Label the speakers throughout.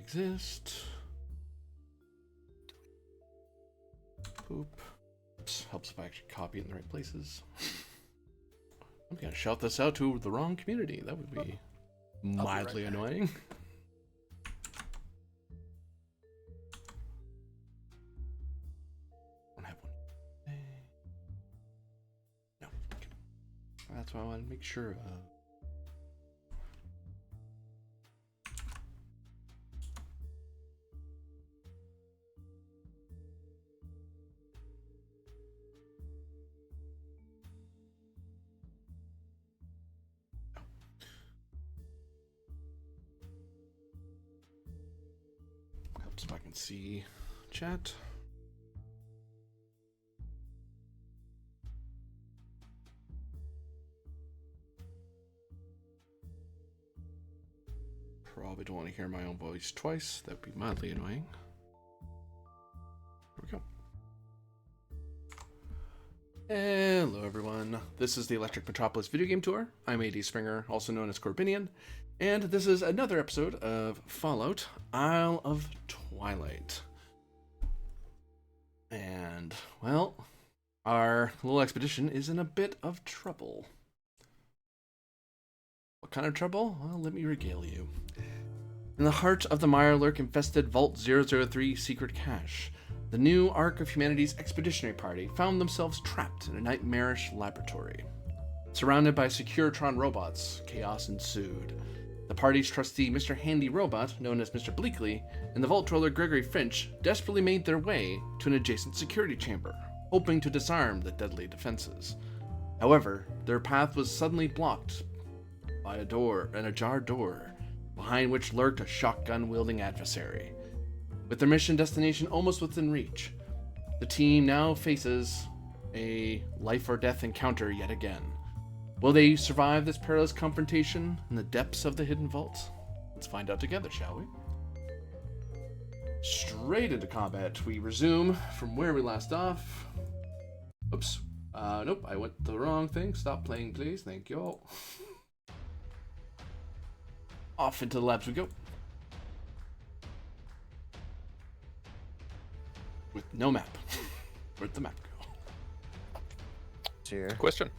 Speaker 1: exist. Poop. Oops, helps if I actually copy it in the right places. I'm gonna shout this out to the wrong community. That would be mildly annoying. I don't have one. No. Okay. That's why I want to make sure of. Helps if I can see chat. Probably don't want to hear my own voice twice. That would be mildly annoying. Here we go. Hello everyone, this is the Electric Metropolis video game tour. I'm AD Springer, also known as Corbinian, and this is another episode of Fallout, Isle of Twilight. And, well, our little expedition is in a bit of trouble. What kind of trouble? Well, let me regale you. In the heart of the Mirelurk infested Vault 003 secret cache, the new Ark of Humanity's expeditionary party found themselves trapped in a nightmarish laboratory. Surrounded by Securitron robots, chaos ensued. The party's trustee, Mr. Handy Robot, known as Mr. Bleakley, and the Vault Roller Gregory Finch desperately made their way to an adjacent security chamber, hoping to disarm the deadly defenses. However, their path was suddenly blocked by an ajar door, behind which lurked a shotgun-wielding adversary. With their mission destination almost within reach, the team now faces a life-or-death encounter yet again. Will they survive this perilous confrontation in the depths of the hidden vault? Let's find out together, shall we? Straight into combat, we resume from where we last off. Oops. Nope, I went the wrong thing. Stop playing, please. Thank you all. Off into the labs we go. With no map. Where'd the map go?
Speaker 2: Here.
Speaker 3: Question.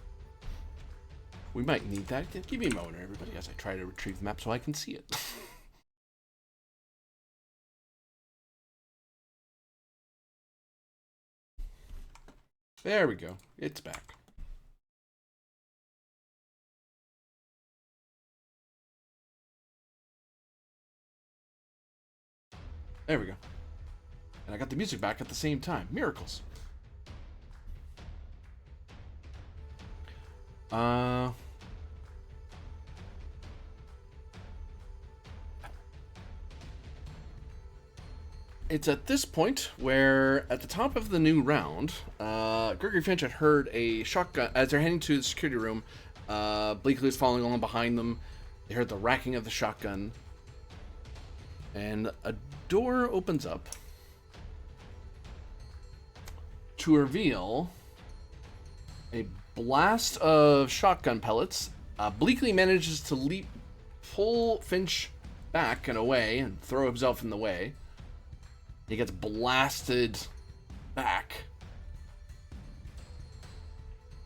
Speaker 1: We might need that. Give me a moment, everybody, as I try to retrieve the map so I can see it. There we go. It's back. There we go. And I got the music back at the same time. Miracles. It's at this point where, at the top of the new round, Gregory Finch had heard a shotgun as they're heading to the security room. Bleakley was following along behind them. They heard the racking of the shotgun, and a door opens up to reveal a blast of shotgun pellets. Bleakley manages to pull Finch back and away and throw himself in the way. He gets blasted back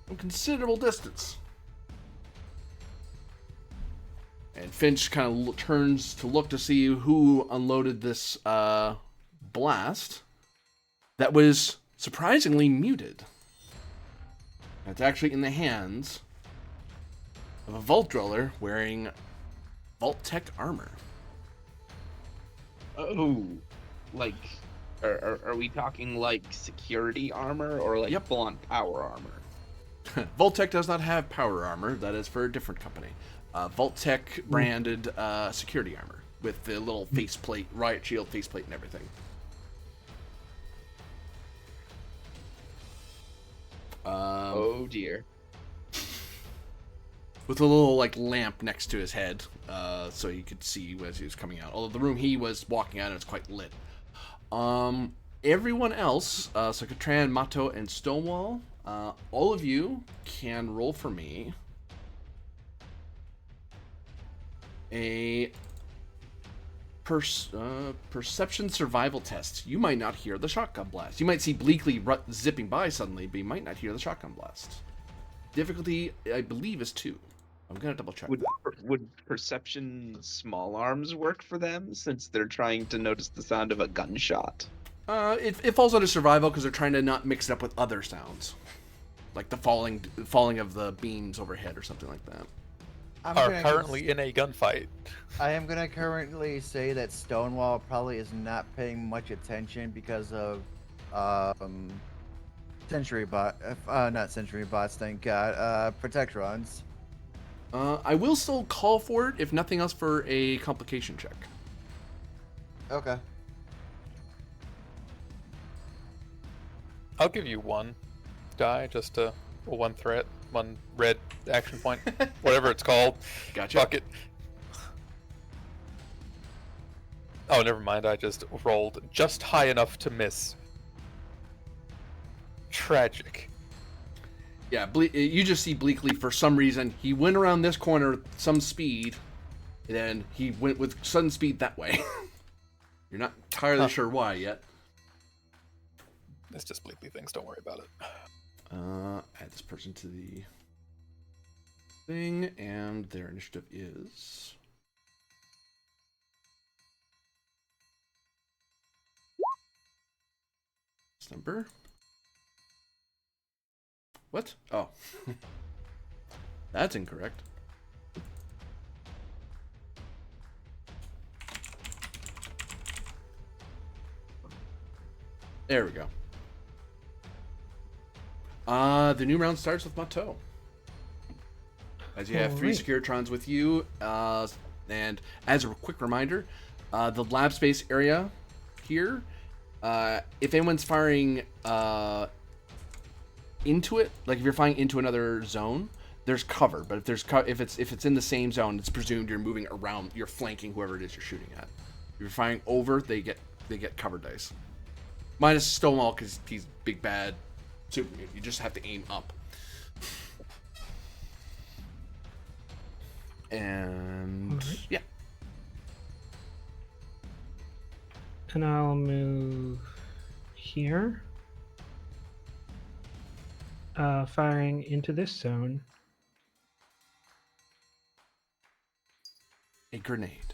Speaker 1: from considerable distance. And Finch kind of turns to look to see who unloaded this blast that was surprisingly muted. It's actually in the hands of a Vault Dweller wearing Vault Tech armor.
Speaker 4: Oh, like, are we talking like security armor or like full-on power armor?
Speaker 1: Vault Tech does not have power armor. That is for a different company. Vault Tech branded security armor with the little faceplate, riot shield faceplate, and everything.
Speaker 4: Oh dear.
Speaker 1: With a little like lamp next to his head, so he could see as he was coming out. Although the room he was walking out is quite lit. Everyone else, so Katran, Mato, and Stonewall, all of you can roll for me a Perception survival test. You might not hear the shotgun blast. You might see Bleakley zipping by suddenly, but you might not hear the shotgun blast. Difficulty, I believe, is 2. I'm gonna double check that.
Speaker 4: Would perception small arms work for them since they're trying to notice the sound of a gunshot?
Speaker 1: It falls under survival because they're trying to not mix it up with other sounds, like the falling of the beams overhead or something like that.
Speaker 3: Are currently in a gunfight.
Speaker 2: I am gonna currently say that Stonewall probably is not paying much attention because of Sentry Bot, not Sentry Bots, thank God, Protectrons.
Speaker 1: I will still call for it, if nothing else, for a complication check.
Speaker 2: Okay.
Speaker 3: I'll give you 1 die, just to one threat, 1 red action point, whatever it's called.
Speaker 1: Gotcha.
Speaker 3: Fuck it. Oh, never mind. I just rolled just high enough to miss. Tragic.
Speaker 1: Yeah, you just see Bleakley for some reason. He went around this corner with some speed, and then he went with sudden speed that way. You're not entirely sure why yet.
Speaker 3: It's just Bleakley things. Don't worry about it.
Speaker 1: Add this person to the thing, and their initiative is... this number. What? Oh. That's incorrect. There we go. The new round starts with Mato. As you have 3 Securitrons with you, and as a quick reminder, the lab space area here, if anyone's firing into it, like if you're firing into another zone, there's cover. But if it's in the same zone, it's presumed you're moving around, you're flanking whoever it is you're shooting at. If you're firing over, they get cover dice. Minus Stonewall because he's big bad. So you just have to aim up. And yeah.
Speaker 5: And I'll move here. Firing into this zone.
Speaker 1: A grenade.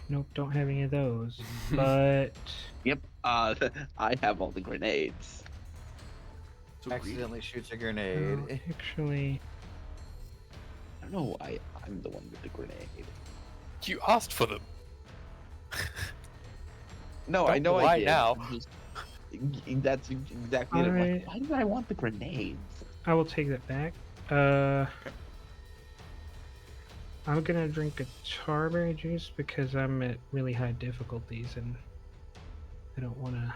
Speaker 5: Nope, don't have any of those. But
Speaker 4: Yep. I have all the grenades.
Speaker 1: So
Speaker 2: Accidentally shoots a grenade.
Speaker 5: actually,
Speaker 4: I don't know why I'm the one with the grenade.
Speaker 3: You asked for them.
Speaker 4: No, I
Speaker 3: Don't
Speaker 4: know
Speaker 3: lie
Speaker 4: I did.
Speaker 3: now.
Speaker 4: That's exactly it. I'm like, why did I want the grenades?
Speaker 5: I will take that back. I'm gonna drink a charberry juice because I'm at really high difficulties and I don't want to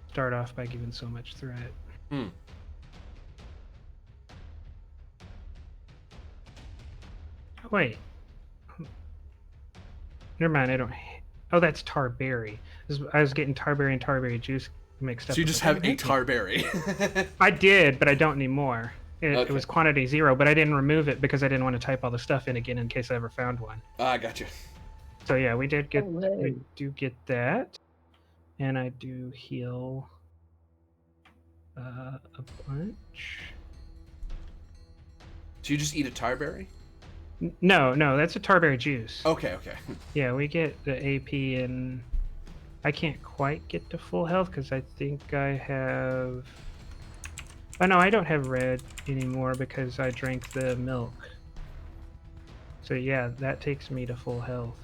Speaker 5: start off by giving so much threat. Oh, wait. Never mind, I don't... Oh, that's tarberry. I was getting tarberry and tarberry juice mixed up.
Speaker 1: So you just have a tarberry.
Speaker 5: I did, but I don't anymore. It
Speaker 1: Okay.
Speaker 5: was quantity 0, but I didn't remove it because I didn't want to type all the stuff in again in case I ever found one.
Speaker 1: I gotcha.
Speaker 5: So yeah, we do get that, and I do heal a bunch.
Speaker 1: So you just eat a tarberry?
Speaker 5: No, that's a tarberry juice.
Speaker 1: Okay.
Speaker 5: Yeah, we get the AP, and I can't quite get to full health because I think I have... Oh no, I don't have red anymore because I drank the milk. So yeah, that takes me to full health.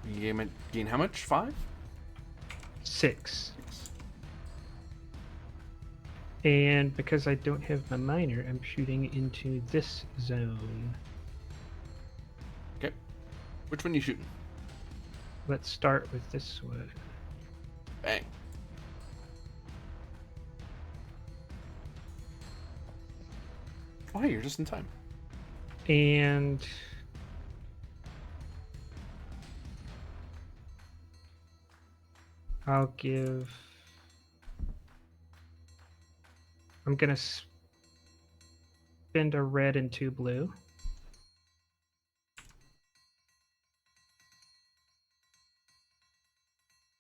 Speaker 1: You gain how much? 5?
Speaker 5: 6. And because I don't have my miner, I'm shooting into this zone.
Speaker 1: Okay. Which one are you shooting?
Speaker 5: Let's start with this one.
Speaker 1: Bang. Oh, hey, you're just in time.
Speaker 5: And I'll give... I'm gonna spend a red and 2 blue.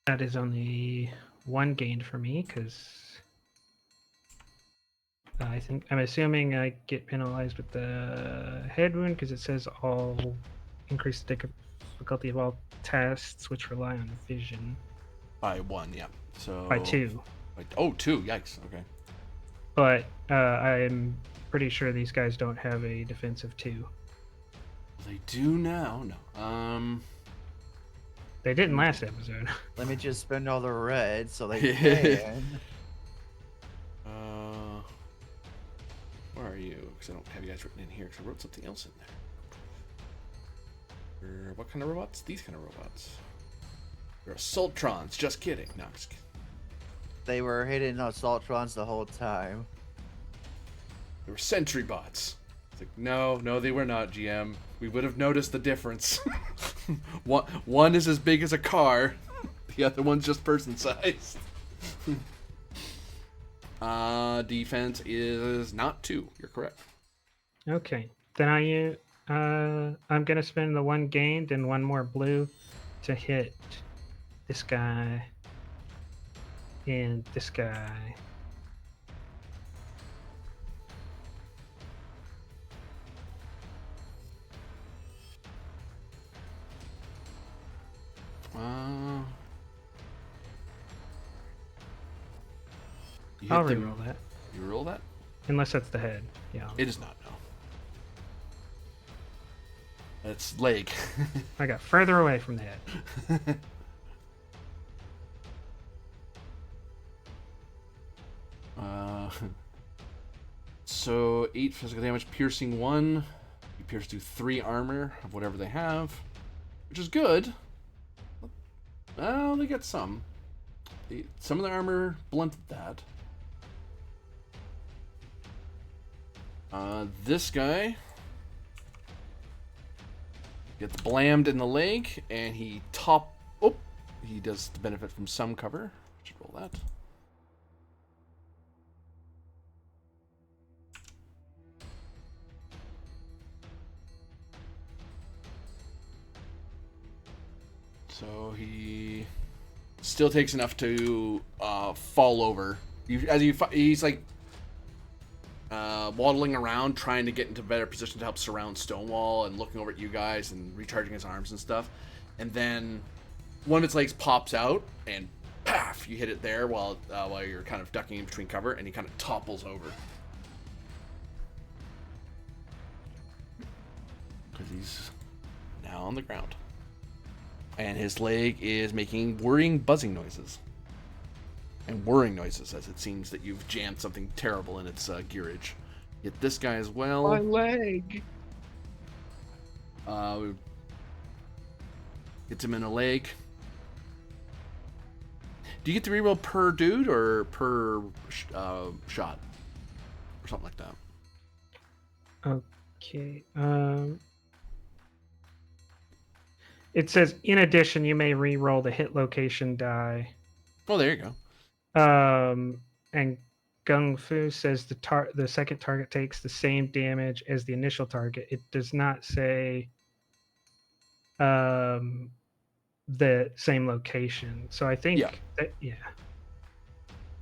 Speaker 5: That is only 1 gained for me because I'm assuming I get penalized with the head wound because it says all increased difficulty of all tests which rely on vision.
Speaker 1: By 1, yeah. So
Speaker 5: By 2.
Speaker 1: Oh, 2. Yikes. Okay.
Speaker 5: But I'm pretty sure these guys don't have a defensive 2.
Speaker 1: They do now. No.
Speaker 5: They didn't last episode.
Speaker 2: Let me just spend all the red so they can.
Speaker 1: Where are you? Because I don't have you guys written in here. Because I wrote something else in there. What kind of robots? These kind of robots. They're Assaultrons. Just kidding. No, I'm just kidding.
Speaker 2: They were hitting Assaultrons the whole time.
Speaker 1: They were Sentry bots. It's like, no, they were not, GM. We would have noticed the difference. One is as big as a car. The other one's just person-sized. Defense is not 2. You're correct.
Speaker 5: Okay. Then I'm gonna spend the 1 gained and 1 more blue to hit this guy and this guy. I'll reroll that.
Speaker 1: You roll that?
Speaker 5: Unless that's the head. Yeah.
Speaker 1: It is not, no. It's leg.
Speaker 5: I got further away from the head.
Speaker 1: So 8 physical damage, piercing 1. You pierce to 3 armor of whatever they have, which is good. Well, they get some. Some of the armor blunted that. This guy gets blammed in the leg, and he does benefit from some cover. Should roll that. So he still takes enough to fall over. He's like waddling around, trying to get into a better position to help surround Stonewall, and looking over at you guys and recharging his arms and stuff. And then one of its legs pops out, and paf! You hit it there while you're kind of ducking in between cover, and he kind of topples over because he's now on the ground. And his leg is making worrying buzzing noises. And whirring noises, as it seems that you've jammed something terrible in its gearage. Get this guy as well.
Speaker 4: My leg!
Speaker 1: Gets him in the leg. Do you get to reroll per dude or per shot? Or something like that.
Speaker 5: Okay. It says, in addition, you may re-roll the hit location die.
Speaker 1: Oh, there you go.
Speaker 5: And Gung Fu says the second target takes the same damage as the initial target. It does not say the same location. So I think yeah.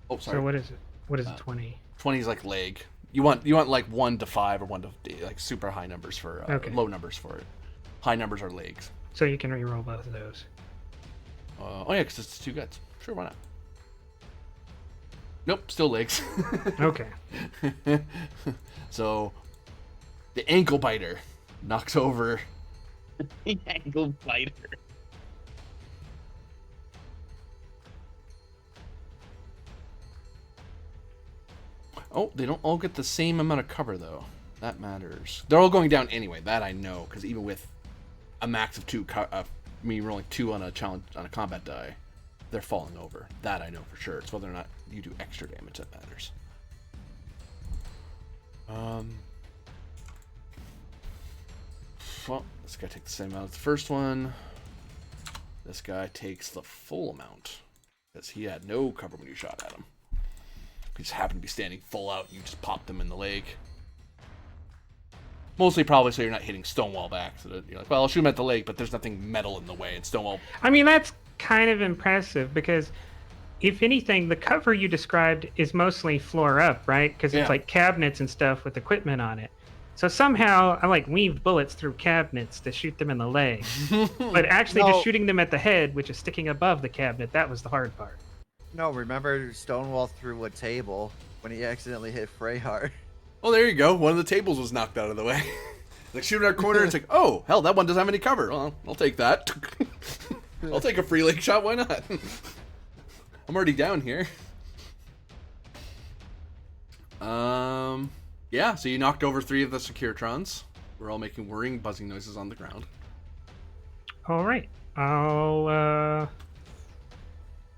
Speaker 1: Oh, sorry.
Speaker 5: So what is it? What is it? 20?
Speaker 1: 20 is like leg. You want like 1 to 5 or 1 to like super high numbers for low numbers for it. High numbers are legs.
Speaker 5: So you can re-roll both of those.
Speaker 1: Oh yeah, because it's 2 guts. Sure, why not? Nope, still legs.
Speaker 5: Okay.
Speaker 1: So the ankle biter knocks over.
Speaker 4: The ankle biter.
Speaker 1: Oh, they don't all get the same amount of cover though. That matters. They're all going down anyway. That I know, because even with a max of 2, me rolling 2 on a challenge on a combat die, they're falling over. That I know for sure. It's whether or not you do extra damage that matters. Well, this guy takes the same amount as the first one. This guy takes the full amount because he had no cover when you shot at him. He just happened to be standing full out. And you just popped him in the leg. Mostly probably so you're not hitting Stonewall by accident. You're like, well, I'll shoot him at the leg, but there's nothing metal in the way, and Stonewall...
Speaker 5: I mean, that's kind of impressive because, if anything, the cover you described is mostly floor up, right? Because it's
Speaker 1: Yeah.
Speaker 5: like cabinets and stuff with equipment on it. So somehow I like weaved bullets through cabinets to shoot them in the leg. But actually
Speaker 2: No.
Speaker 5: just shooting them at the head, which is sticking above the cabinet, that was the hard part.
Speaker 2: No, remember Stonewall threw a table when he accidentally hit Freyhard.
Speaker 1: Oh, there you go. One of the tables was knocked out of the way. Like, shoot in our corner, it's like, oh, hell, that one doesn't have any cover. Well, I'll take that. I'll take a free leg shot, why not? I'm already down here. Yeah, so you knocked over 3 of the Securitrons. We're all making whirring, buzzing noises on the ground.
Speaker 5: All right. I'll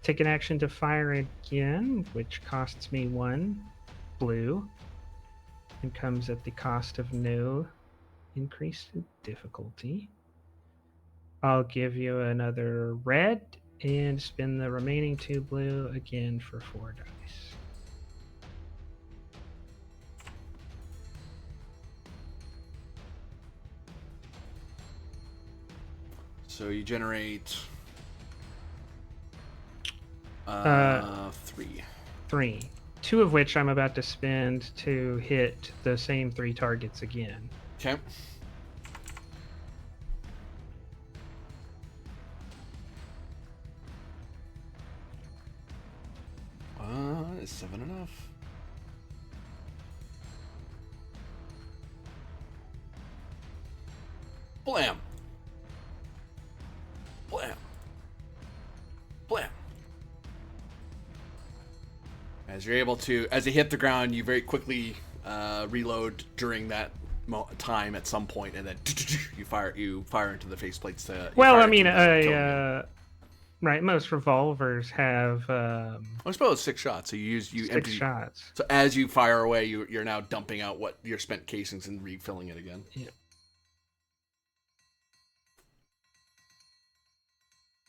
Speaker 5: take an action to fire again, which costs me 1 blue and comes at the cost of no increased difficulty. I'll give you another red and spin the remaining 2 blue again for 4 dice.
Speaker 1: So you generate 3.
Speaker 5: 3. 2 of which I'm about to spend to hit the same 3 targets again.
Speaker 1: Okay. Is 7 enough? Blam! Blam! Blam! As you're able to, as they hit the ground, you very quickly reload during that time at some point, and then you fire into the faceplates to.
Speaker 5: Well, I mean, right. Most revolvers have.
Speaker 1: I suppose 6 shots. So you
Speaker 5: 6
Speaker 1: empty
Speaker 5: shots.
Speaker 1: So as you fire away, you're now dumping out what your spent casings and refilling it again.
Speaker 5: Yeah.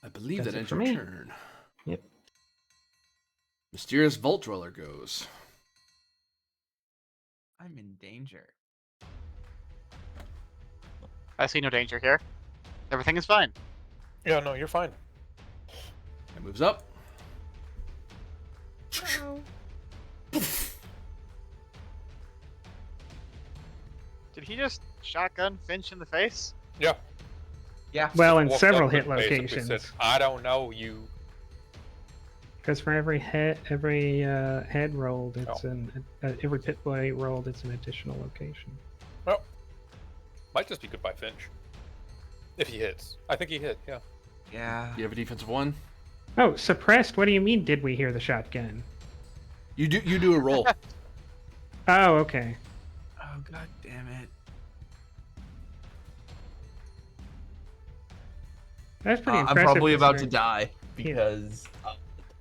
Speaker 1: I believe
Speaker 5: That's
Speaker 1: that
Speaker 5: it
Speaker 1: ends
Speaker 5: for
Speaker 1: your
Speaker 5: me.
Speaker 1: turn.
Speaker 5: Yep.
Speaker 1: Mysterious Vault Dweller goes.
Speaker 6: I'm in danger.
Speaker 7: I see no danger here. Everything is fine.
Speaker 3: Yeah, no, you're fine.
Speaker 1: It moves up.
Speaker 7: Did he just shotgun Finch in the face?
Speaker 3: Yeah.
Speaker 6: Yeah.
Speaker 5: Well, in
Speaker 3: Walked
Speaker 5: several
Speaker 3: up
Speaker 5: hit
Speaker 3: and basically
Speaker 5: locations.
Speaker 3: said, I don't know you.
Speaker 5: Because for every head rolled, it's every pit boy rolled, it's an additional location.
Speaker 3: Well, might just be goodbye Finch. If he hits. I think he hit, yeah.
Speaker 6: Yeah.
Speaker 1: You have a defensive 1.
Speaker 5: Oh, suppressed. What do you mean? Did we hear the shotgun?
Speaker 1: You do a roll.
Speaker 5: Oh, okay.
Speaker 6: Oh, god damn it.
Speaker 5: That's pretty
Speaker 6: I'm
Speaker 5: impressive.
Speaker 6: probably about to
Speaker 5: considering-
Speaker 6: die because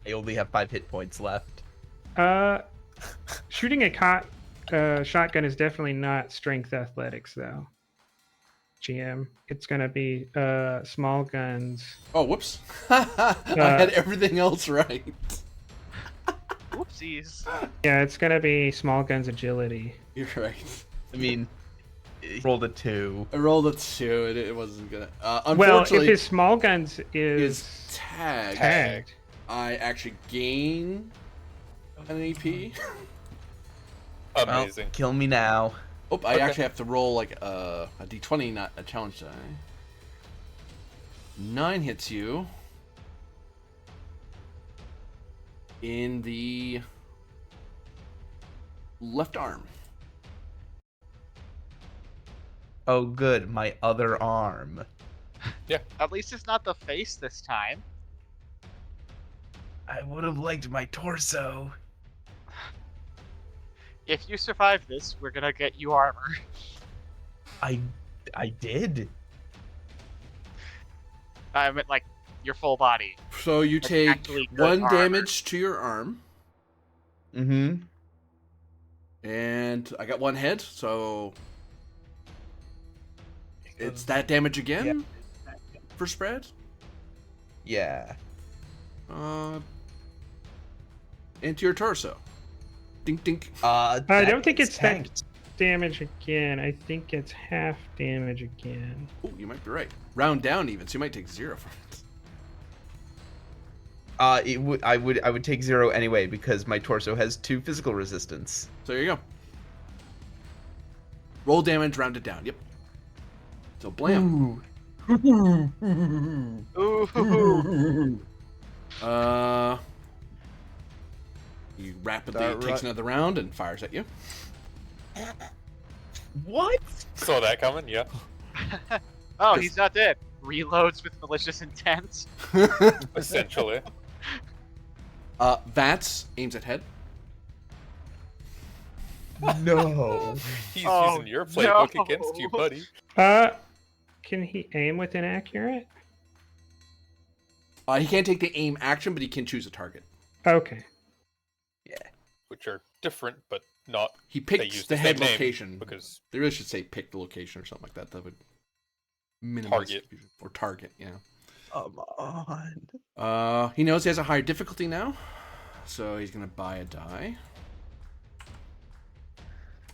Speaker 6: I only have 5 hit points left.
Speaker 5: Shooting a shotgun is definitely not strength athletics, though. GM, it's gonna be small guns.
Speaker 1: Oh, whoops. I had everything else right.
Speaker 7: Oopsies.
Speaker 5: Yeah, it's gonna be small guns agility.
Speaker 1: You're right.
Speaker 6: I mean, he rolled a 2.
Speaker 1: I rolled a 2, and it wasn't gonna.
Speaker 5: Well, if
Speaker 1: Unfortunately,
Speaker 5: his small guns is
Speaker 1: tagged. I actually gain an AP.
Speaker 3: Amazing.
Speaker 6: Well, kill me now.
Speaker 1: Oh, I
Speaker 3: Okay.
Speaker 1: actually have to roll like a d20, not a challenge die. 9 hits you in the left arm.
Speaker 6: Oh, good. My other arm.
Speaker 7: At least it's not the face this time.
Speaker 6: I would have liked my torso.
Speaker 7: If you survive this, we're gonna get you armor.
Speaker 6: I did.
Speaker 7: I meant like your full body.
Speaker 1: So you
Speaker 7: Like,
Speaker 1: take
Speaker 7: actually good
Speaker 1: 1
Speaker 7: armor.
Speaker 1: damage to your arm,
Speaker 6: Mm-hmm.
Speaker 1: and I got 1 hit, so it's that damage again for spread.
Speaker 6: Yeah.
Speaker 1: Into your torso. Dink dink.
Speaker 5: I don't think it's that. damage again. I think it's half damage again.
Speaker 1: Oh, you might be right. Round down even, so you might take 0 from it.
Speaker 6: I would take 0 anyway because my torso has 2 physical resistance.
Speaker 1: So there you go. Roll damage, round it down. Yep. So blam.
Speaker 7: Ooh.
Speaker 1: He rapidly
Speaker 2: Start
Speaker 1: takes another round and fires at you.
Speaker 6: What?
Speaker 3: Saw that coming, yeah.
Speaker 7: Oh, he's not dead. Reloads with malicious intent.
Speaker 3: Essentially.
Speaker 1: Vats aims at head.
Speaker 6: No.
Speaker 3: He's
Speaker 7: Oh,
Speaker 3: using your playbook
Speaker 7: no.
Speaker 3: against you, buddy.
Speaker 5: Can he aim with inaccurate?
Speaker 1: He can't take the aim action, but he can choose a target.
Speaker 5: Okay.
Speaker 3: Which are different, but not.
Speaker 1: He
Speaker 3: They
Speaker 1: picks
Speaker 3: use
Speaker 1: the
Speaker 3: the
Speaker 1: head
Speaker 3: same name
Speaker 1: location.
Speaker 3: because
Speaker 1: They really should say pick the location or something like that. That would minimize
Speaker 3: Target.
Speaker 1: confusion. Or target, yeah.
Speaker 6: Come on.
Speaker 1: He knows he has a higher difficulty now, so he's gonna buy a die.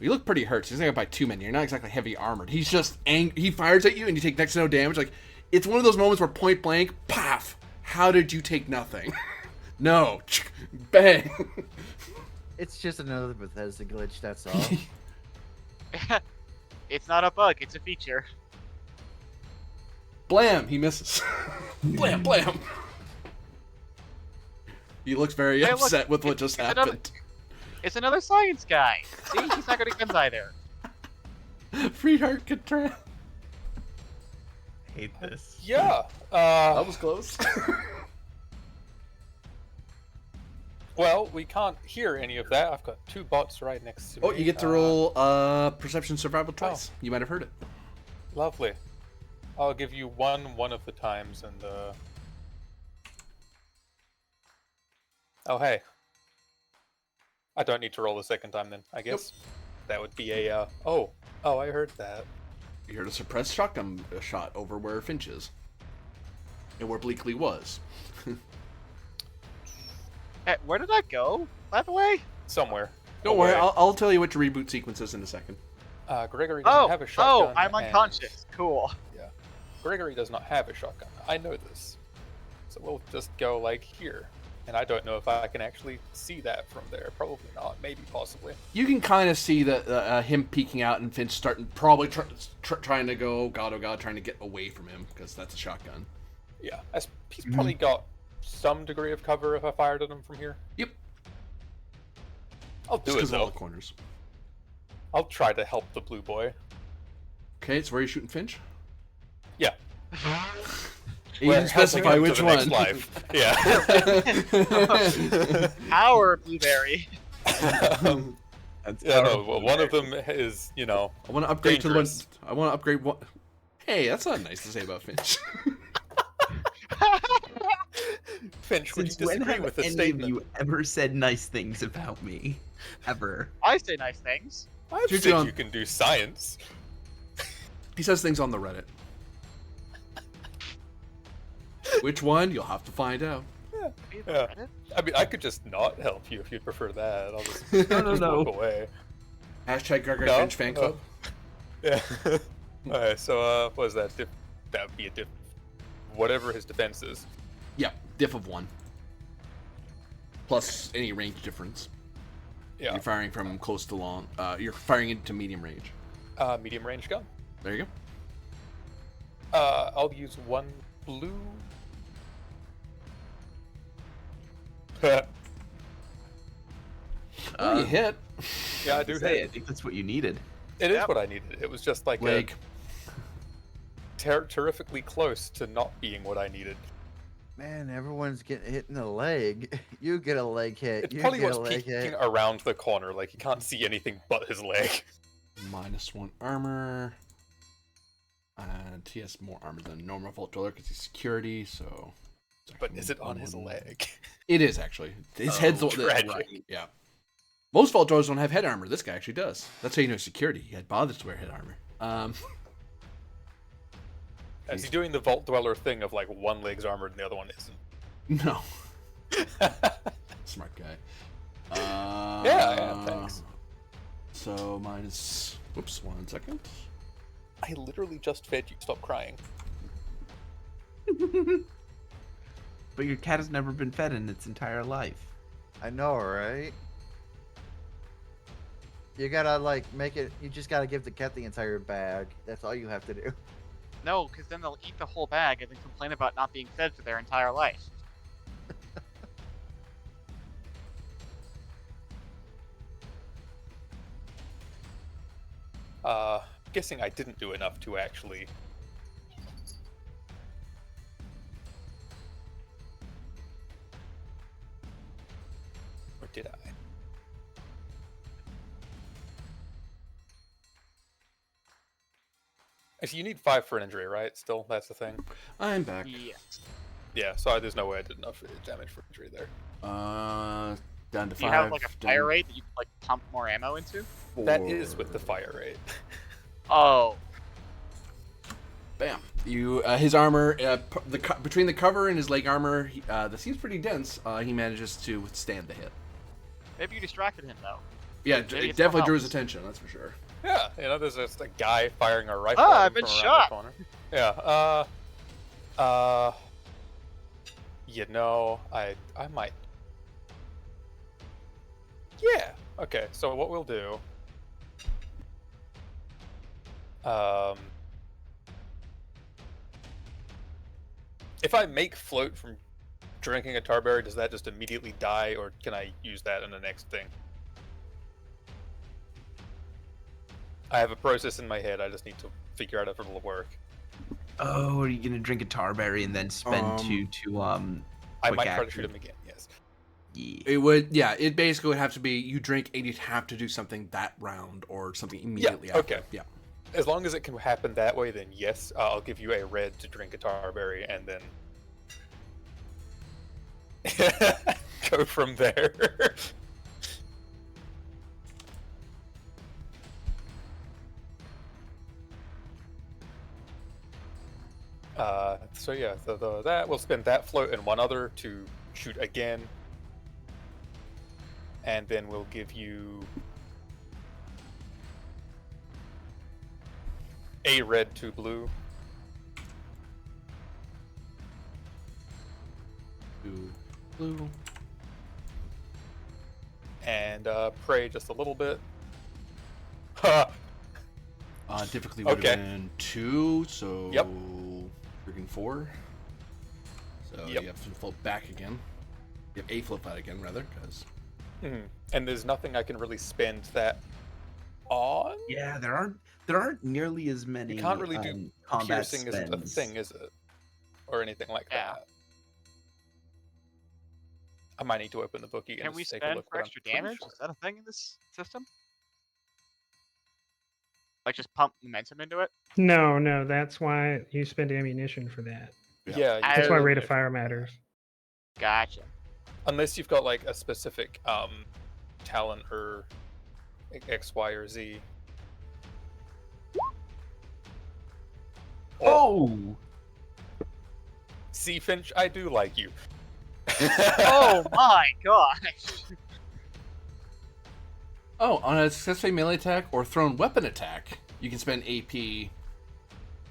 Speaker 1: You look pretty hurt. So he's not gonna buy too many. You're not exactly heavy armored. He's just he fires at you and you take next to no damage. Like, it's one of those moments where point blank, paf. How did you take nothing? No, bang.
Speaker 2: It's just another Bethesda glitch, that's all.
Speaker 7: It's not a bug, it's a feature.
Speaker 1: Blam. He misses. Blam, blam. He looks very
Speaker 7: Hey, look,
Speaker 1: upset with what just
Speaker 7: it's another-
Speaker 1: happened.
Speaker 7: It's another science guy. See, he's not good at guns either.
Speaker 1: Free heart control.
Speaker 6: Hate this.
Speaker 3: Yeah.
Speaker 1: That was close.
Speaker 3: Well, we can't hear any of that. I've got 2 bots right next to me.
Speaker 1: Oh, you get to roll perception survival twice. You might have heard it.
Speaker 3: Lovely. I'll give you one of the times, and Oh, hey. I don't need to roll the second time then, I guess. That would be a, Oh, I heard that.
Speaker 1: You heard a suppressed shotgun shot over where Finch is. And where Bleakley was.
Speaker 7: Hey, where did that go, by the way?
Speaker 3: Somewhere.
Speaker 1: Don't worry, I'll tell you which reboot sequence is in a second.
Speaker 3: Gregory doesn't have a shotgun.
Speaker 7: I'm
Speaker 3: and-
Speaker 7: unconscious. Cool.
Speaker 3: Yeah. Gregory does not have a shotgun. I know this. So we'll just go, like, here. And I don't know if I can actually see that from there. Probably not. Maybe, possibly.
Speaker 1: You can kind of see that him peeking out and Finch starting, probably trying to go, oh god, trying to get away from him, because that's a shotgun.
Speaker 3: Yeah. He's probably got some degree of cover if I fired at him from here.
Speaker 1: Yep.
Speaker 3: I'll do
Speaker 1: Just
Speaker 3: it,
Speaker 1: 'cause of all
Speaker 3: though.
Speaker 1: the corners.
Speaker 3: I'll try to help the blue boy.
Speaker 1: Okay, so where are you shooting Finch?
Speaker 3: Yeah.
Speaker 1: You didn't specify
Speaker 3: helping him
Speaker 1: which
Speaker 3: to the next
Speaker 1: one.
Speaker 3: life. Yeah.
Speaker 7: Our blueberry.
Speaker 6: That's
Speaker 3: Yeah, no,
Speaker 6: powerful.
Speaker 3: well, one of them is,
Speaker 1: I want to upgrade
Speaker 3: Dangerous.
Speaker 1: to the one. I want to upgrade one. Hey, that's not nice to say about Finch.
Speaker 3: Finch, would you
Speaker 6: Since when
Speaker 3: disagree
Speaker 6: have
Speaker 3: with the
Speaker 6: any
Speaker 3: statement?
Speaker 6: of you ever said nice things about me? Ever?
Speaker 7: I say nice things.
Speaker 3: I've
Speaker 1: You're
Speaker 3: said
Speaker 1: doing-
Speaker 3: you can do science.
Speaker 1: He says things on the Reddit. Which one? You'll have to find out.
Speaker 3: Yeah. I mean, I could just not help you if you'd prefer that. I'll just
Speaker 6: No.
Speaker 3: walk away.
Speaker 1: Hashtag Gregory
Speaker 3: No?
Speaker 1: Finch fan club.
Speaker 3: Yeah. Alright, so, what is that? That would be a diff. Whatever his defense is.
Speaker 1: Yeah, diff of 1. Plus any range difference.
Speaker 3: Yeah.
Speaker 1: You're firing from close to long. You're firing into medium range.
Speaker 3: Medium range gun.
Speaker 1: There you
Speaker 3: I'll use 1 blue. Yeah,
Speaker 1: go. You hit.
Speaker 3: I do
Speaker 6: Say, I
Speaker 3: hit.
Speaker 6: think that's what you needed.
Speaker 3: It is what I needed. It was just like
Speaker 1: Leg.
Speaker 3: terrifically close to not being what I needed.
Speaker 2: Man, everyone's getting hit in the leg. You get a leg hit.
Speaker 3: It
Speaker 2: You
Speaker 3: probably
Speaker 2: get
Speaker 3: was
Speaker 2: a leg
Speaker 3: peeking
Speaker 2: hit.
Speaker 3: around the corner, like he can't see anything but his leg.
Speaker 1: -1 armor. And he has more armor than normal Vault Dweller because he's security, so... it's
Speaker 3: But
Speaker 1: actually
Speaker 3: is it on his
Speaker 1: 1-1-1.
Speaker 3: leg?
Speaker 1: It is, actually. His head's the one that...
Speaker 3: tragic.
Speaker 1: Right, yeah. Most Vault Dwellers don't have head armor. This guy actually does. That's how you know security. He had bothers to wear head armor.
Speaker 3: Is he doing the Vault Dweller thing of like one leg's armored and the other one isn't?
Speaker 1: No. Smart guy.
Speaker 3: Yeah, thanks.
Speaker 1: So minus. Whoops, 1 second.
Speaker 3: I literally just fed you. Stop crying.
Speaker 6: But your cat has never been fed in its entire life.
Speaker 2: I know, right? You gotta like make it. You just gotta give the cat the entire bag. That's all you have to do.
Speaker 7: No, because then they'll eat the whole bag and then complain about not being fed for their entire life.
Speaker 3: Guessing I didn't do enough to actually. Or did I? Actually, you need 5 for an injury, right? Still, that's the thing.
Speaker 1: I'm back.
Speaker 7: Yes.
Speaker 3: Yeah, so there's no way I did enough damage for injury there.
Speaker 1: Down to 5.
Speaker 7: Do you have like a
Speaker 1: down
Speaker 7: fire rate that you can like pump more ammo into?
Speaker 1: 4.
Speaker 3: That is with the fire rate.
Speaker 7: Oh.
Speaker 1: Bam. You, his armor, between the cover and his leg armor, that seems pretty dense. He manages to withstand the hit.
Speaker 7: Maybe you distracted him though.
Speaker 1: Yeah,
Speaker 7: Maybe
Speaker 1: it
Speaker 7: it's
Speaker 1: definitely
Speaker 7: not
Speaker 1: drew his
Speaker 7: helps.
Speaker 1: attention. That's for sure.
Speaker 3: Yeah, there's just a guy firing a rifle.
Speaker 7: Ah,
Speaker 3: at
Speaker 7: I've
Speaker 3: him
Speaker 7: been
Speaker 3: from around
Speaker 7: shot.
Speaker 3: the corner. Yeah, I might. Yeah. Okay. So what we'll do. If I make float from drinking a tarberry, does that just immediately die, or can I use that in the next thing? I have a process in my head. I just need to figure out if it'll work.
Speaker 6: Oh, are you gonna drink a tarberry and then spend 2 to
Speaker 3: I
Speaker 6: quick
Speaker 3: might try to
Speaker 6: action?
Speaker 3: shoot him again. Yes.
Speaker 6: Yeah.
Speaker 1: It would, yeah. It basically would have to be you drink and you'd have to do something that round or something immediately after.
Speaker 3: okay.
Speaker 1: Yeah.
Speaker 3: As long as it can happen that way, then yes, I'll give you a red to drink a tarberry, and then go from there. So yeah, that we'll spend that float and 1 other to shoot again, and then we'll give you a red to blue.
Speaker 1: 2 blue.
Speaker 3: And pray just a little bit.
Speaker 1: Difficulty would
Speaker 3: Okay.
Speaker 1: have been 2, so
Speaker 3: Yep.
Speaker 1: freaking 4. So
Speaker 3: Yep.
Speaker 1: you have to float back again. You have a float out again, rather, because
Speaker 3: And there's nothing I can really spend that on.
Speaker 6: Yeah, there aren't nearly as many.
Speaker 3: You can't really do
Speaker 6: combat
Speaker 3: piercing isn't a
Speaker 6: spends.
Speaker 3: thing, is it? Or anything like
Speaker 7: Yeah.
Speaker 3: that. I might need to open the book again.
Speaker 7: Can we
Speaker 3: just take a
Speaker 7: spend
Speaker 3: look,
Speaker 7: for
Speaker 3: but I'm
Speaker 7: extra
Speaker 3: pretty
Speaker 7: damage?
Speaker 3: sure-
Speaker 7: Is that a thing in this system? Like just pump momentum into it?
Speaker 5: No, that's why you spend ammunition for that.
Speaker 3: Yeah, you
Speaker 5: That's
Speaker 3: can
Speaker 5: why
Speaker 3: do
Speaker 5: rate
Speaker 3: it
Speaker 5: of fire matters.
Speaker 7: Gotcha.
Speaker 3: Unless you've got like a specific talent or X, Y, or Z.
Speaker 6: Oh,
Speaker 3: See, Finch, I do like you.
Speaker 7: Oh my gosh!
Speaker 1: Oh, on a successful melee attack or thrown weapon attack, you can spend AP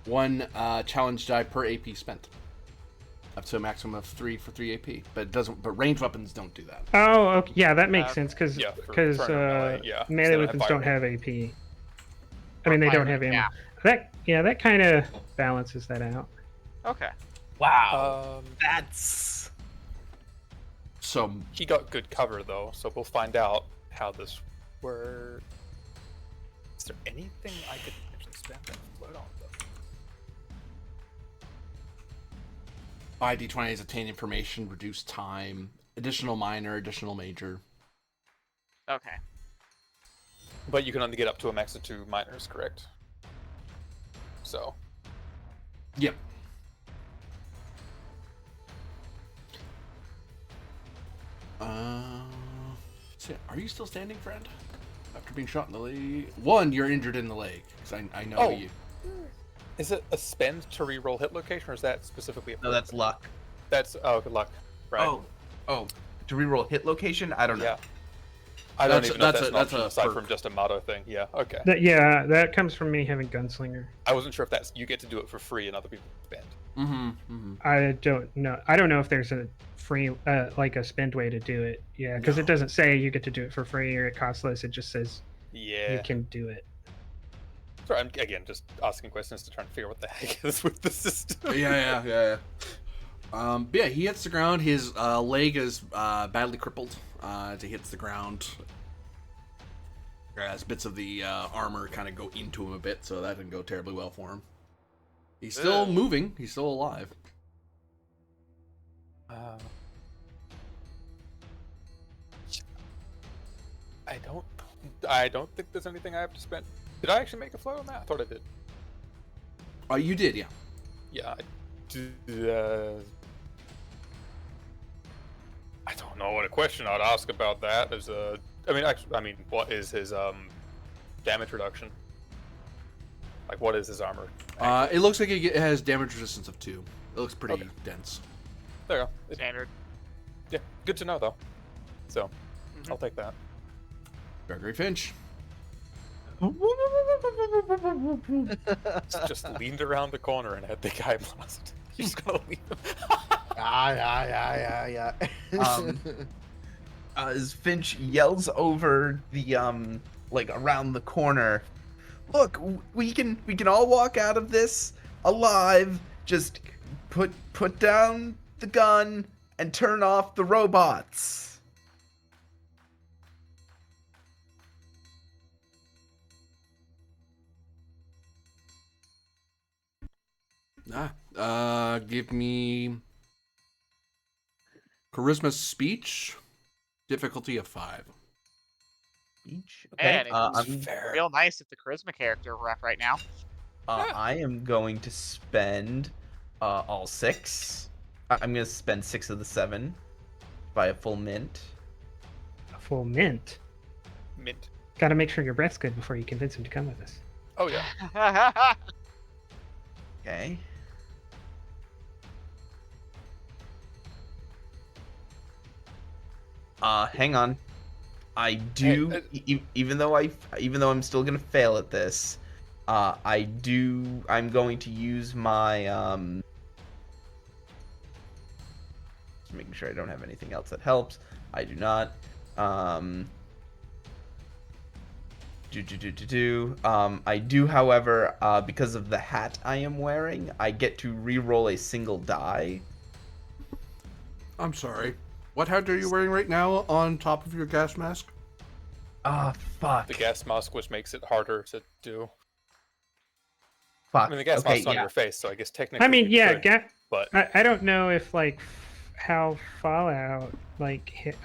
Speaker 1: 1 challenge die per AP spent, up to a maximum of 3 for 3 AP. But it doesn't. But ranged weapons don't do that.
Speaker 5: Oh, okay. Yeah, that makes sense
Speaker 3: Yeah, for
Speaker 5: because
Speaker 3: throwing a melee, yeah,
Speaker 5: melee
Speaker 3: instead of
Speaker 5: weapons don't
Speaker 3: fire.
Speaker 5: have AP. I mean, they don't have ammo.
Speaker 7: Yeah.
Speaker 5: That kind of balances that out.
Speaker 7: Okay.
Speaker 6: wow, that's
Speaker 1: So
Speaker 3: He got good cover though, so we'll find out how this works. Is there anything I could actually spend that float on though?
Speaker 1: 5d20 is obtain information, reduce time, additional minor, additional major.
Speaker 7: Okay.
Speaker 3: But you can only get up to a max of 2 minors, correct? So
Speaker 1: Yep. So are you still standing, friend? After being shot in the leg? 1, you're injured in the leg. Because I know
Speaker 3: Oh.
Speaker 1: you.
Speaker 3: is it a spend to reroll hit location, or is that specifically a
Speaker 6: no, that's luck.
Speaker 3: That's good luck. Right.
Speaker 6: Oh, to reroll hit location? I don't know.
Speaker 3: Yeah. I don't even know if that's an
Speaker 1: that's
Speaker 3: option
Speaker 1: a
Speaker 3: aside
Speaker 1: perk.
Speaker 3: from just a motto thing. Yeah, okay.
Speaker 5: That comes from me having Gunslinger.
Speaker 3: I wasn't sure if that's you get to do it for free and other people spend.
Speaker 5: I don't know. I don't know if there's a free, like a spend way to do it. Yeah, because
Speaker 1: No.
Speaker 5: it doesn't say you get to do it for free or it costs less. It just says
Speaker 3: Yeah.
Speaker 5: you can do it.
Speaker 3: Sorry, I'm again just asking questions to try and figure out what the heck is with the system.
Speaker 1: Yeah. But yeah, he hits the ground. His leg is badly crippled as he hits the ground. As bits of the armor kind of go into him a bit, so that didn't go terribly well for him. He's still moving. He's still alive.
Speaker 3: I don't think there's anything I have to spend. Did I actually make a float on that? I thought I did.
Speaker 1: You did, yeah.
Speaker 3: Yeah, I don't know what a question I'd ask about that. Is what is his damage reduction? Like, what is his armor?
Speaker 1: It looks like it has damage resistance of 2. It looks pretty dense.
Speaker 3: There you go.
Speaker 7: Standard.
Speaker 3: Yeah, good to know though. So, I'll take that.
Speaker 1: Gregory Finch.
Speaker 3: Just leaned around the corner and had the guy blast. You're just gonna leave him.
Speaker 2: Yeah.
Speaker 6: As Finch yells over the like around the corner, look, we can all walk out of this alive. Just put down the gun and turn off the robots.
Speaker 1: Give me charisma speech, difficulty of 5.
Speaker 6: Speech.
Speaker 7: Man,
Speaker 6: Okay.
Speaker 7: it's real nice if the charisma character were up right now.
Speaker 6: I am going to spend all 6. I'm going to spend 6 of the 7 by a full mint.
Speaker 5: A full mint.
Speaker 3: Mint.
Speaker 5: Got to make sure your breath's good before you convince him to come with us.
Speaker 3: Oh yeah.
Speaker 6: Okay. Hang on. I do, even though I'm still gonna fail at this, I'm going to use my, just making sure I don't have anything else that helps. I do not. I do, however, because of the hat I am wearing, I get to re-roll a single die.
Speaker 1: I'm sorry. What hat are you wearing right now on top of your gas mask?
Speaker 6: Ah, fuck.
Speaker 3: The gas mask, which makes it harder to do.
Speaker 6: Fuck.
Speaker 3: I mean, the gas mask's on your face, so I guess technically.
Speaker 5: I mean,
Speaker 3: you
Speaker 5: yeah,
Speaker 3: could, but
Speaker 5: I don't know if like how Fallout I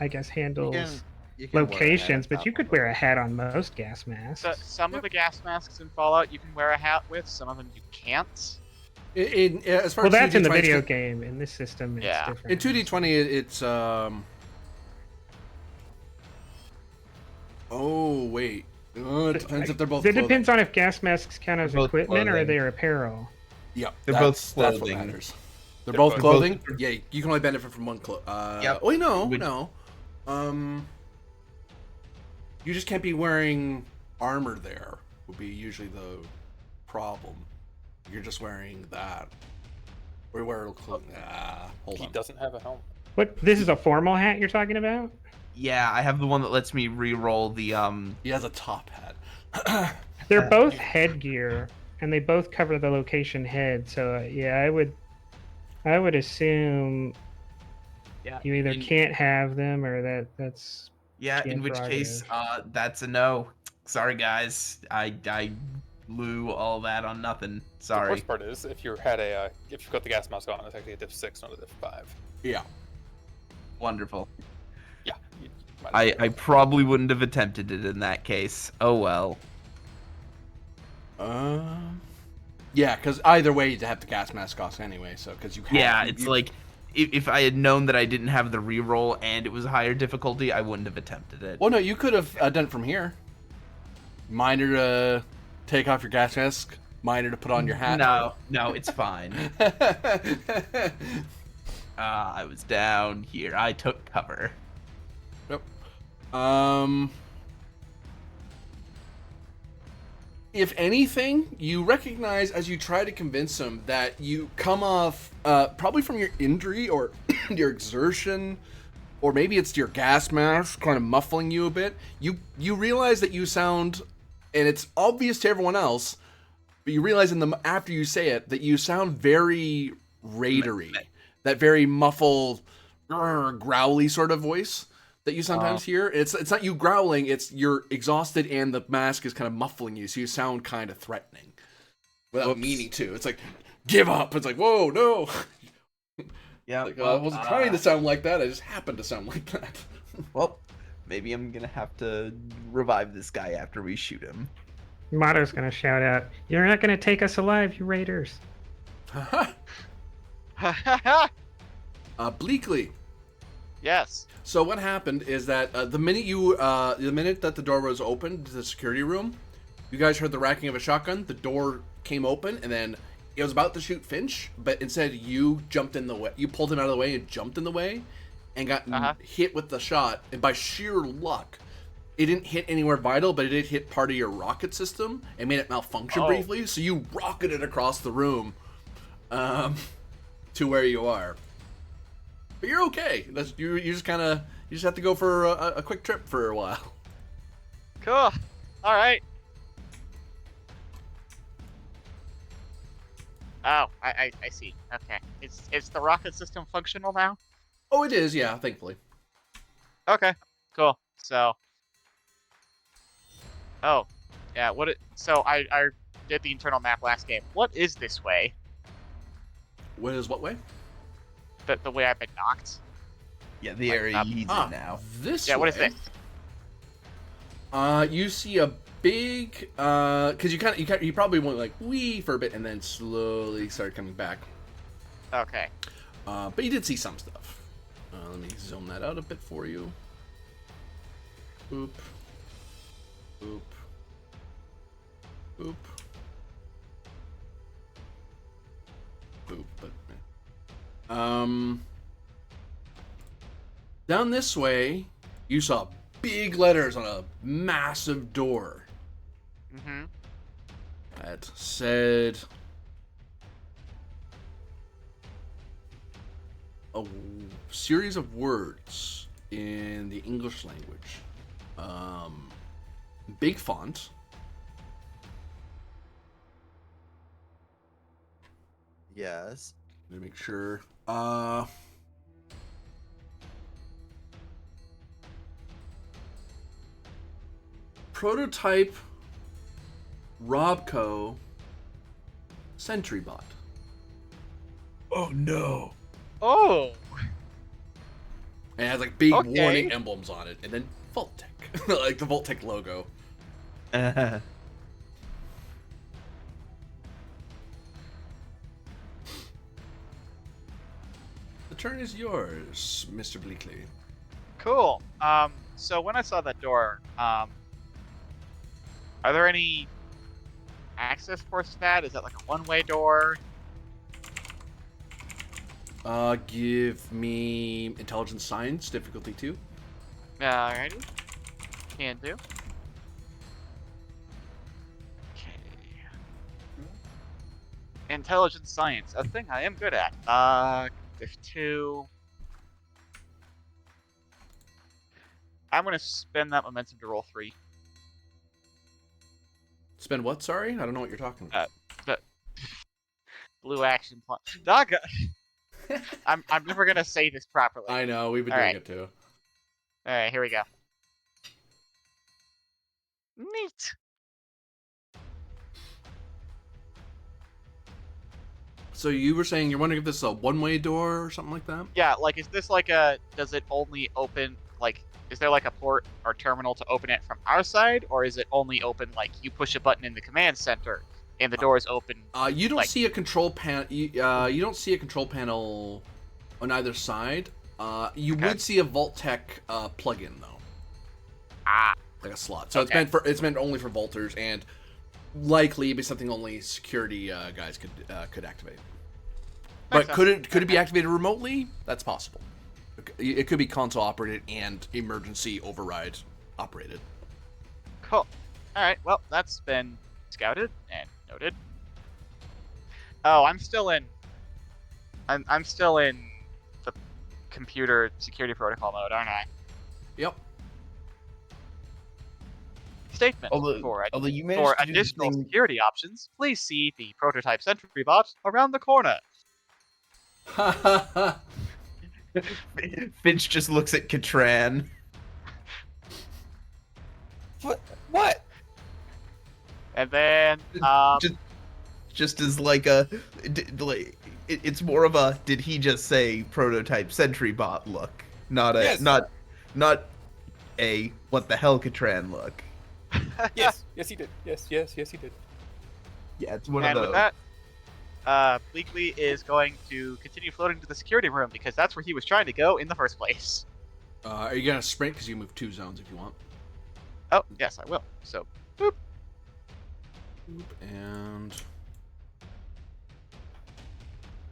Speaker 5: guess handles
Speaker 2: You can wear a hat
Speaker 5: locations,
Speaker 2: on
Speaker 5: but
Speaker 2: top
Speaker 5: you
Speaker 2: of
Speaker 5: could
Speaker 2: it.
Speaker 5: wear a hat on most gas masks.
Speaker 7: Some of the gas masks in Fallout you can wear a hat with, some of them you can't.
Speaker 1: As far
Speaker 5: Well,
Speaker 1: as
Speaker 5: that's in the
Speaker 1: 2D20
Speaker 5: video game. In this system, it's
Speaker 7: Yeah.
Speaker 5: different.
Speaker 1: In 2D20, it's Oh wait. It depends if they're both.
Speaker 5: It depends on if gas masks count as
Speaker 6: They're both
Speaker 5: equipment or
Speaker 6: clothing.
Speaker 5: they're apparel.
Speaker 1: Yeah,
Speaker 6: They're
Speaker 1: that's
Speaker 6: both
Speaker 1: what
Speaker 6: clothing.
Speaker 1: matters. They're
Speaker 3: They're
Speaker 1: both
Speaker 3: both-
Speaker 1: clothing. Yeah, you can only benefit from one
Speaker 6: Yep.
Speaker 1: Oh no,
Speaker 6: Would-
Speaker 1: no. You just can't be wearing armor. There would be usually the problem. You're just wearing that. Or wear clothing. Hold
Speaker 3: he
Speaker 1: on.
Speaker 3: doesn't have a helmet.
Speaker 5: What? This is a formal hat you're talking about?
Speaker 6: Yeah, I have the one that lets me re-roll the
Speaker 1: He has a top hat.
Speaker 5: They're both headgear, and they both cover the location head. So yeah, I would assume
Speaker 6: Yeah.
Speaker 5: you either can't have them or that's
Speaker 6: Yeah, in which case, that's a no. Sorry, guys. I blew all that on nothing.
Speaker 3: The
Speaker 6: Sorry.
Speaker 3: worst part is if you had if you've got the gas mask on, it's actually a diff 6, not a diff 5.
Speaker 1: Yeah.
Speaker 6: Wonderful.
Speaker 3: Yeah. You might as
Speaker 6: I probably wouldn't have attempted it in that case. Oh well.
Speaker 1: Yeah, because either way, you have the gas mask off anyway. So because you have,
Speaker 6: Yeah, it's like if I had known that I didn't have the re-roll and it was a higher difficulty, I wouldn't have attempted it.
Speaker 1: Well, no, you could have done it from here. Minor to take off your gas mask. Minor to put on your hat.
Speaker 6: No, it's fine. I was down here. I took cover.
Speaker 1: Yep. If anything, you recognize as you try to convince him that you come off probably from your injury or your exertion, or maybe it's your gas mask kind of muffling you a bit. You realize that you sound, and it's obvious to everyone else, but you realize after you say it that you sound very raidery, that very muffled, growly sort of voice that you sometimes hear. It's not you growling, it's you're exhausted and the mask is kind of muffling you, so you sound kind of threatening without meaning to. It's like, give up. It's like, whoa, no.
Speaker 6: Yeah.
Speaker 1: Like, I wasn't trying to sound like that. I just happened to sound like that.
Speaker 6: Well, maybe I'm gonna have to revive this guy after we shoot him.
Speaker 5: Motto's gonna shout out, "You're not gonna take us alive, you raiders."
Speaker 1: Bleakly.
Speaker 7: Yes.
Speaker 1: So what happened is that the minute that the door was opened to the security room, you guys heard the racking of a shotgun. The door came open, and then it was about to shoot Finch, but instead you jumped in the way. You pulled him out of the way and jumped in the way, and got hit with the shot. And by sheer luck, it didn't hit anywhere vital, but it did hit part of your rocket system and made it malfunction briefly. So you rocketed across the room to where you are. But you're okay. You just have to go for a quick trip for a while.
Speaker 7: Cool. All right. Oh, I see. Okay. Is the rocket system functional now?
Speaker 1: Oh, it is. Yeah, thankfully.
Speaker 7: Okay. Cool. So. Oh, yeah. So I did the internal map last game. What is this way?
Speaker 1: What is what way?
Speaker 7: The way I've been knocked.
Speaker 6: Yeah, the area he's in now.
Speaker 1: This
Speaker 7: Yeah.
Speaker 1: way?
Speaker 7: What is this?
Speaker 1: You see a big because you probably went like wee for a bit and then slowly started coming back.
Speaker 7: Okay.
Speaker 1: But you did see some stuff. Let me zoom that out a bit for you. Boop. Boop. Boop. Boop. But down this way, you saw big letters on a massive door
Speaker 7: Mm-hmm.
Speaker 1: that said a series of words in the English language. Big font.
Speaker 2: Yes.
Speaker 1: Let me make sure. Prototype Robco SentryBot.
Speaker 6: Oh no.
Speaker 7: Oh.
Speaker 1: And it has like big
Speaker 7: Okay.
Speaker 1: warning emblems on it, and then Vault-Tec, like the Vault-Tec logo.
Speaker 6: Uh,
Speaker 1: The turn is yours, Mr. Bleakley.
Speaker 7: Cool. So when I saw that door, are there any access ports to that? Is that like a one-way door?
Speaker 1: Give me intelligence science, difficulty 2.
Speaker 7: Alrighty. Can do. Okay. Intelligence science, a thing I am good at. Diff 2. I'm gonna spend that momentum to roll 3.
Speaker 1: Spend what? Sorry, I don't know what you're talking about.
Speaker 7: Blue action point. Dog. I'm never gonna say this properly.
Speaker 1: I know, we've been
Speaker 7: All
Speaker 1: doing
Speaker 7: right.
Speaker 1: it too.
Speaker 7: All right, here we go. Neat.
Speaker 1: So you were saying you're wondering if this is a one-way door or something like that?
Speaker 7: Yeah, like, is this like a? Does it only open like? Is there like a port or terminal to open it from our side, or is it only open like you push a button in the command center and the door is open?
Speaker 1: You don't
Speaker 7: like-
Speaker 1: see a control panel. You don't see a control panel on either side. You
Speaker 7: Okay.
Speaker 1: would see a Vault-Tec plug-in though,
Speaker 7: Ah,
Speaker 1: like a slot. So
Speaker 7: Okay.
Speaker 1: it's meant only for vaulters, and likely it'd be something only security guys could activate. But
Speaker 7: Makes
Speaker 1: could
Speaker 7: sense.
Speaker 1: it be activated remotely? That's possible. It could be console operated and emergency override operated.
Speaker 7: cool. All right, well, that's been Scouted and noted. Oh, I'm still in the computer security protocol mode, aren't I?
Speaker 1: Yep.
Speaker 7: Statement.
Speaker 6: Although you managed
Speaker 7: For
Speaker 6: to do the
Speaker 7: additional
Speaker 6: thing-
Speaker 7: security options, please see the prototype sentry bot around the corner.
Speaker 6: Finch just looks at Katran.
Speaker 3: What?
Speaker 7: And then,
Speaker 6: Just as like a, it's more of a did he just say prototype sentry bot look, not a
Speaker 3: Yes.
Speaker 6: not a what the hell Katran look.
Speaker 3: Yes, he did. Yes, he did.
Speaker 6: Yeah, it's one
Speaker 7: and
Speaker 6: of
Speaker 7: with
Speaker 6: those.
Speaker 7: that, Bleakley is going to continue floating to the security room because that's where he was trying to go in the first place.
Speaker 1: Are you gonna sprint? Because you move 2 zones if you want.
Speaker 7: Oh, yes, I will. So, boop.
Speaker 1: And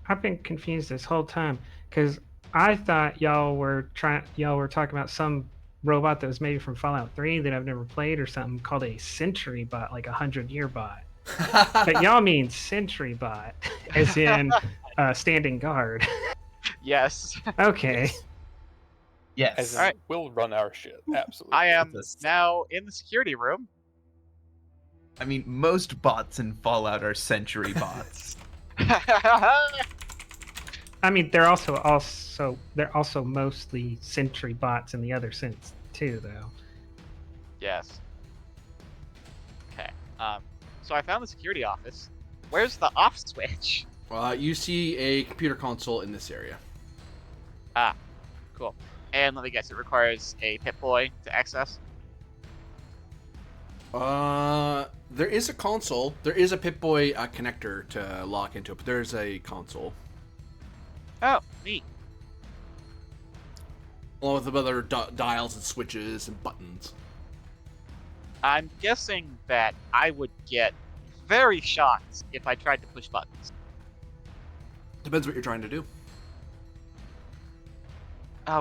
Speaker 5: I've been confused this whole time because I thought y'all were talking about some robot that was maybe from Fallout 3 that I've never played or something called a sentry bot, like a 100-year bot. But y'all mean sentry bot, as in standing guard.
Speaker 7: Yes.
Speaker 5: Okay.
Speaker 6: Yes.
Speaker 3: As in,
Speaker 7: Alright.
Speaker 3: we'll run our shit. Absolutely.
Speaker 7: I am
Speaker 6: Yes.
Speaker 7: now in the security room.
Speaker 6: I mean, most bots in Fallout are sentry bots.
Speaker 5: I mean, they're also mostly sentry bots in the other sense too, though.
Speaker 7: Yes. Okay. So I found the security office. Where's the off switch?
Speaker 1: you see a computer console in this area.
Speaker 7: Ah, cool. And let me guess, it requires a Pip-Boy to access?
Speaker 1: There is a console. There is a Pip-Boy connector to lock into it, but there's a console.
Speaker 7: Oh, neat.
Speaker 1: Along with other dials and switches and buttons.
Speaker 7: I'm guessing that I would get very shocked if I tried to push buttons.
Speaker 1: Depends what you're trying to do.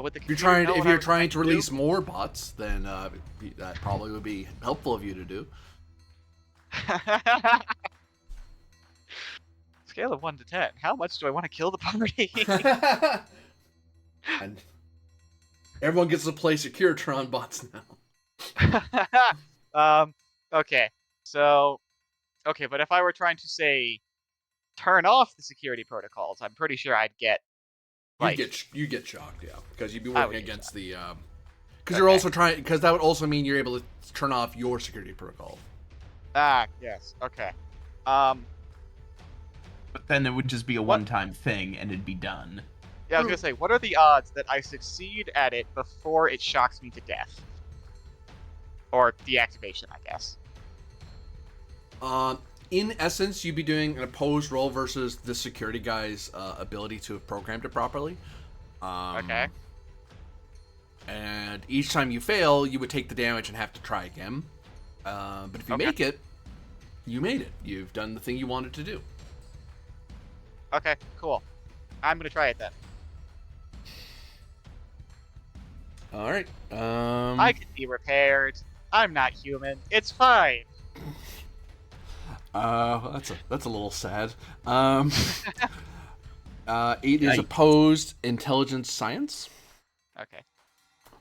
Speaker 7: With the
Speaker 1: If you're
Speaker 7: computer know
Speaker 1: trying, if
Speaker 7: what I
Speaker 1: you're
Speaker 7: was
Speaker 1: trying to
Speaker 7: do?
Speaker 1: release more bots, then that probably would be helpful of you to do.
Speaker 7: Scale of 1 to 10. How much do I want to kill the party?
Speaker 1: And everyone gets to play Securitron bots now.
Speaker 7: Okay. So, but if I were trying to say turn off the security protocols, I'm pretty sure I'd get like
Speaker 1: You get shocked, yeah, because you'd be
Speaker 7: I would
Speaker 1: working
Speaker 7: get
Speaker 1: against the. Because you're also trying. Because that would also mean you're able to turn off your security protocol.
Speaker 7: yes. Okay.
Speaker 6: But then it would just be a one-time thing, and it'd be done.
Speaker 7: Yeah, I was gonna say, what are the odds that I succeed at it before it shocks me to death? Or deactivation, I guess.
Speaker 1: In essence, you'd be doing an opposed roll versus the security guy's ability to have programmed it properly.
Speaker 7: Okay.
Speaker 1: And each time you fail, you would take the damage and have to try again. But if you make it, you made it. You've done the thing you wanted to do.
Speaker 7: Okay, cool. I'm gonna try it then.
Speaker 1: All right.
Speaker 7: I can be repaired. I'm not human. It's fine.
Speaker 1: That's a little sad. It is opposed intelligence science.
Speaker 7: Okay.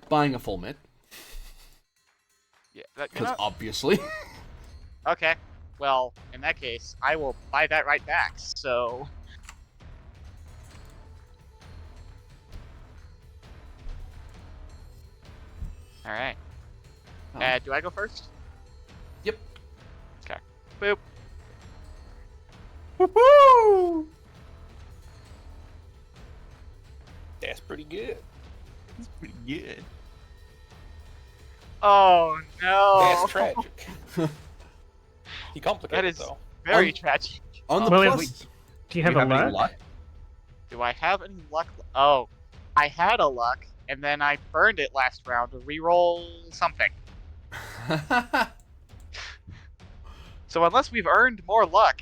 Speaker 1: Buying a full mit.
Speaker 7: Yeah.
Speaker 1: Because obviously.
Speaker 7: Okay. Well, in that case, I will buy that right back. So. All right. Do I go first?
Speaker 1: Yep.
Speaker 7: Okay. Boop.
Speaker 6: Woohoo!
Speaker 3: That's pretty good.
Speaker 6: That's pretty good.
Speaker 7: Oh no.
Speaker 3: That's tragic. He complicated
Speaker 7: That is
Speaker 3: though.
Speaker 7: very tragic.
Speaker 1: On the
Speaker 5: Well,
Speaker 1: plus.
Speaker 5: Do you have a
Speaker 6: any
Speaker 5: luck?
Speaker 7: Do I have any luck? Oh, I had a luck, and then I burned it last round to reroll something. So unless we've earned more luck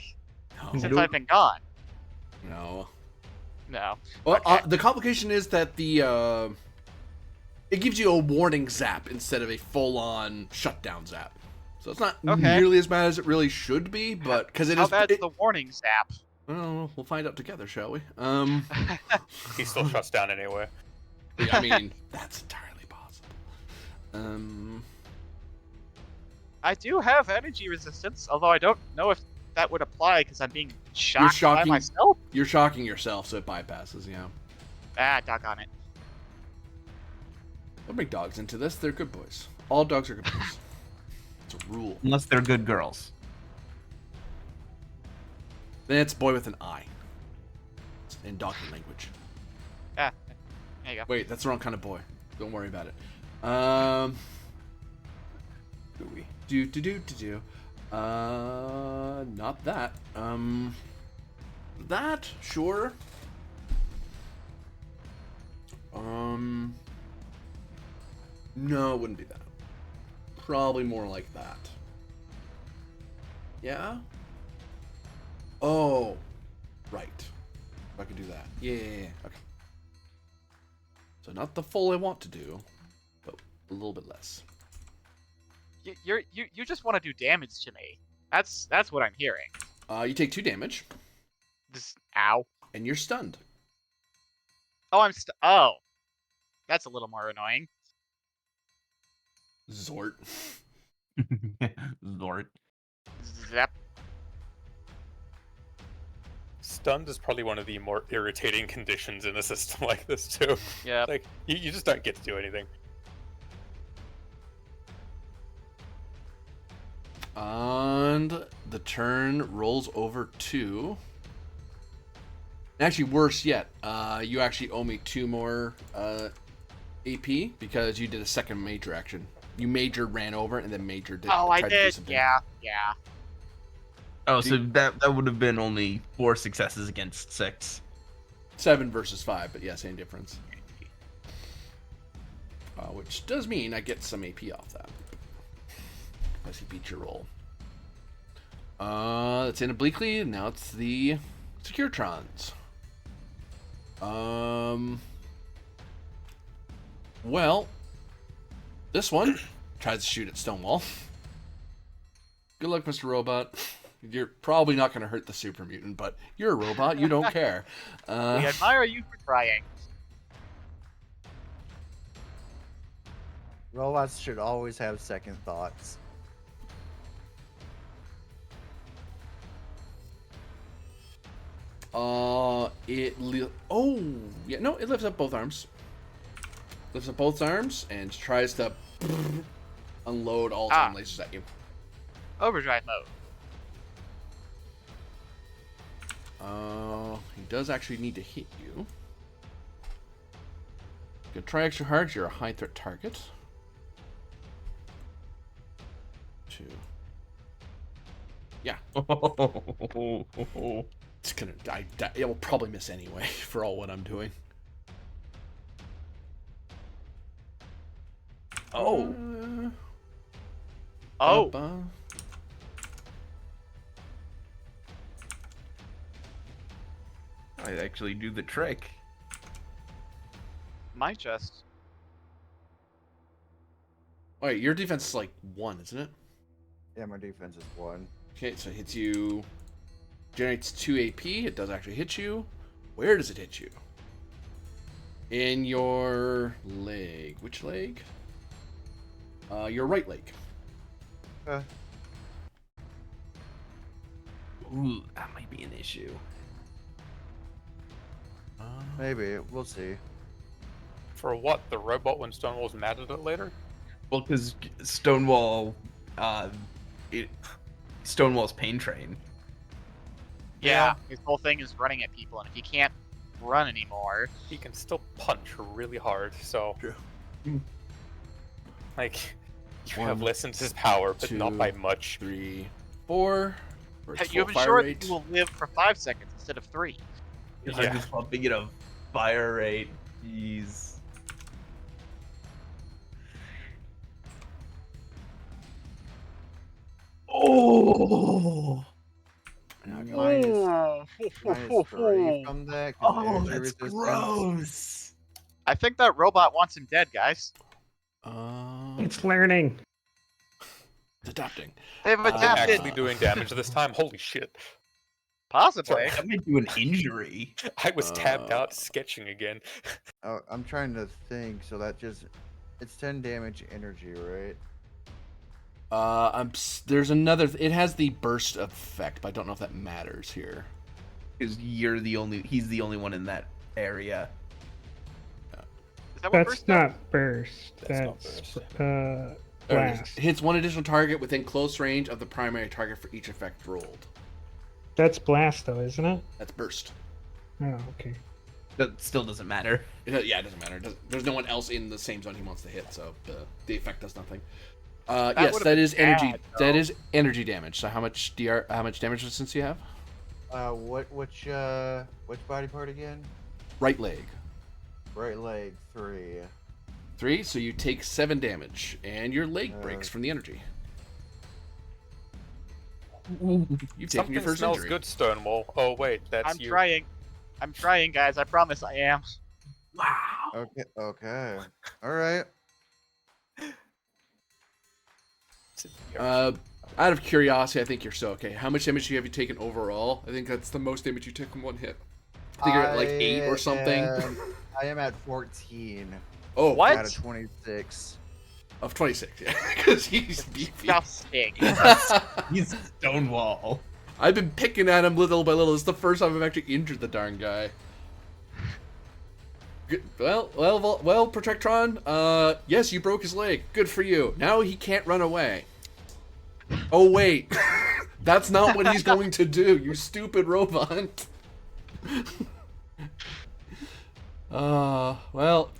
Speaker 7: since
Speaker 1: No.
Speaker 7: I've been gone,
Speaker 1: No.
Speaker 7: no.
Speaker 1: Well,
Speaker 7: Okay.
Speaker 1: the complication is that it gives you a warning zap instead of a full-on shutdown zap. So it's not
Speaker 7: Okay.
Speaker 1: nearly as bad as it really should be, but because it
Speaker 7: How
Speaker 1: is.
Speaker 7: bad's the warning zap?
Speaker 1: Well, we'll find out together, shall we?
Speaker 3: He still shuts down anyway.
Speaker 1: I mean, that's entirely possible.
Speaker 7: I do have energy resistance, although I don't know if that would apply because I'm being shocked by
Speaker 1: shocking-
Speaker 7: myself.
Speaker 1: You're shocking yourself, so it bypasses. Yeah.
Speaker 7: Ah, doggone it.
Speaker 1: Don't bring dogs into this. They're good boys. All dogs are good boys. It's a rule.
Speaker 6: Unless they're good girls.
Speaker 1: Then it's boy with an I. It's in donkey language.
Speaker 7: Ah, there you go.
Speaker 1: Wait, that's the wrong kind of boy. Don't worry about it. Not that. That, sure. No, it wouldn't be that. Probably more like that. Yeah? Oh, right. I could do that. Yeah. Okay. So not the full I want to do, but a little bit less.
Speaker 7: You just want to do damage to me. That's what I'm hearing.
Speaker 1: You take 2 damage,
Speaker 7: Ow.
Speaker 1: and you're stunned.
Speaker 7: Oh, oh. That's a little more annoying.
Speaker 1: Zort.
Speaker 6: Zort.
Speaker 7: Zap.
Speaker 3: Stunned is probably one of the more irritating conditions in a system like this too.
Speaker 7: Yeah.
Speaker 3: Like you just don't get to do anything.
Speaker 1: And the turn rolls over to. Actually, worse yet. You actually owe me 2 more AP because you did a second major action. You major ran over and then major did.
Speaker 7: Oh, I
Speaker 1: tried to do
Speaker 7: did.
Speaker 1: something.
Speaker 7: Yeah.
Speaker 6: Oh, so that would have been only 4 successes against 6.
Speaker 1: 7 versus 5, but yeah, same difference. Which does mean I get some AP off that. Unless you beat your roll. It's in obliquely, now it's the Securtrons. Well, this one tries to shoot at Stonewall. Good luck, Mr. Robot. You're probably not going to hurt the super mutant, but you're a robot. You don't care.
Speaker 7: We admire you for trying.
Speaker 2: Robots should always have second thoughts.
Speaker 1: Oh, it lifts up both arms. Lifts up both arms and tries to unload all time lasers at you.
Speaker 7: Overdrive mode.
Speaker 1: He does actually need to hit you. You can try extra hard 'cause you're a high threat target. 2. Yeah. It's gonna die. It will probably miss anyway for all what I'm doing.
Speaker 7: Oh.
Speaker 6: I actually do the trick.
Speaker 7: Might just.
Speaker 1: Wait, your defense is like 1, isn't it?
Speaker 2: Yeah, my defense is 1.
Speaker 1: Okay, so it hits you. Generates 2 AP. It does actually hit you. Where does it hit you? In your leg. Which leg? Your right leg.
Speaker 6: Ooh, that might be an issue.
Speaker 2: Maybe. We'll see.
Speaker 3: For what? The robot when Stonewall's mad at it later?
Speaker 6: Well, because Stonewall's pain train.
Speaker 7: Yeah. His whole thing is running at people, and if he can't run anymore,
Speaker 3: He can still punch really hard, so
Speaker 1: True.
Speaker 3: like you
Speaker 1: 1,
Speaker 3: have lessened his power, but
Speaker 1: 2,
Speaker 3: not by much.
Speaker 1: 3, 4.
Speaker 7: you have ensured that you will live for 5 seconds instead of 3.
Speaker 6: I'm just pumping it a fire rate. Jeez. Oh!
Speaker 2: Minus 3 from that. 'cause
Speaker 6: Oh,
Speaker 2: energy
Speaker 6: that's
Speaker 2: resistance.
Speaker 6: gross.
Speaker 7: I think that robot wants him dead, guys.
Speaker 5: It's learning.
Speaker 1: It's adapting.
Speaker 7: They've
Speaker 3: I'm
Speaker 7: adapted.
Speaker 3: actually doing damage this time. Holy shit.
Speaker 7: Possibly.
Speaker 6: That might do an injury.
Speaker 3: I was tabbed out sketching again.
Speaker 2: Oh, I'm trying to think. So that just it's 10 damage energy, right?
Speaker 1: There's another. It has the burst effect, but I don't know if that matters here.
Speaker 6: Because he's the only one in that area.
Speaker 7: Is that what
Speaker 5: That's
Speaker 7: burst
Speaker 5: not burst.
Speaker 3: That's not
Speaker 5: That's
Speaker 3: burst.
Speaker 1: There it is.
Speaker 5: blast.
Speaker 1: Hits one additional target within close range of the primary target for each effect rolled.
Speaker 5: That's blast, though, isn't it?
Speaker 1: That's burst.
Speaker 5: Oh, okay.
Speaker 6: That still doesn't matter.
Speaker 1: Yeah, it doesn't matter. There's no one else in the same zone he wants to hit, so the effect does nothing.
Speaker 7: That
Speaker 1: Yes,
Speaker 7: would've
Speaker 1: that
Speaker 7: been
Speaker 1: is energy.
Speaker 7: bad,
Speaker 1: That
Speaker 7: though.
Speaker 1: is energy damage. So how much damage resistance do you have?
Speaker 2: Which body part again?
Speaker 1: Right leg.
Speaker 2: Right leg 3.
Speaker 1: 3. So you take 7 damage, and your leg breaks from the energy. You've taken
Speaker 3: Something
Speaker 1: your first
Speaker 3: smells
Speaker 1: injury.
Speaker 3: good, Stonewall. Oh wait, that's
Speaker 7: I'm
Speaker 3: you.
Speaker 7: trying. I'm trying, guys. I promise I am.
Speaker 6: Wow.
Speaker 2: Okay. All right.
Speaker 1: Out of curiosity, I think you're so okay. How much damage have you taken overall? I think that's the most damage you took in one hit. I think you're at like 8 or something.
Speaker 2: I am at 14
Speaker 1: Oh,
Speaker 7: What?
Speaker 2: out of 26.
Speaker 1: Of 26, yeah, because he's beefy.
Speaker 7: Disgusting.
Speaker 6: He's Stonewall.
Speaker 1: I've been picking at him little by little. It's the first time I've actually injured the darn guy. Good. Well, Protectron. Yes, you broke his leg. Good for you. Now he can't run away. Oh wait, that's not what he's going to do. You stupid robot. Well,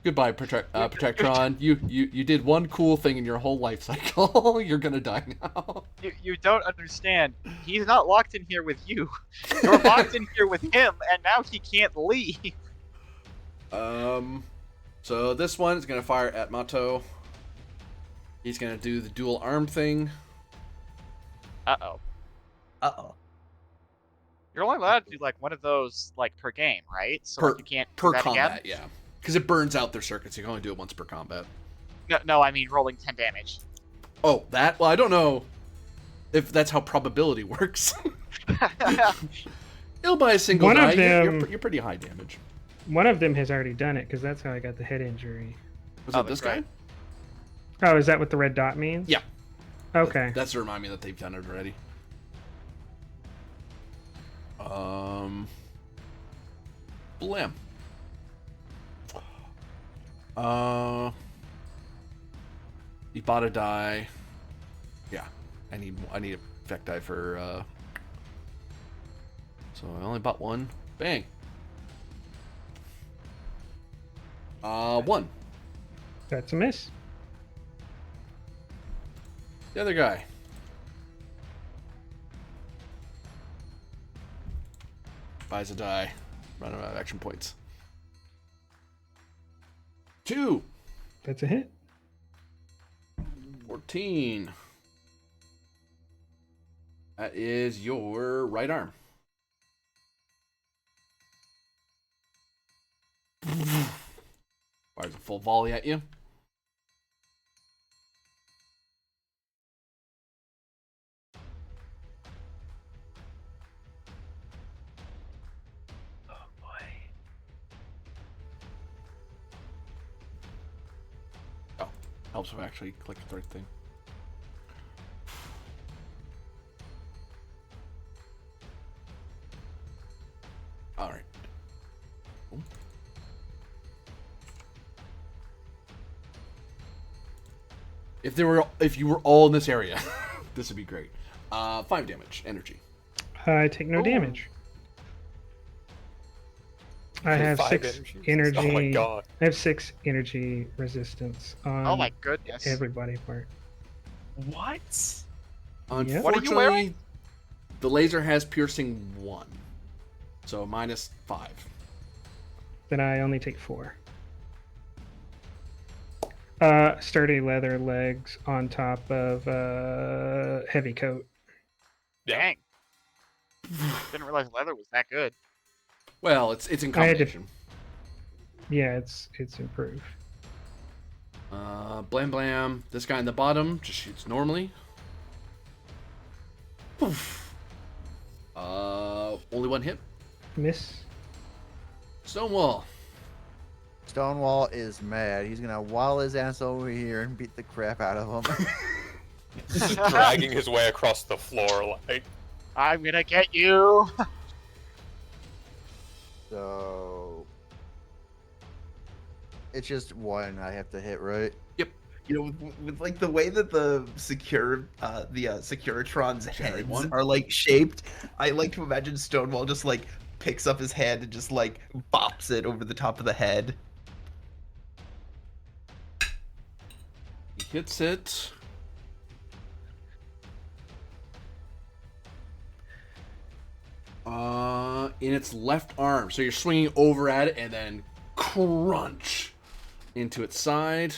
Speaker 1: goodbye, Protectron. You did one cool thing in your whole life cycle. You're gonna die now.
Speaker 7: You don't understand. He's not locked in here with you. You're locked in here with him, and now he can't leave.
Speaker 1: So this one is gonna fire at Mato. He's gonna do the dual arm thing.
Speaker 7: Uh-oh.
Speaker 6: Uh-oh.
Speaker 7: You're only allowed to do, like, one of those, like, per game, right? So, like, you can't do
Speaker 1: Per
Speaker 7: that
Speaker 1: combat,
Speaker 7: again?
Speaker 1: yeah. Because it burns out their circuits. You can only do it once per combat.
Speaker 7: No, I mean rolling 10 damage.
Speaker 1: Oh, that? Well, I don't know if that's how probability works. It'll buy a single
Speaker 5: One
Speaker 1: die.
Speaker 5: of them-
Speaker 1: You're pretty high damage.
Speaker 5: One of them has already done it, because that's how I got the head injury.
Speaker 1: Was
Speaker 7: Oh,
Speaker 1: it this
Speaker 7: that's
Speaker 1: guy?
Speaker 7: right.
Speaker 5: Oh, is that what the red dot means?
Speaker 1: Yeah.
Speaker 5: Okay.
Speaker 1: That's to remind me that they've done it already. Blam. You bought a die. Yeah. I need a effect die for so I only bought one. Bang. 1.
Speaker 5: That's a miss.
Speaker 1: The other guy. Buys a die. Run out of action points. 2.
Speaker 5: That's a hit.
Speaker 1: 14. That is your right arm. Fires a full volley at you.
Speaker 6: Oh boy.
Speaker 1: Oh, helps if I actually click the right thing. All right. If you were all in this area, this would be great. 5 damage, energy.
Speaker 5: I take no
Speaker 7: Ooh.
Speaker 5: damage. I have
Speaker 3: 5
Speaker 5: 6
Speaker 3: energy.
Speaker 5: energy.
Speaker 3: Oh my god.
Speaker 5: I have 6 energy resistance on
Speaker 7: Oh my goodness.
Speaker 5: every body part.
Speaker 6: What?
Speaker 1: Unfortunately,
Speaker 5: Yep.
Speaker 7: What are you wearing?
Speaker 1: the laser has piercing 1, so -5.
Speaker 5: Then I only take 4. Sturdy leather legs on top of heavy coat.
Speaker 7: Dang. Didn't realize leather was that good.
Speaker 1: Well, it's in
Speaker 5: I had to-
Speaker 1: combination.
Speaker 5: Yeah, it's improved.
Speaker 1: Blam blam. This guy in the bottom just shoots normally. Poof. Only one hit.
Speaker 5: Miss.
Speaker 1: Stonewall.
Speaker 2: Stonewall is mad. He's gonna waddle his ass over here and beat the crap out of him.
Speaker 3: Just dragging his way across the floor like.
Speaker 7: I'm gonna get you.
Speaker 2: So it's just one I have to hit, right?
Speaker 6: You know, with like the way that the Securitron's heads
Speaker 1: one.
Speaker 6: are like shaped, I like to imagine Stonewall just like picks up his hand and just like bops it over the top of the head.
Speaker 1: He hits it. In its left arm. So you're swinging over at it and then crunch into its side.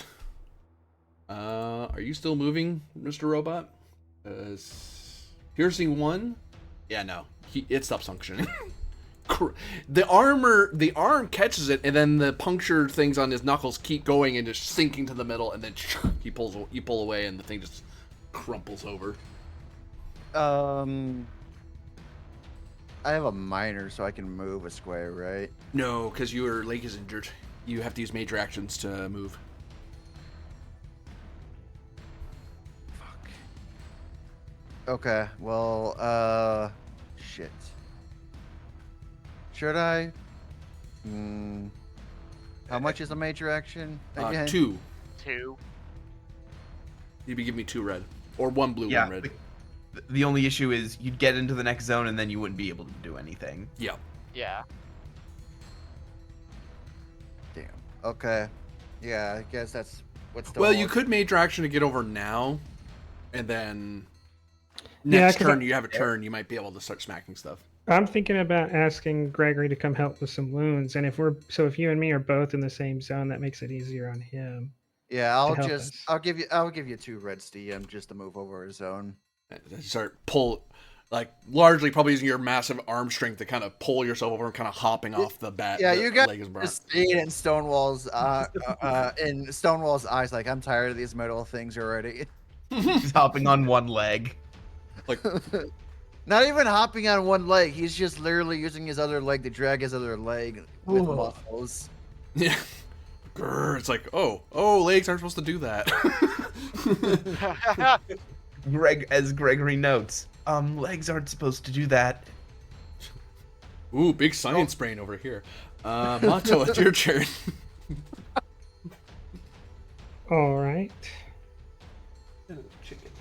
Speaker 1: Are you still moving, Mr. Robot? Piercing 1? Yeah, no. It stops functioning. The arm catches it, and then the punctured things on his knuckles keep going and just sinking to the middle, and then you pull away, and the thing just crumples over.
Speaker 2: I have a minor, so I can move a square, right?
Speaker 1: No, because your leg is injured. You have to use major actions to move.
Speaker 2: Fuck. Okay, well, shit. Should I? How much is a major action again?
Speaker 1: 2.
Speaker 7: 2.
Speaker 1: You'd be giving me 2 red. Or 1 blue, 1 red.
Speaker 6: The only issue is you'd get into the next zone and then you wouldn't be able to do anything.
Speaker 1: Yeah.
Speaker 7: Yeah.
Speaker 2: Damn. Okay. Yeah, I guess that's what's the
Speaker 1: Well, you could major action to get over now, and then next
Speaker 5: 'cause
Speaker 1: turn you have a turn, you might be able to start smacking stuff.
Speaker 5: I'm thinking about asking Gregory to come help with some wounds, and if you and me are both in the same zone, that makes it easier on him.
Speaker 2: Yeah,
Speaker 5: to help us.
Speaker 2: I'll give you 2 red STM just to move over his zone.
Speaker 1: Start largely probably using your massive arm strength to kind of pull yourself over and kind of hopping off the bat.
Speaker 2: Yeah,
Speaker 1: the
Speaker 2: you got
Speaker 1: leg is broken.
Speaker 2: just see it in Stonewall's eyes. Like, I'm tired of these metal things already.
Speaker 6: He's hopping on one leg.
Speaker 1: Like,
Speaker 2: Not even hopping on one leg. He's just literally using his other leg to drag his other leg with
Speaker 5: Ooh.
Speaker 2: muscles.
Speaker 1: yeah. Grr, it's like, oh, legs aren't supposed to do that.
Speaker 6: As Gregory notes, legs aren't supposed to do that.
Speaker 1: Ooh, big science brain over here. Mato, it's your turn.
Speaker 5: All right.
Speaker 1: Chicken.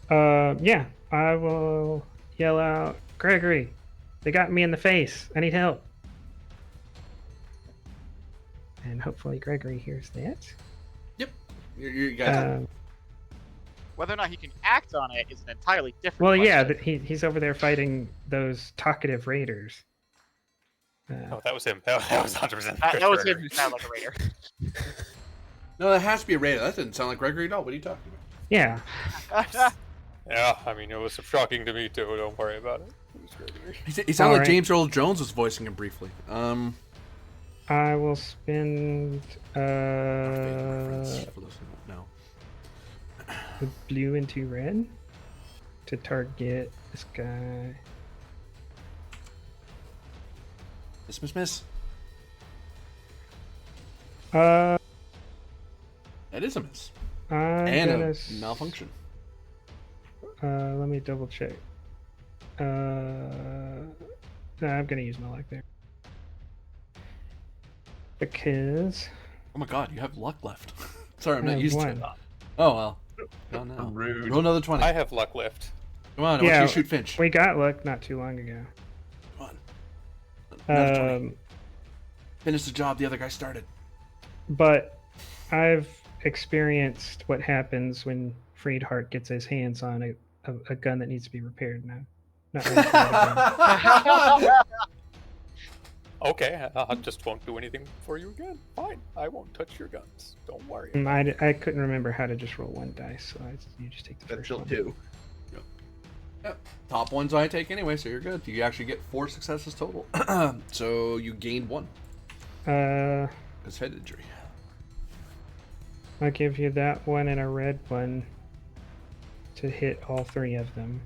Speaker 5: Yeah, I will yell out, Gregory, they got me in the face. I need help. And hopefully Gregory hears that.
Speaker 1: You guys.
Speaker 7: Whether or not he can act on it is an entirely different
Speaker 5: Well, yeah,
Speaker 7: question.
Speaker 5: he's over there fighting those talkative raiders.
Speaker 3: Oh, that was him. That was 100%.
Speaker 7: That was him who sounded like a raider.
Speaker 1: No, that has to be a raider. That didn't sound like Gregory at all. What are you talking about?
Speaker 5: Yeah.
Speaker 3: Yeah, I mean, it was shocking to me too. Don't worry about it. It was Gregory.
Speaker 1: He sounded like
Speaker 5: Alright.
Speaker 1: James Earl Jones was voicing him briefly.
Speaker 5: I will spend
Speaker 1: For those who don't know.
Speaker 5: the blue and 2 red to target this guy.
Speaker 1: Miss.
Speaker 5: Uh,
Speaker 1: That is a miss.
Speaker 5: I'm
Speaker 1: And
Speaker 5: gonna
Speaker 1: a malfunction.
Speaker 5: Let me double check. No, I'm gonna use my luck there because
Speaker 1: Oh my god, you have luck left. Sorry, I'm
Speaker 5: I
Speaker 1: not
Speaker 5: have
Speaker 1: used to
Speaker 5: 1.
Speaker 1: it. Oh well. Oh no.
Speaker 6: Rude.
Speaker 1: Roll another 20.
Speaker 3: I have luck left.
Speaker 1: Come on, I want
Speaker 5: Yeah,
Speaker 1: you to shoot Finch.
Speaker 5: We got luck not too long ago.
Speaker 1: Come on. Another 20.
Speaker 5: Um,
Speaker 1: Finish the job the other guy started.
Speaker 5: but I've experienced what happens when Friedhart gets his hands on a gun that needs to be repaired now. Not really sure what again.
Speaker 3: Okay, I just won't do anything for you again. Fine, I won't touch your guns. Don't worry.
Speaker 5: I couldn't remember how to just roll 1 dice, so you just take the first
Speaker 6: Potential
Speaker 5: one.
Speaker 6: 2.
Speaker 1: Yep. Top ones I take anyway, so you're good. You actually get 4 successes total. So you gained 1. His head injury.
Speaker 5: I'll give you that one and a red one to hit all 3 of them.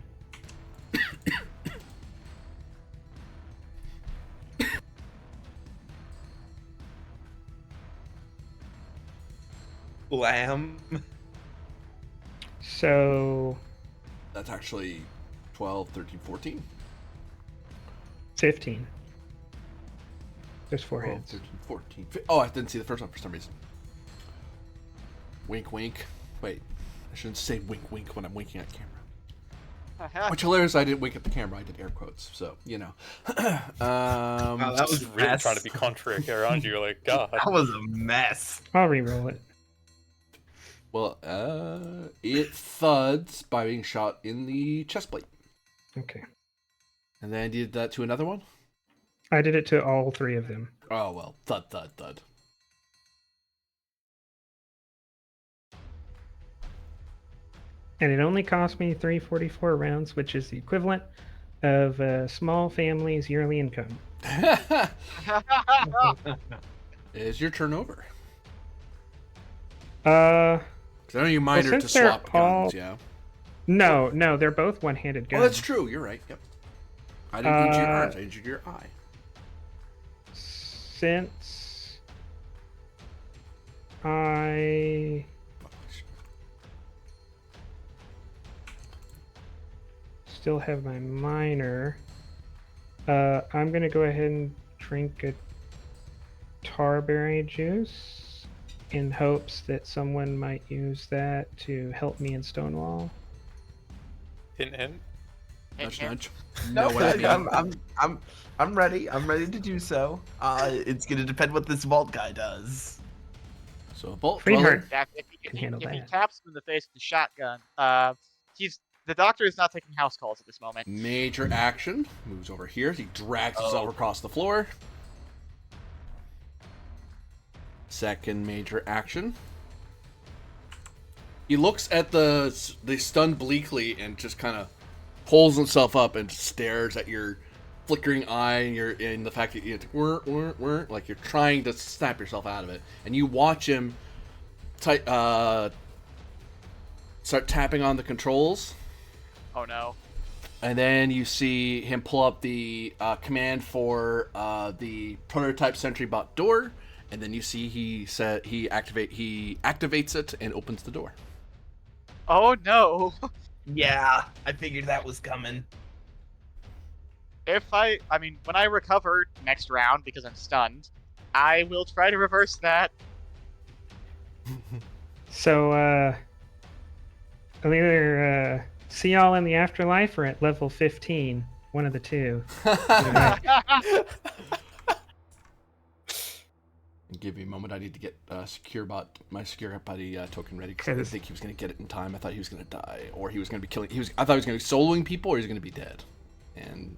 Speaker 6: Lamb.
Speaker 5: So
Speaker 1: That's actually 12, 13, 14.
Speaker 5: 15. There's 4
Speaker 1: 12,
Speaker 5: hits.
Speaker 1: 13, 14. Oh, I didn't see the first one for some reason. Wink, wink. Wait, I shouldn't say wink, wink when I'm winking at camera. Which hilarious, I didn't wink at the camera, I did air quotes, so, you know.
Speaker 6: Wow, that was
Speaker 3: Just really trying to be contrary around you. Like, God.
Speaker 6: That was a mess.
Speaker 5: I'll re-roll it.
Speaker 1: Well, it thuds by being shot in the chest plate.
Speaker 5: Okay.
Speaker 1: And then you did that to another one?
Speaker 5: I did it to all 3 of them.
Speaker 1: Oh, well, thud, thud, thud.
Speaker 5: And it only cost me 344 rounds, which is the equivalent of a small family's yearly income.
Speaker 1: Is your turnover?
Speaker 5: Uh,
Speaker 1: Because I know you minor to
Speaker 5: since they're
Speaker 1: swap guns,
Speaker 5: all-
Speaker 1: yeah.
Speaker 5: no, they're both one-handed
Speaker 1: Oh,
Speaker 5: guns.
Speaker 1: that's true. You're right. Yep. I didn't injure your arms. I injured your eye.
Speaker 5: Since I still have my minor, I'm gonna go ahead and drink a tarberry juice in hopes that someone might use that to help me in Stonewall.
Speaker 3: Hint, hint.
Speaker 1: Nudge, nudge.
Speaker 6: No,
Speaker 1: what I mean.
Speaker 6: I'm ready. I'm ready to do so. It's gonna depend what this vault guy does.
Speaker 1: So, Bolt.
Speaker 5: Free
Speaker 1: well,
Speaker 5: heart.
Speaker 7: If
Speaker 5: Can handle
Speaker 7: he
Speaker 5: that.
Speaker 7: taps him in the face with the shotgun, the doctor is not taking house calls at this moment.
Speaker 1: Major action. Moves over here. He drags himself across the floor. Second major action. He looks at the stunned bleakly and just kind of pulls himself up and stares at your flickering eye and the fact that you're like you're trying to snap yourself out of it, and you watch him start tapping on the controls.
Speaker 7: Oh no.
Speaker 1: And then you see him pull up the command for the prototype sentry bot door, and then you see he activates it and opens the door.
Speaker 7: Oh no.
Speaker 6: Yeah, I figured that was coming.
Speaker 7: When I recover next round because I'm stunned, I will try to reverse that.
Speaker 5: So, I'll either see y'all in the afterlife or at level 15. One of the two.
Speaker 1: Give me a moment. I need to get my secure buddy token ready because I didn't think he was going to get it in time. I thought he was going to die, or he was going to be killing. I thought he was going to be soloing people, or he was going to be dead. And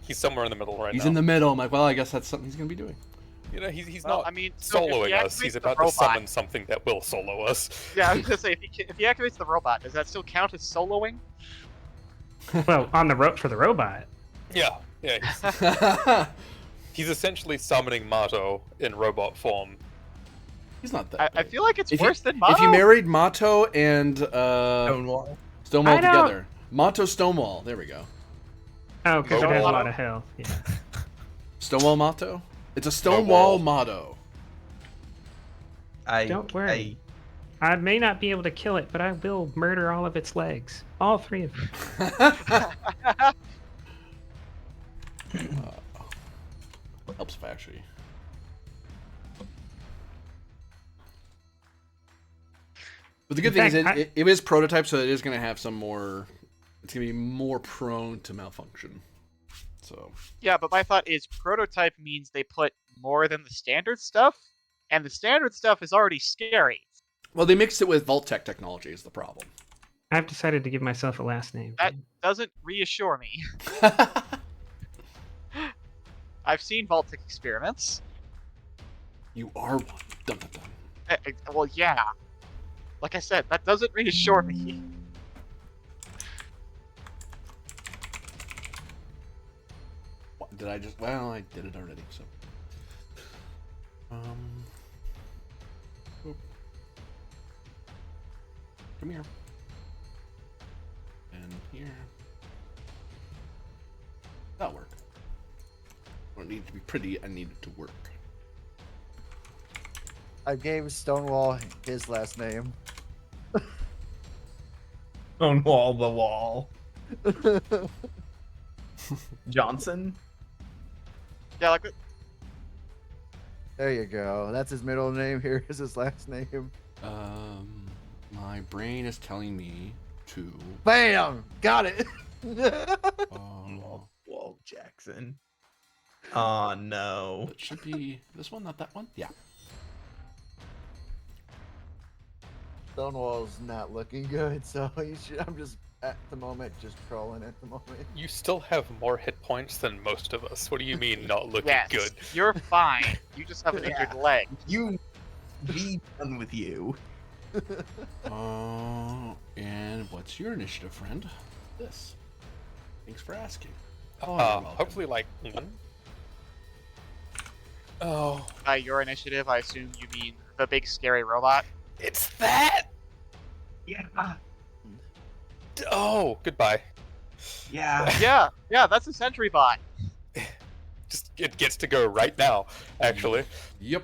Speaker 3: He's somewhere in the middle right now.
Speaker 1: he's in the middle. I'm like, well, I guess that's something he's going to be doing.
Speaker 3: You know, he's
Speaker 7: Well,
Speaker 3: not
Speaker 7: I mean, so if he
Speaker 3: soloing us.
Speaker 7: activates
Speaker 3: He's
Speaker 7: the
Speaker 3: about to
Speaker 7: robot-
Speaker 3: summon something that will solo us.
Speaker 7: Yeah, I was gonna say if he activates the robot, does that still count as soloing?
Speaker 5: Well, on the rope for the robot.
Speaker 3: Yeah, yeah. He's essentially summoning Mato in robot form.
Speaker 1: He's not that.
Speaker 7: I
Speaker 1: big.
Speaker 7: feel like it's
Speaker 1: If
Speaker 7: worse
Speaker 1: you,
Speaker 7: than Mato.
Speaker 1: If you married Mato and
Speaker 6: Stonewall.
Speaker 1: Stonewall
Speaker 5: I don't-
Speaker 1: together, Mato Stonewall. There we go.
Speaker 5: Oh, because it has a
Speaker 7: Robot.
Speaker 5: lot of health. Yeah.
Speaker 1: Stonewall Mato. It's a Stonewall motto.
Speaker 5: Don't worry. I may not be able to kill it, but I will murder all of its legs. All 3 of them.
Speaker 1: Helps if I actually. But the good
Speaker 5: In
Speaker 1: thing
Speaker 5: fact,
Speaker 1: is it is prototype, so it is going to have some more. It's going to be more prone to malfunction. So.
Speaker 7: Yeah, but my thought is prototype means they put more than the standard stuff, and the standard stuff is already scary.
Speaker 1: Well, they mixed it with Vault-Tec technology is the problem.
Speaker 5: I've decided to give myself a last name.
Speaker 7: That doesn't reassure me. I've seen Vault-Tec experiments.
Speaker 1: You are one. Dun, dun, dun.
Speaker 7: Well, yeah. Like I said, that doesn't reassure me.
Speaker 1: What, did I just? Well, I did it already. So. Come here. And here. That'll work. I don't need it to be pretty, I need it to work.
Speaker 2: I gave Stonewall his last name.
Speaker 6: Stonewall the wall. Johnson?
Speaker 7: Yeah, like
Speaker 2: There you go. That's his middle name. Here is his last name.
Speaker 1: My brain is telling me to.
Speaker 2: Bam! Got it.
Speaker 6: Walt Jackson. Oh no.
Speaker 1: It should be this one, not that one. Yeah.
Speaker 2: Stonewall's not looking good, so I'm just at the moment just trolling at the moment.
Speaker 3: You still have more hit points than most of us. What do you mean not looking
Speaker 7: yes,
Speaker 3: good?
Speaker 7: you're fine. You just have an injured leg.
Speaker 6: You be done with you.
Speaker 1: And what's your initiative, friend? This. Thanks for asking. You're welcome.
Speaker 3: Hopefully like 1. Oh,
Speaker 7: By your initiative, I assume you mean the big scary robot.
Speaker 3: it's that.
Speaker 6: Yeah.
Speaker 3: Oh, goodbye.
Speaker 6: Yeah.
Speaker 7: Yeah, that's a sentry bot.
Speaker 3: Just it gets to go right now. Actually,
Speaker 1: Yep.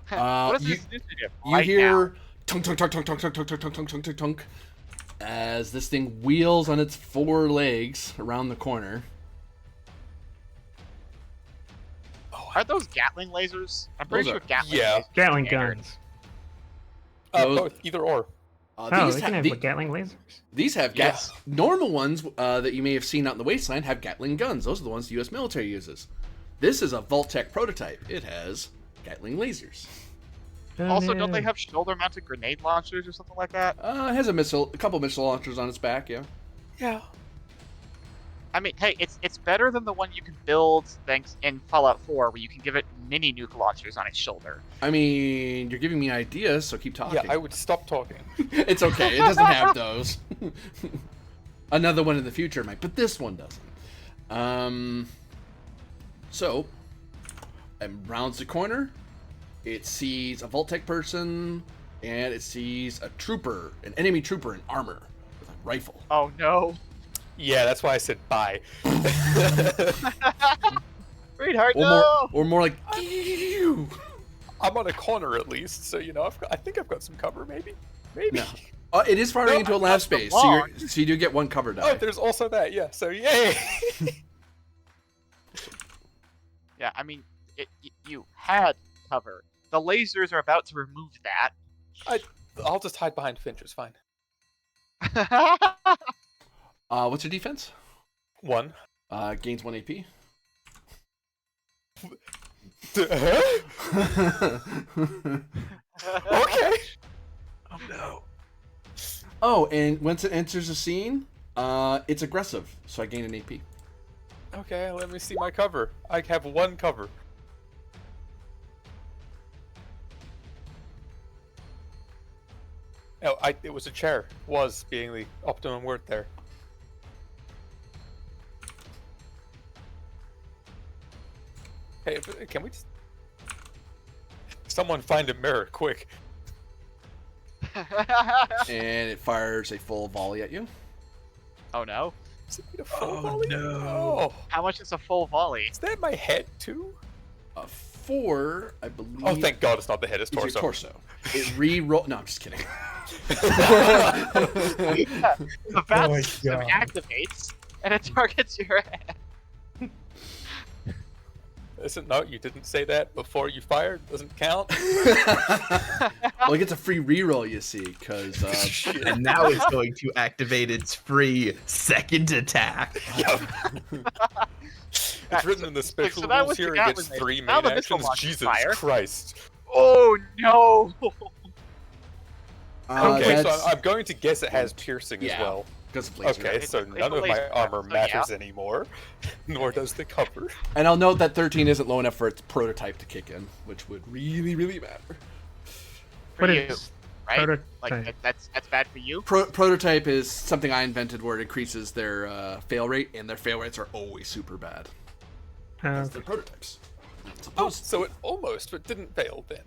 Speaker 7: What is
Speaker 1: you-
Speaker 7: this initiative?
Speaker 1: You
Speaker 7: Right
Speaker 1: hear tunk tunk tunk tunk tunk tunk tunk tunk tunk tunk tunk tunk as this thing wheels on its 4 legs around the corner.
Speaker 7: now. Are those Gatling lasers? I'm pretty
Speaker 1: Those
Speaker 7: sure
Speaker 1: are-
Speaker 7: Gatling
Speaker 3: Yeah.
Speaker 7: lasers.
Speaker 5: Gatling
Speaker 7: Standard.
Speaker 5: guns.
Speaker 1: Those-
Speaker 3: both, either or.
Speaker 5: Oh,
Speaker 1: These,
Speaker 5: they
Speaker 1: ha-
Speaker 5: can have
Speaker 1: the-
Speaker 5: Gatling lasers.
Speaker 1: these have
Speaker 3: Yes.
Speaker 1: normal ones that you may have seen out in the wasteland have Gatling guns. Those are the ones the U.S. military uses. This is a Vault-Tec prototype. It has Gatling lasers.
Speaker 5: Oh,
Speaker 7: Also,
Speaker 5: no.
Speaker 7: don't they have shoulder-mounted grenade launchers or something like that?
Speaker 1: It has a couple missile launchers on its back. Yeah.
Speaker 3: Yeah.
Speaker 7: I mean, hey, it's better than the one you can build thanks in Fallout 4, where you can give it mini nuke launchers on its shoulder.
Speaker 1: I mean, you're giving me ideas, so keep talking.
Speaker 3: Yeah, I would stop talking.
Speaker 1: It's okay. It doesn't have those. Another one in the future might, but this one doesn't. So, it rounds the corner. It sees a Vault-Tec person, and it sees a trooper, an enemy trooper in armor with a rifle.
Speaker 7: Oh no.
Speaker 3: Yeah, that's why I said bye.
Speaker 7: Sweetheart,
Speaker 1: Or
Speaker 7: no!
Speaker 1: more like. "Ew."
Speaker 3: I'm on a corner at least, so you know I think I've got some cover. Maybe.
Speaker 1: No. It is firing
Speaker 7: No,
Speaker 1: into a
Speaker 7: I'm
Speaker 1: lab
Speaker 7: not
Speaker 1: space,
Speaker 7: so long.
Speaker 1: so you do get 1 cover die.
Speaker 3: Oh, there's also that. Yeah. So yay.
Speaker 7: Yeah, I mean, you had cover. The lasers are about to remove that.
Speaker 3: I'll just hide behind Finch. It's fine.
Speaker 1: What's your defense?
Speaker 3: 1.
Speaker 1: Gains 1 AP.
Speaker 3: Okay.
Speaker 6: Oh no.
Speaker 1: Oh, and once it enters the scene, it's aggressive, so I gain an AP.
Speaker 3: Okay, let me see my cover. I have 1 cover. Oh, it was a chair. Was being the optimum word there. Hey, can we just... Someone find a mirror, quick.
Speaker 1: And it fires a full volley at you.
Speaker 7: Oh no.
Speaker 3: Is it a full
Speaker 6: Oh,
Speaker 3: volley?
Speaker 6: no.
Speaker 3: Oh,
Speaker 7: How much is a full volley?
Speaker 3: is that my head too?
Speaker 1: 4, I believe.
Speaker 3: Oh, thank God it's not the head, it's
Speaker 1: is your
Speaker 3: torso.
Speaker 1: torso. It re-roll. No, I'm just kidding.
Speaker 7: The bat
Speaker 6: my
Speaker 7: system
Speaker 6: God.
Speaker 7: activates, and it targets your head.
Speaker 3: Listen, no, you didn't say that before you fired. Doesn't count.
Speaker 1: Well, it gets a free reroll, you see, because
Speaker 6: And now it's going to activate its free second attack.
Speaker 3: It's written in the special
Speaker 7: so that
Speaker 3: rules
Speaker 7: was the
Speaker 3: here. It
Speaker 7: Gatling
Speaker 3: gets
Speaker 7: laser.
Speaker 3: 3
Speaker 7: Now
Speaker 3: main
Speaker 7: the missile
Speaker 3: actions.
Speaker 7: launcher
Speaker 3: Jesus
Speaker 7: fire.
Speaker 3: Christ.
Speaker 7: Oh no!
Speaker 3: Okay, so
Speaker 1: that's
Speaker 3: I'm going to guess it has piercing as
Speaker 1: Yeah.
Speaker 3: well.
Speaker 1: because of laser.
Speaker 3: Okay,
Speaker 7: It's
Speaker 3: so
Speaker 7: a
Speaker 3: none of my
Speaker 7: laser
Speaker 3: armor
Speaker 7: gun, so yeah.
Speaker 3: matters anymore, nor does the cover.
Speaker 1: And I'll note that 13 isn't low enough for its prototype to kick in, which would really, really matter.
Speaker 7: For
Speaker 5: What
Speaker 7: you,
Speaker 5: is
Speaker 7: right?
Speaker 5: prototype?
Speaker 7: Like that's bad for you.
Speaker 1: Prototype is something I invented where it increases their fail rate, and their fail rates are always super bad. Because they're prototypes. It's
Speaker 3: Oh,
Speaker 1: supposed
Speaker 3: so it almost, but didn't fail then.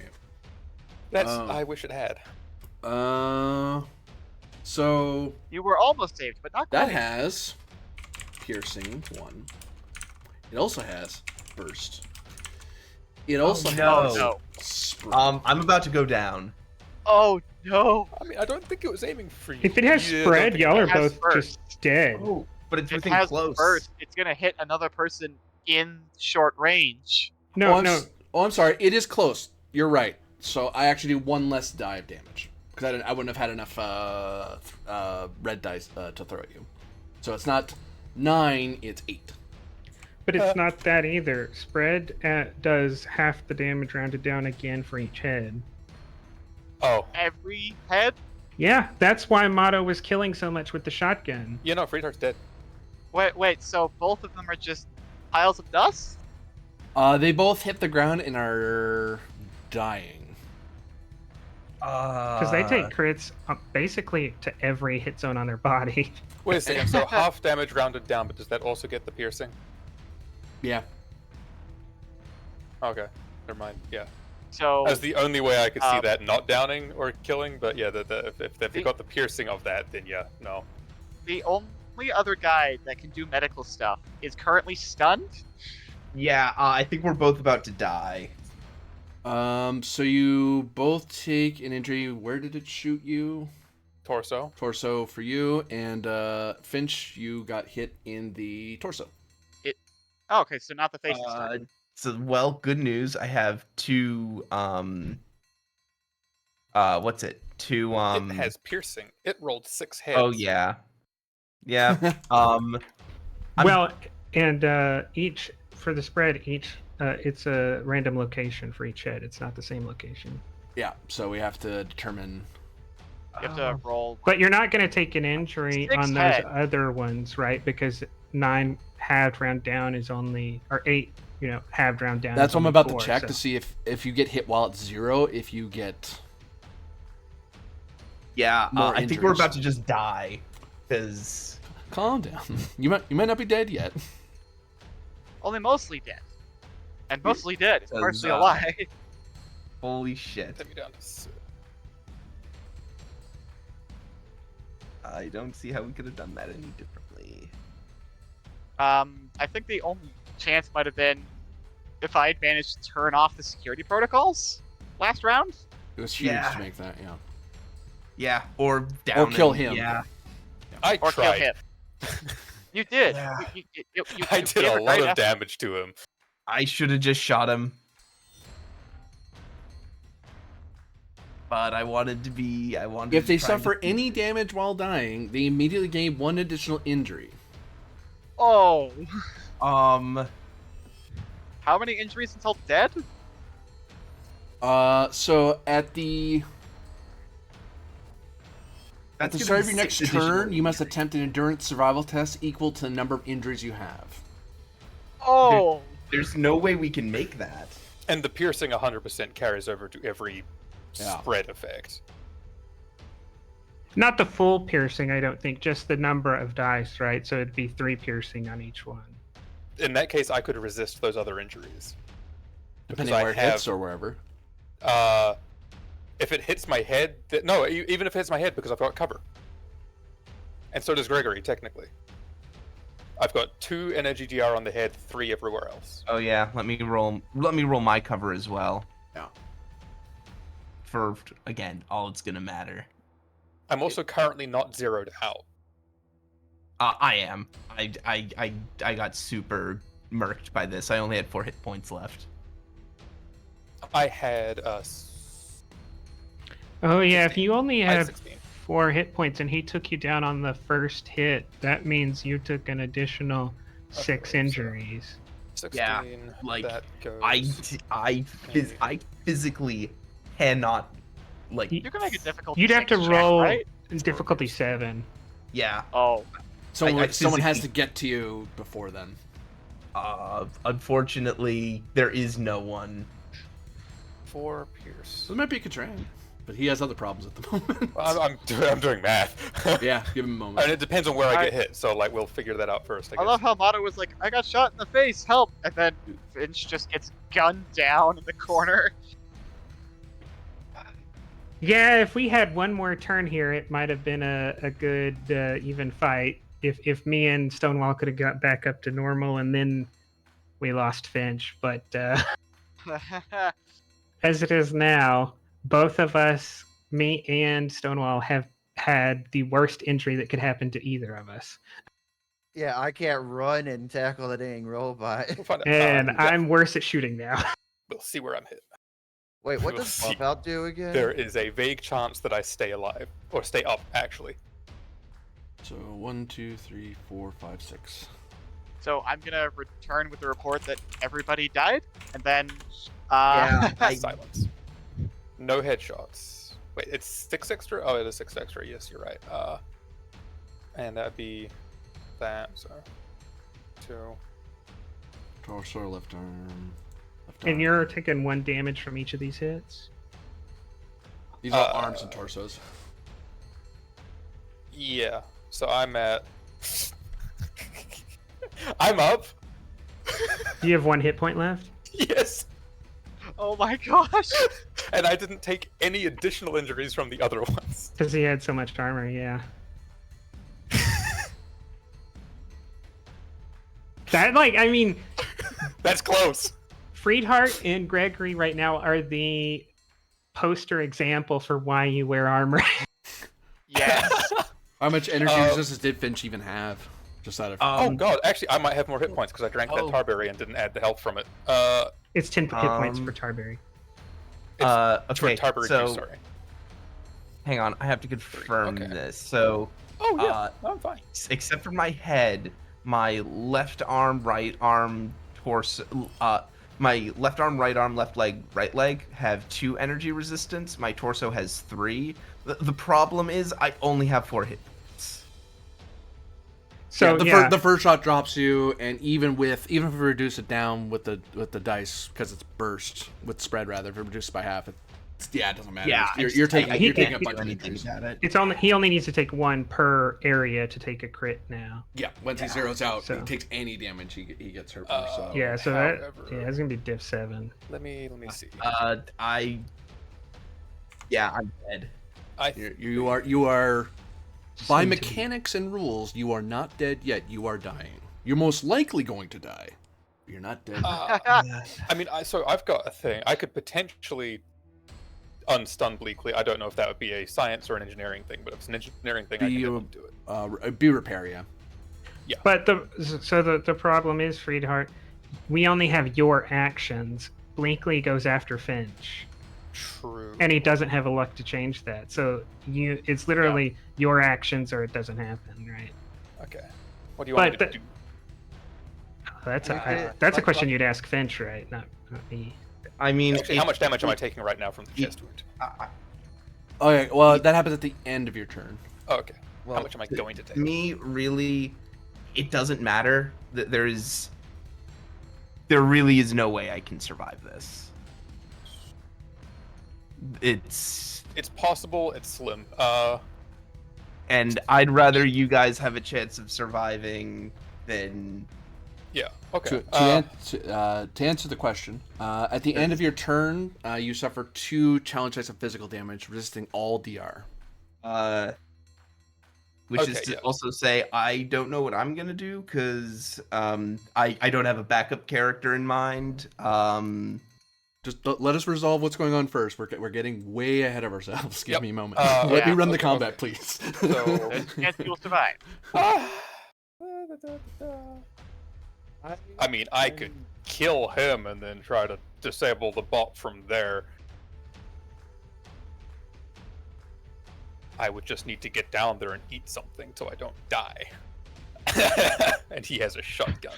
Speaker 1: Yeah.
Speaker 3: That's,
Speaker 1: Oh.
Speaker 3: I wish it had.
Speaker 1: So
Speaker 7: You were almost saved, but not
Speaker 1: that
Speaker 7: quite.
Speaker 1: has piercing 1. It also has burst. It also
Speaker 6: no.
Speaker 1: has
Speaker 7: No.
Speaker 1: spread.
Speaker 6: I'm about to go down.
Speaker 7: Oh no!
Speaker 3: I mean, I don't think it was aiming for you.
Speaker 5: If it has
Speaker 3: Yeah, I don't
Speaker 5: spread,
Speaker 3: think
Speaker 5: y'all
Speaker 3: it
Speaker 5: are
Speaker 3: has.
Speaker 5: both
Speaker 7: burst.
Speaker 5: just dead.
Speaker 6: Oh, but it's
Speaker 7: It
Speaker 6: within
Speaker 7: has
Speaker 6: close.
Speaker 7: burst. It's gonna hit another person in short range.
Speaker 5: No,
Speaker 1: oh,
Speaker 5: no.
Speaker 1: I'm sorry. It is close. You're right. So I actually do 1 less die of damage because I wouldn't have had enough red dice to throw at you. So it's not 9. It's 8.
Speaker 5: But it's not that either. Spread does half the damage rounded down again for each head.
Speaker 3: Oh,
Speaker 7: Every head.
Speaker 5: Yeah, that's why Motto was killing so much with the shotgun.
Speaker 3: yeah, no, Freetart's dead.
Speaker 7: Wait. So both of them are just piles of dust?
Speaker 1: They both hit the ground and are dying.
Speaker 5: Because they take crits basically to every hit zone on their body.
Speaker 3: Wait a second. So half damage rounded down, but does that also get the piercing?
Speaker 1: Yeah.
Speaker 3: Okay, never mind. Yeah,
Speaker 7: So
Speaker 3: that's the only way I could see
Speaker 7: Um,
Speaker 3: that not downing or killing. But yeah, if you got the piercing of that, then yeah, no.
Speaker 7: the only other guy that can do medical stuff is currently stunned.
Speaker 6: Yeah, I think we're both about to die.
Speaker 1: So you both take an injury. Where did it shoot you?
Speaker 3: Torso.
Speaker 1: Torso for you, and Finch, you got hit in the torso.
Speaker 7: Oh, okay, so not the face this time.
Speaker 6: So, well, good news. I have 2, what's it? 2,
Speaker 3: It has piercing. It rolled 6 heads.
Speaker 6: oh, yeah. Yeah,
Speaker 5: Well, and each, for the spread, it's a random location for each head. It's not the same location.
Speaker 1: Yeah. So we have to determine.
Speaker 7: You have to roll.
Speaker 5: But you're not going to take an injury
Speaker 7: 6
Speaker 5: on those
Speaker 7: head.
Speaker 5: other ones, right? Because 9 halved round down is only, or 8, halved round down.
Speaker 1: That's
Speaker 5: is
Speaker 1: what I'm
Speaker 5: only
Speaker 1: about
Speaker 5: 4,
Speaker 1: to check
Speaker 5: so.
Speaker 1: to see if you get hit while it's 0. If you get
Speaker 6: yeah.
Speaker 1: More
Speaker 6: I think we're
Speaker 1: injuries.
Speaker 6: about to just die because
Speaker 1: calm down. You might not be dead yet.
Speaker 7: Only mostly dead. And mostly dead is
Speaker 6: Because,
Speaker 7: partially alive.
Speaker 6: holy shit.
Speaker 3: Take me down to 6.
Speaker 6: I don't see how we could have done that any differently.
Speaker 7: I think the only chance might have been if I had managed to turn off the security protocols last round.
Speaker 1: It was huge
Speaker 6: Yeah.
Speaker 1: to make that. Yeah.
Speaker 6: Yeah, or down.
Speaker 1: kill him.
Speaker 6: Yeah.
Speaker 3: I
Speaker 7: Or
Speaker 3: tried.
Speaker 7: kill him. You did.
Speaker 6: Yeah.
Speaker 7: You
Speaker 3: I did
Speaker 7: gave
Speaker 3: a
Speaker 7: it
Speaker 3: lot
Speaker 7: right
Speaker 3: of
Speaker 7: after-
Speaker 3: damage to him.
Speaker 6: I should have just shot him. But I wanted to be.
Speaker 1: If they
Speaker 6: to try
Speaker 1: suffer
Speaker 6: to-
Speaker 1: any damage while dying, they immediately gain 1 additional injury.
Speaker 7: Oh.
Speaker 6: Um.
Speaker 7: How many injuries until dead?
Speaker 1: So at the
Speaker 6: That's
Speaker 1: start
Speaker 6: gonna
Speaker 1: of
Speaker 6: be
Speaker 1: your next
Speaker 6: 6 additional
Speaker 1: turn, you must
Speaker 6: injuries.
Speaker 1: attempt an endurance survival test equal to the number of injuries you have.
Speaker 7: Oh.
Speaker 6: There's no way we can make that.
Speaker 3: And the piercing 100% carries over to every
Speaker 1: Yeah.
Speaker 3: spread effect.
Speaker 5: Not the full piercing, I don't think, just the number of dice, right? So it'd be 3 piercing on each one.
Speaker 3: In that case, I could resist those other injuries.
Speaker 1: Depending
Speaker 3: Because
Speaker 1: on where it
Speaker 3: I
Speaker 1: hits
Speaker 3: have-
Speaker 1: or wherever.
Speaker 3: If it hits my head, no, even if it hits my head, because I've got cover. And so does Gregory, technically. I've got 2 energy GR on the head, 3 everywhere else.
Speaker 6: Oh yeah, let me roll my cover as well.
Speaker 1: Yeah.
Speaker 6: For again, all it's gonna matter.
Speaker 3: I'm also currently not zeroed out.
Speaker 6: I am. I got super murked by this. I only had 4 hit points left.
Speaker 3: I had
Speaker 5: Oh yeah, if
Speaker 3: 16.
Speaker 5: you only
Speaker 3: I had
Speaker 5: have
Speaker 3: 16.
Speaker 5: 4 hit points and he took you down on the first hit, that means you took an additional 6
Speaker 3: so-
Speaker 5: injuries.
Speaker 3: 16.
Speaker 6: like,
Speaker 3: that goes.
Speaker 6: I physically cannot like.
Speaker 7: You can make a difficulty.
Speaker 5: You'd have to
Speaker 7: 6 check,
Speaker 5: roll
Speaker 7: right?
Speaker 5: difficulty 7.
Speaker 6: Yeah.
Speaker 7: Oh.
Speaker 1: Someone has
Speaker 6: physically-
Speaker 1: to get to you before then.
Speaker 6: Unfortunately, there is no one.
Speaker 3: 4 pierce.
Speaker 1: So it might be Katran, but he has other problems at the moment.
Speaker 3: Well, I'm doing math.
Speaker 1: Yeah, give him a moment.
Speaker 3: And it depends on where I
Speaker 7: I-
Speaker 3: get hit, so like we'll figure that out first. I
Speaker 7: I
Speaker 3: guess.
Speaker 7: love how Motto was like, I got shot in the face, help! And then Finch just gets gunned down in the corner.
Speaker 5: Yeah, if we had one more turn here, it might have been a good even fight. If me and Stonewall could have got back up to normal, and then we lost Finch. But as it is now, both of us, me and Stonewall, have had the worst injury that could happen to either of us.
Speaker 2: Yeah, I can't run and tackle the dang robot.
Speaker 3: We'll find out.
Speaker 5: And
Speaker 3: Yeah,
Speaker 5: I'm worse at shooting now.
Speaker 3: we'll see where I'm hit.
Speaker 2: Wait, what
Speaker 3: We'll
Speaker 2: does
Speaker 3: see.
Speaker 2: bump out do again?
Speaker 3: There is a vague chance that I stay alive or stay up. Actually,
Speaker 1: So 1, 2, 3, 4, 5, 6.
Speaker 7: So I'm gonna return with the report that everybody died, and then
Speaker 2: Yeah,
Speaker 3: silence. No headshots. Wait, it's 6 extra. Oh, it is 6 extra. Yes, you're right. And that'd be that. So 2.
Speaker 1: Torso, left arm. Left
Speaker 5: And
Speaker 1: arm.
Speaker 5: you're taking 1 damage from each of these hits.
Speaker 1: These are arms and torsos.
Speaker 3: Yeah. So I'm at. I'm up.
Speaker 5: You have 1 hit point left?
Speaker 3: Yes.
Speaker 7: oh my gosh!
Speaker 3: And I didn't take any additional injuries from the other ones.
Speaker 5: Because he had so much armor, yeah. That, like, I mean,
Speaker 3: That's close.
Speaker 5: Friedhart and Gregory right now are the poster example for why you wear armor.
Speaker 7: Yes.
Speaker 1: How much energy
Speaker 3: Uh,
Speaker 1: resistance did Finch even have? Just out of.
Speaker 3: Oh god, actually, I might have more hit points because I drank
Speaker 6: Oh.
Speaker 3: that tarberry and didn't add the health from it.
Speaker 5: It's 10 hit points
Speaker 6: Um,
Speaker 5: for Tarberry.
Speaker 3: It's for
Speaker 6: Okay,
Speaker 3: tarberry
Speaker 6: so
Speaker 3: juice, sorry.
Speaker 6: hang on, I have to confirm
Speaker 3: Okay.
Speaker 6: this. So,
Speaker 3: Oh yeah, I'm fine.
Speaker 6: except for my head, my left arm, right arm, torso, my left arm, right arm, left leg, right leg have 2 energy resistance. My torso has 3. The problem is I only have 4 hit points.
Speaker 5: So,
Speaker 1: the first shot drops you, and even if we reduce it down with the dice because it's burst with spread rather, if we reduce it by half, it doesn't matter. You're taking
Speaker 6: I
Speaker 1: you're
Speaker 6: can't
Speaker 1: taking a
Speaker 6: do
Speaker 1: bunch of
Speaker 6: anything
Speaker 1: injuries.
Speaker 6: about it.
Speaker 5: it's he only needs to take 1 per area to take a crit now.
Speaker 1: Yeah, once he zeroes out,
Speaker 5: So-
Speaker 1: he takes any damage, he gets hurt. So
Speaker 5: Yeah, so
Speaker 3: however-
Speaker 5: it's gonna be diff 7.
Speaker 3: Let me see.
Speaker 6: I'm dead.
Speaker 1: you are by
Speaker 5: Soon to be.
Speaker 1: mechanics and rules, you are not dead yet. You are dying. You're most likely going to die. You're not dead.
Speaker 3: I mean, so I've got a thing. I could potentially unstun Bleakly. I don't know if that would be a science or an engineering thing, but if it's an engineering thing, I can definitely do it.
Speaker 1: Be repair, yeah.
Speaker 5: But the problem is, Friedhart, we only have your actions. Blinkley goes after Finch,
Speaker 3: True.
Speaker 5: and he doesn't have a luck to change that. So it's literally your actions or it doesn't happen, right?
Speaker 3: Okay. What do you want me
Speaker 5: But
Speaker 3: to do?
Speaker 5: That's
Speaker 2: Okay.
Speaker 5: a question you'd ask Finch, right? Not me.
Speaker 6: I mean,
Speaker 3: Actually, how much damage am I taking right now from the chest wound?
Speaker 1: Okay, well, that happens at the end of your turn.
Speaker 3: Oh, okay.
Speaker 2: Well,
Speaker 3: how much am I going to take?
Speaker 6: me really, it doesn't matter. There really is no way I can survive this. It's
Speaker 3: possible. It's slim.
Speaker 6: and I'd rather you guys have a chance of surviving than
Speaker 3: Yeah. Okay.
Speaker 1: To answer the question, at the end of your turn, you suffer 2 challenge dice of physical damage, resisting all DR.
Speaker 6: which is
Speaker 3: Okay,
Speaker 6: to
Speaker 3: yeah.
Speaker 6: also say I don't know what I'm gonna do because I don't have a backup character in mind.
Speaker 1: Just let us resolve what's going on first. We're getting way ahead of ourselves. Give
Speaker 3: Yep.
Speaker 1: me a moment.
Speaker 3: Yeah,
Speaker 1: Let me run the
Speaker 3: okay,
Speaker 1: combat,
Speaker 3: okay.
Speaker 1: please.
Speaker 3: So-
Speaker 7: There's a chance you'll survive.
Speaker 3: I mean, I could kill him and then try to disable the bot from there. I would just need to get down there and eat something so I don't die. And he has a shotgun.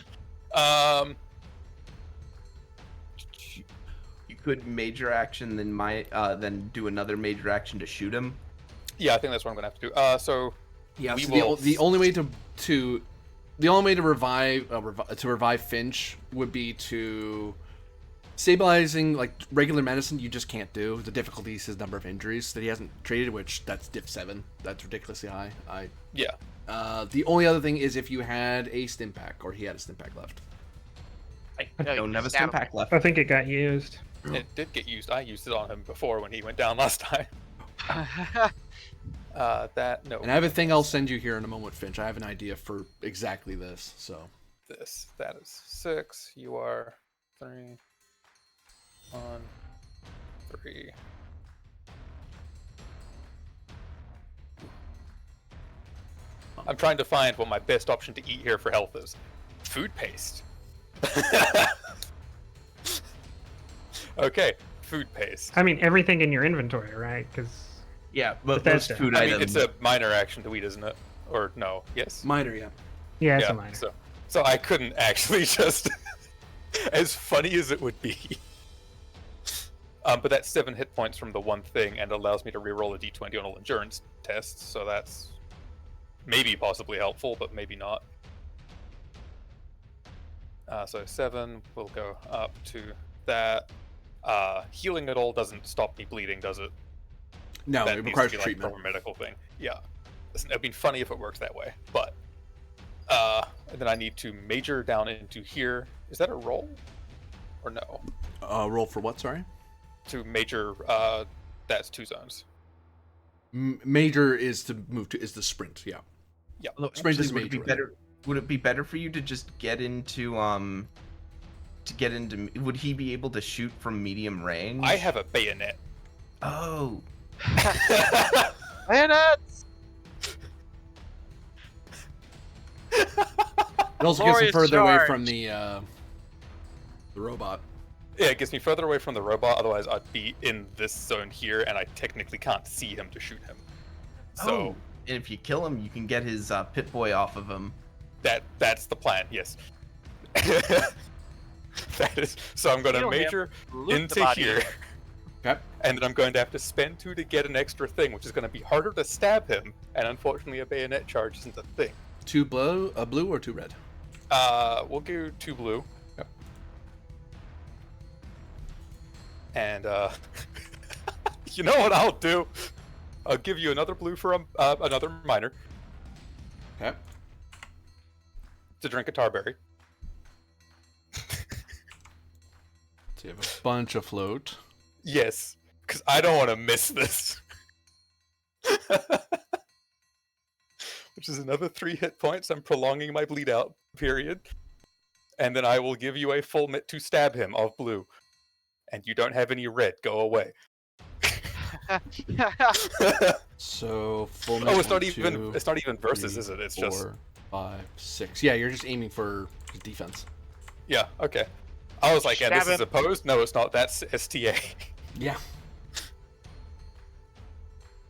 Speaker 6: You could major action then do another major action to shoot him.
Speaker 3: Yeah, I think that's what I'm gonna have to do. So
Speaker 1: Yeah,
Speaker 3: we
Speaker 1: so
Speaker 3: will
Speaker 1: the only way to revive Finch would be to stabilizing like regular medicine. You just can't do. The difficulty is his number of injuries that he hasn't treated, which that's diff 7. That's ridiculously high.
Speaker 3: yeah.
Speaker 1: The only other thing is if you had a stim pack or he had a stim pack left.
Speaker 6: I
Speaker 7: No, you
Speaker 6: don't have a
Speaker 7: stab
Speaker 6: stim
Speaker 7: him.
Speaker 6: pack left.
Speaker 5: I think it got used.
Speaker 3: It did get used. I used it on him before when he went down last time. That no.
Speaker 1: And I have a thing I'll send you here in a moment, Finch. I have an idea for exactly this. So
Speaker 3: That is 6. You are 3. 1, 3. I'm trying to find what my best option to eat here for health is. Food paste. Okay, food paste.
Speaker 5: I mean, everything in your inventory, right? Because
Speaker 6: Yeah, but
Speaker 5: Bethesda.
Speaker 6: most food
Speaker 3: I mean,
Speaker 6: items.
Speaker 3: it's a minor action to eat, isn't it? Or no? Yes.
Speaker 1: minor, yeah.
Speaker 5: yeah, it's
Speaker 3: Yeah.
Speaker 5: a minor.
Speaker 3: So I couldn't actually just, as funny as it would be. But that's 7 hit points from the one thing, and allows me to reroll a d20 on all endurance tests. So that's maybe possibly helpful, but maybe not. So 7 will go up to that. Healing at all doesn't stop me bleeding, does it?
Speaker 1: No,
Speaker 3: That
Speaker 1: it
Speaker 3: needs
Speaker 1: requires
Speaker 3: to be, like,
Speaker 1: treatment.
Speaker 3: proper medical thing. Yeah. Listen, it'd be funny if it works that way, but and then I need to major down into here. Is that a roll? Or no?
Speaker 1: Roll for what? Sorry.
Speaker 3: To major, that's 2 zones.
Speaker 1: Major is to move to is the sprint. Yeah.
Speaker 3: Yeah.
Speaker 6: Although,
Speaker 1: Sprint is
Speaker 6: actually, would it be
Speaker 1: major,
Speaker 6: better? Would it be better for you to just get into Would he be able to shoot from medium range?
Speaker 3: I have a bayonet.
Speaker 6: Oh,
Speaker 7: Bayonets!
Speaker 1: It also gets him
Speaker 7: Glorious
Speaker 1: further away
Speaker 7: charge.
Speaker 1: from the robot.
Speaker 3: Yeah, it gets me further away from the robot, otherwise I'd be in this zone here, and I technically can't see him to shoot him. So
Speaker 6: oh. And if you kill him, you can get his Pit Boy off of him.
Speaker 3: that's the plan, yes. That is, so I'm going to
Speaker 7: Kill him,
Speaker 3: major
Speaker 7: loot the
Speaker 3: into
Speaker 7: body.
Speaker 3: here,
Speaker 1: Okay.
Speaker 3: and then I'm going to have to spend 2 to get an extra thing, which is going to be harder to stab him, and unfortunately a bayonet charge isn't a thing.
Speaker 1: 2 blue, a blue or 2 red.
Speaker 3: We'll go 2 blue.
Speaker 1: Yep.
Speaker 3: And you know what I'll do? I'll give you another blue for another minor
Speaker 1: Okay.
Speaker 3: to drink a tarberry.
Speaker 1: So you have a bunch of float.
Speaker 3: Yes, because I don't want to miss this. Which is another 3 hit points. I'm prolonging my bleed out period. And then I will give you a full mitt to stab him of blue. And you don't have any red. Go away.
Speaker 1: So full.
Speaker 3: Oh, it's
Speaker 1: one,
Speaker 3: not even
Speaker 1: two,
Speaker 3: it's not even versus,
Speaker 1: 3,
Speaker 3: is it? It's
Speaker 1: 4,
Speaker 3: just
Speaker 1: 5, 6. Yeah, you're just aiming for his defense.
Speaker 3: yeah. Okay. I was like, yeah, this
Speaker 7: Stab
Speaker 3: is
Speaker 7: him.
Speaker 3: opposed. No, it's not. That's STA.
Speaker 1: Yeah.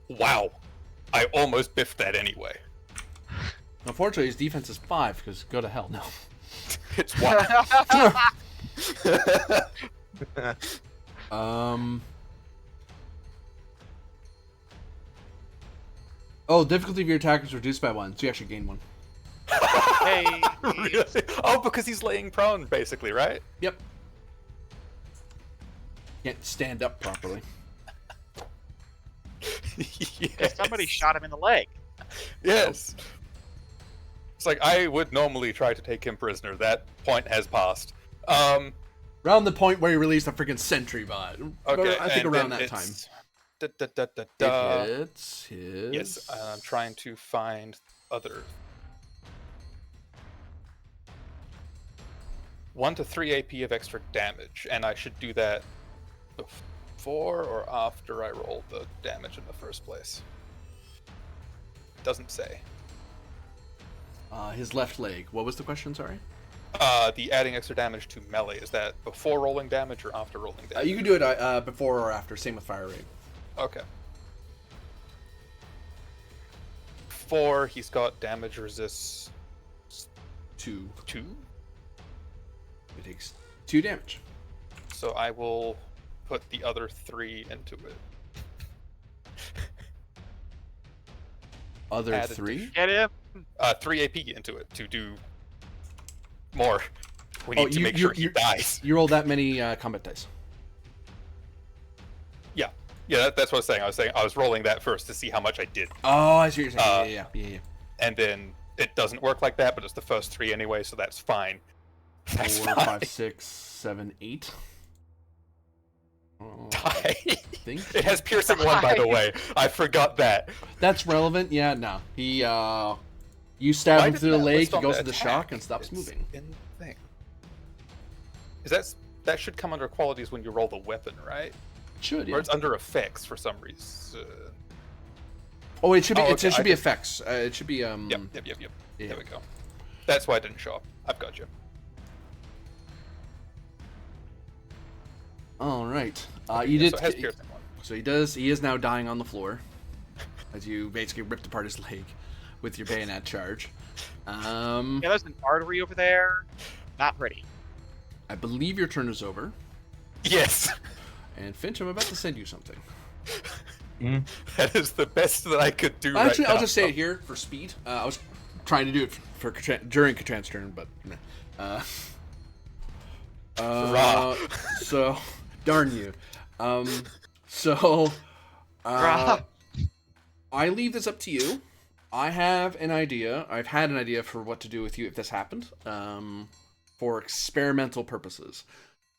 Speaker 3: Wow. I almost biffed that anyway.
Speaker 1: Unfortunately, his defense is 5 because go to hell. No.
Speaker 3: It's one.
Speaker 1: Oh, difficulty of your attack is reduced by 1, so you actually gain 1.
Speaker 7: Hey.
Speaker 3: Really? Oh, because he's laying prone, basically, right?
Speaker 1: Yep. Can't stand up properly.
Speaker 7: Because somebody shot him in the leg.
Speaker 3: Yes. It's like I would normally try to take him prisoner. That point has passed.
Speaker 1: Around the point where he released a freaking sentry bot.
Speaker 3: Okay.
Speaker 1: I think
Speaker 3: and
Speaker 1: around
Speaker 3: then
Speaker 1: that time.
Speaker 3: it's- Da, da, da, da, da.
Speaker 1: It hits his.
Speaker 3: Yes, I'm trying to find other. 1 to 3 AP of extra damage, and I should do that before or after I roll the damage in the first place. Doesn't say.
Speaker 1: His left leg. What was the question? Sorry.
Speaker 3: The adding extra damage to melee, is that before rolling damage or after rolling damage?
Speaker 1: You can do it before or after. Same with fire rate.
Speaker 3: Okay. 4, he's got damage resist
Speaker 1: 2.
Speaker 3: 2,
Speaker 1: It takes 2 damage.
Speaker 3: so I will put the other 3 into it.
Speaker 1: Other
Speaker 3: Added
Speaker 1: 3.
Speaker 7: Get him.
Speaker 3: 3 AP into it to do more. We need to make sure he dies.
Speaker 1: You roll that many combat dice.
Speaker 3: Yeah, that's what I was saying. I was rolling that first to see how much I did.
Speaker 1: Oh, I see what you're saying. Yeah.
Speaker 3: And then it doesn't work like that, but it's the first 3 anyway, so that's fine. That's
Speaker 1: 4,
Speaker 3: fine.
Speaker 1: 5, 6, 7, 8. I
Speaker 3: Die.
Speaker 1: think
Speaker 3: It has piercing 1, by the way. I forgot that.
Speaker 1: that's relevant. Yeah, no. He, you stab
Speaker 3: Why
Speaker 1: him
Speaker 3: didn't
Speaker 1: through the
Speaker 3: that
Speaker 1: leg,
Speaker 3: list
Speaker 1: he
Speaker 3: on
Speaker 1: goes
Speaker 3: the
Speaker 1: into
Speaker 3: attack?
Speaker 1: shock and stops
Speaker 3: It's
Speaker 1: moving.
Speaker 3: in the thing. That should come under qualities when you roll the weapon, right?
Speaker 1: Should, yeah.
Speaker 3: Or it's under effects for some reason.
Speaker 1: Oh, it should be.
Speaker 3: Oh,
Speaker 1: It
Speaker 3: okay,
Speaker 1: should
Speaker 3: I
Speaker 1: be
Speaker 3: just-
Speaker 1: effects. It should be.
Speaker 3: Yep.
Speaker 1: Yeah.
Speaker 3: There we go. That's why it didn't show up. I've got you.
Speaker 1: All right. You
Speaker 3: Yeah,
Speaker 1: did.
Speaker 3: So it has piercing 1.
Speaker 1: So he does. He is now dying on the floor, as you basically ripped apart his leg with your bayonet charge.
Speaker 7: Yeah, there's an artery over there. Not pretty.
Speaker 1: I believe your turn is over.
Speaker 3: Yes.
Speaker 1: And Finch, I'm about to send you something.
Speaker 3: That is the best that I could do
Speaker 1: Actually,
Speaker 3: right now.
Speaker 1: I'll just say it here for speed. I was trying to do it for during Katran's turn, but
Speaker 3: Rah.
Speaker 1: so darn you. So
Speaker 7: Rah.
Speaker 1: I leave this up to you. I have an idea. I've had an idea for what to do with you if this happened. For experimental purposes.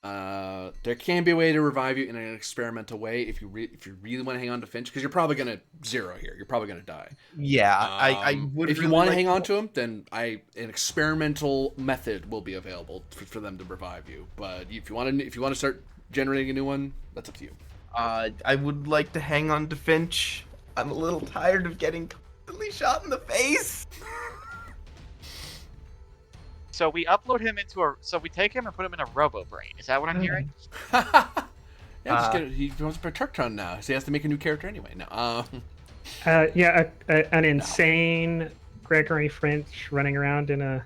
Speaker 1: There can be a way to revive you in an experimental way if you really want to hang on to Finch, because you're probably gonna zero here. You're probably gonna die.
Speaker 6: Yeah, I would.
Speaker 1: If you
Speaker 6: really
Speaker 1: want to
Speaker 6: like
Speaker 1: hang on to him, then an experimental method will be available for them to revive you. But if you want to start generating a new one, that's up to you.
Speaker 6: I would like to hang on to Finch. I'm a little tired of getting constantly shot in the face.
Speaker 7: So we upload him into a. So we take him and put him in a Robo Brain. Is that what I'm hearing?
Speaker 1: Yeah, just get it. He wants to play Turkton now, so he has to make a new character anyway. No.
Speaker 5: An insane Gregory French running around in a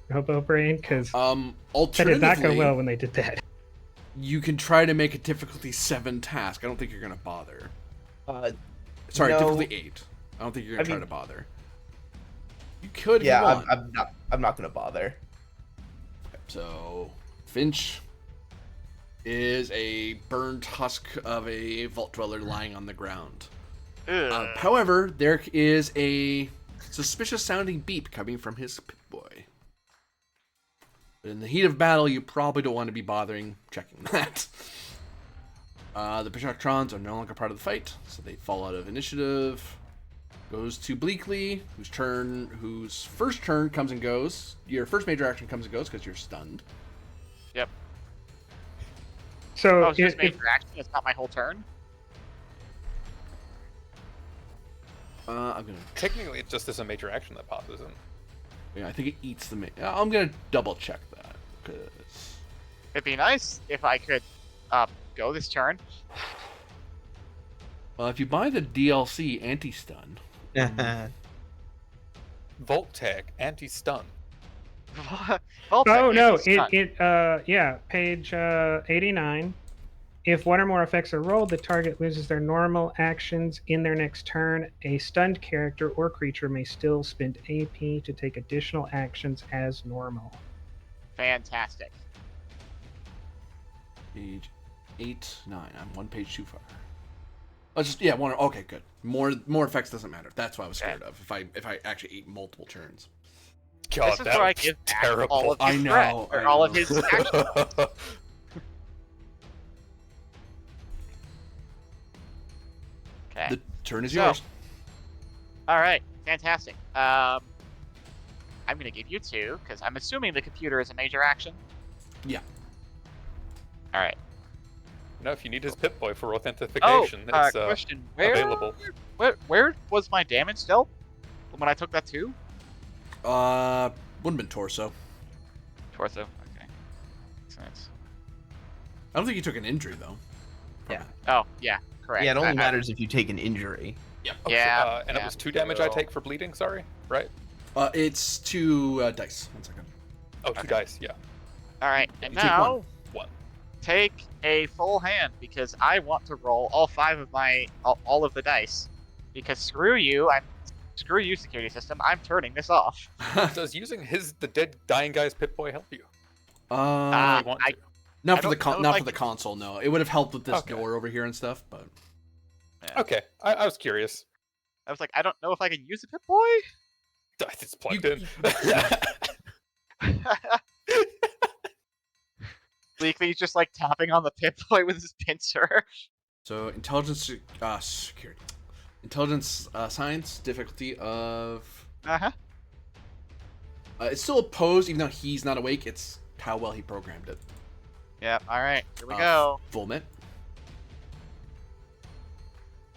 Speaker 5: Robo Brain, because that did not go
Speaker 1: Alternatively,
Speaker 5: well when they did that.
Speaker 1: you can try to make a difficulty 7 task. I don't think you're gonna bother. Sorry,
Speaker 6: no.
Speaker 1: difficulty 8. I don't think you're gonna try
Speaker 6: mean-
Speaker 1: to bother. You could. If
Speaker 6: Yeah,
Speaker 1: you want.
Speaker 6: I'm not gonna bother.
Speaker 1: So, Finch is a burned husk of a vault dweller lying on the ground.
Speaker 7: Ugh.
Speaker 1: However, there is a suspicious sounding beep coming from his Pip-Boy. In the heat of battle, you probably don't want to be bothering checking that. The Projectrons are no longer part of the fight, so they fall out of initiative. Goes to Bleakley, whose first turn comes and goes. Your first major action comes and goes because you're stunned.
Speaker 7: Yep.
Speaker 5: So
Speaker 7: Oh, it's just major action. It's not my whole turn.
Speaker 1: I'm gonna.
Speaker 3: Technically, it just is a major action that pops, isn't it?
Speaker 1: Yeah, I think it eats the. I'm gonna double check that because.
Speaker 7: It'd be nice if I could go this turn.
Speaker 1: Well, if you buy the DLC anti-stun,
Speaker 3: Volt Tag, anti-stun.
Speaker 7: Well,
Speaker 5: Oh no!
Speaker 7: technically
Speaker 5: Page 89. If one or more effects are rolled, the target loses their normal actions in their next turn. A stunned character or creature may still spend AP to take additional actions as normal.
Speaker 7: fantastic.
Speaker 1: page 8, 9. I'm one page too far. Oh, just yeah, one. Okay, good. More effects doesn't matter. That's what I was scared of. If I actually ate multiple turns.
Speaker 3: God,
Speaker 7: This is
Speaker 3: that
Speaker 7: where I
Speaker 3: was
Speaker 7: give back
Speaker 3: terrible.
Speaker 7: all of his
Speaker 1: I know,
Speaker 7: threat, or
Speaker 1: I
Speaker 7: all of
Speaker 1: know.
Speaker 7: his action. Okay.
Speaker 1: The turn is
Speaker 7: So-
Speaker 1: yours.
Speaker 7: All right. Fantastic. I'm gonna give you 2 because I'm assuming the computer is a major action.
Speaker 1: Yeah.
Speaker 7: All right.
Speaker 3: No, if you need his Pip-Boy for authentication, it's
Speaker 7: question:
Speaker 3: available.
Speaker 7: Where was my damage dealt when I took that 2?
Speaker 1: Wouldn't have been torso.
Speaker 7: Torso. Okay. Makes sense.
Speaker 1: I don't think you took an injury though.
Speaker 6: Yeah.
Speaker 7: Oh yeah, correct.
Speaker 6: Yeah, it only
Speaker 7: I-
Speaker 6: matters if you take an injury.
Speaker 7: Yeah,
Speaker 3: And it
Speaker 7: yeah.
Speaker 3: was 2 damage I take for bleeding. Sorry, right?
Speaker 1: It's 2 dice. 1 second.
Speaker 3: Oh, 2 dice. Yeah.
Speaker 7: All right, and
Speaker 1: You take
Speaker 7: now
Speaker 3: 1.
Speaker 7: take a full hand because I want to roll all 5 of all of the dice. Because screw you, security system. I'm turning this off.
Speaker 3: Does using the dead dying guy's Pip-Boy help you? You
Speaker 1: Uh,
Speaker 3: want
Speaker 7: I-
Speaker 3: to?
Speaker 1: not
Speaker 7: I
Speaker 1: for the
Speaker 7: don't know
Speaker 1: not
Speaker 7: if
Speaker 1: for
Speaker 7: I
Speaker 1: the
Speaker 7: can-
Speaker 1: console. No, it would have helped with this
Speaker 3: Okay.
Speaker 1: door over here and stuff. But
Speaker 3: Okay, I was curious.
Speaker 7: I was like, I don't know if I can use a Pip-Boy.
Speaker 3: It's plugged
Speaker 1: You-
Speaker 3: in.
Speaker 7: Bleakley, Bleakley's just like tapping on the pit boy with his pincer.
Speaker 1: So intelligence, security, intelligence, science difficulty of.
Speaker 7: Uh-huh.
Speaker 1: It's still opposed, even though he's not awake. It's how well he programmed it.
Speaker 7: Yep, alright, here we go.
Speaker 1: Full mint.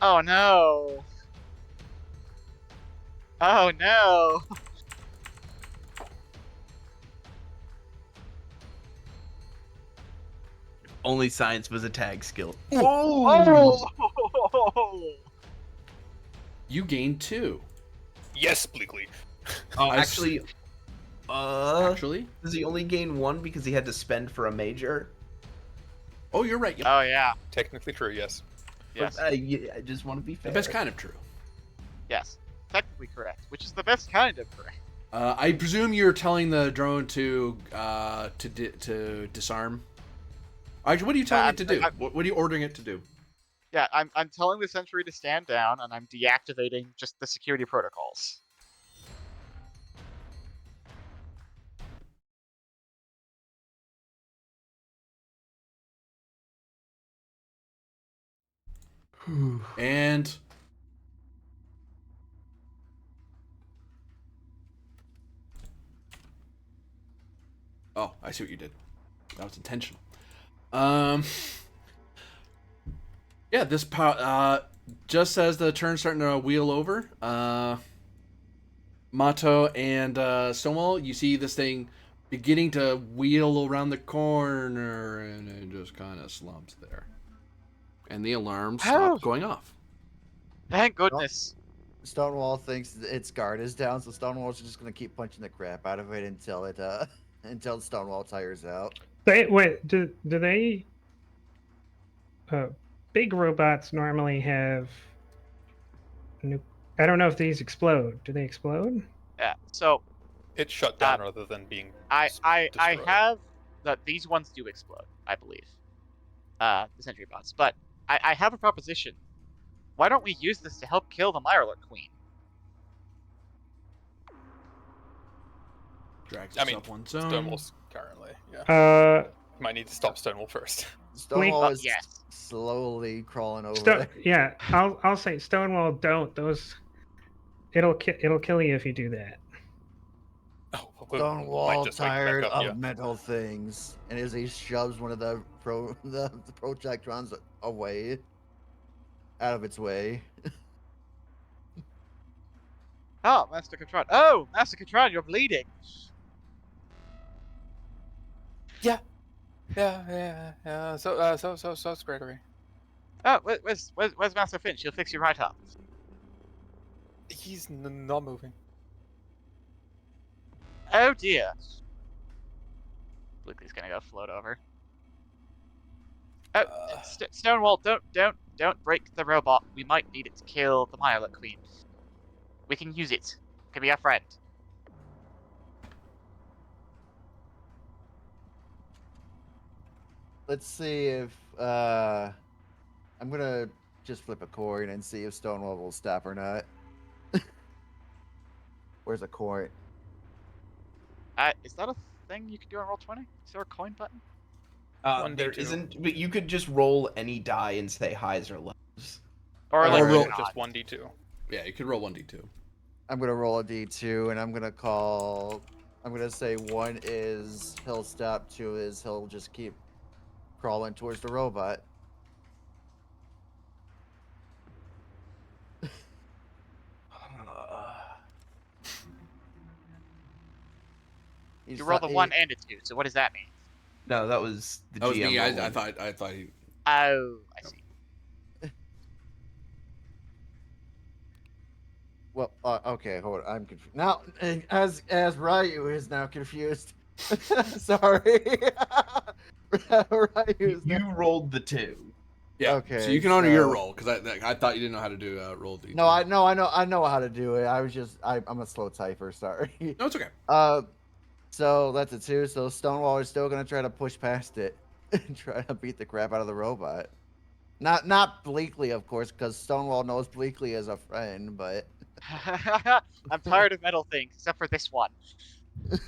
Speaker 7: Oh no! Oh no!
Speaker 6: Only science was a tag skill.
Speaker 7: Oh!
Speaker 1: You gained 2.
Speaker 3: Yes, Bleakley.
Speaker 6: Oh,
Speaker 1: I s-
Speaker 6: actually,
Speaker 1: Actually.
Speaker 6: does he only gain 1 because he had to spend for a major?
Speaker 1: Oh, you're right. Yep.
Speaker 7: Oh yeah,
Speaker 3: Technically true, yes.
Speaker 7: yes,
Speaker 6: I just want to be
Speaker 1: The
Speaker 6: fair.
Speaker 1: best kind of true.
Speaker 7: yes. Technically correct, which is the best kind of correct.
Speaker 1: I presume you're telling the drone to disarm. What are you telling it to do? What are you ordering it to do?
Speaker 7: Yeah, I'm telling the sentry to stand down, and I'm deactivating just the security protocols.
Speaker 1: And oh, I see what you did. That was intentional. Yeah, this just as the turn's starting to wheel over, Mato and Stonewall, you see this thing beginning to wheel around the corner, and it just kind of slumps there. And the alarm stopped going off.
Speaker 7: Thank goodness.
Speaker 2: Stonewall thinks its guard is down, so Stonewall's just gonna keep punching the crap out of it until it until Stonewall tires out.
Speaker 5: Do they? Big robots normally have. I don't know if these explode. Do they explode?
Speaker 7: Yeah. So
Speaker 3: It shut down rather than being.
Speaker 7: I
Speaker 3: destroyed.
Speaker 7: have that these ones do explode, I believe. The sentry bots, but I have a proposition. Why don't we use this to help kill the Mirelurk Queen?
Speaker 1: Drags
Speaker 3: I mean,
Speaker 1: itself one zone.
Speaker 3: Stonewall's currently. Yeah. Might need to stop Stonewall first.
Speaker 2: Stonewall is
Speaker 7: yes.
Speaker 2: slowly crawling over there.
Speaker 5: Yeah, I'll say Stonewall. Don't those. It'll kill you if you do that.
Speaker 3: Oh,
Speaker 2: Stonewall
Speaker 3: just,
Speaker 2: tired
Speaker 3: back up,
Speaker 2: of
Speaker 3: yeah.
Speaker 2: metal things, and as he shoves one of the projectrons away, out of its way.
Speaker 7: Oh, Master Katron. Oh, Master Katron, you're bleeding.
Speaker 3: Yeah. So Gregory.
Speaker 7: Oh, where's Master Finch? He'll fix you right up.
Speaker 3: He's not moving.
Speaker 7: Oh dear. Bleakley's gonna go float over. Oh, Stonewall, don't break the robot. We might need it to kill the Mirelurk Queen. We can use it. It can be our friend.
Speaker 2: Let's see if I'm gonna just flip a coin and see if Stonewall will stop or not. Where's a coin?
Speaker 7: Is that a thing you can do on Roll20? Is there a coin button?
Speaker 6: There
Speaker 3: 1d2.
Speaker 6: isn't, but you could just roll any die and say highs or lows.
Speaker 7: Or
Speaker 1: Or
Speaker 7: like
Speaker 1: roll-
Speaker 3: Just 1d2.
Speaker 1: Yeah, you could roll 1d2.
Speaker 2: I'm gonna roll a d2, and I'm gonna say 1 is he'll stop, 2 is he'll just keep crawling towards the robot. He's
Speaker 7: you roll the
Speaker 2: not-
Speaker 7: 1 and a 2. So what does that mean?
Speaker 6: No, that was the
Speaker 1: That was
Speaker 6: GM
Speaker 1: me.
Speaker 6: rolling.
Speaker 1: I thought he.
Speaker 7: Oh, I see.
Speaker 2: Well, okay, hold on. I'm confused now. As Ryu is now confused. Sorry. Ryu is
Speaker 6: You
Speaker 2: now...
Speaker 6: rolled the 2.
Speaker 1: Yeah.
Speaker 2: Okay,
Speaker 1: So you can honor your
Speaker 2: so-
Speaker 1: roll because I thought you didn't know how to do roll d2.
Speaker 2: No, I know how to do it. I'm a slow typer. Sorry.
Speaker 1: No, it's okay.
Speaker 2: So that's a 2. So Stonewall is still gonna try to push past it and try to beat the crap out of the robot. Not Bleakley, of course, because Stonewall knows Bleakley as a friend, but
Speaker 7: I'm tired of metal things, except for this one.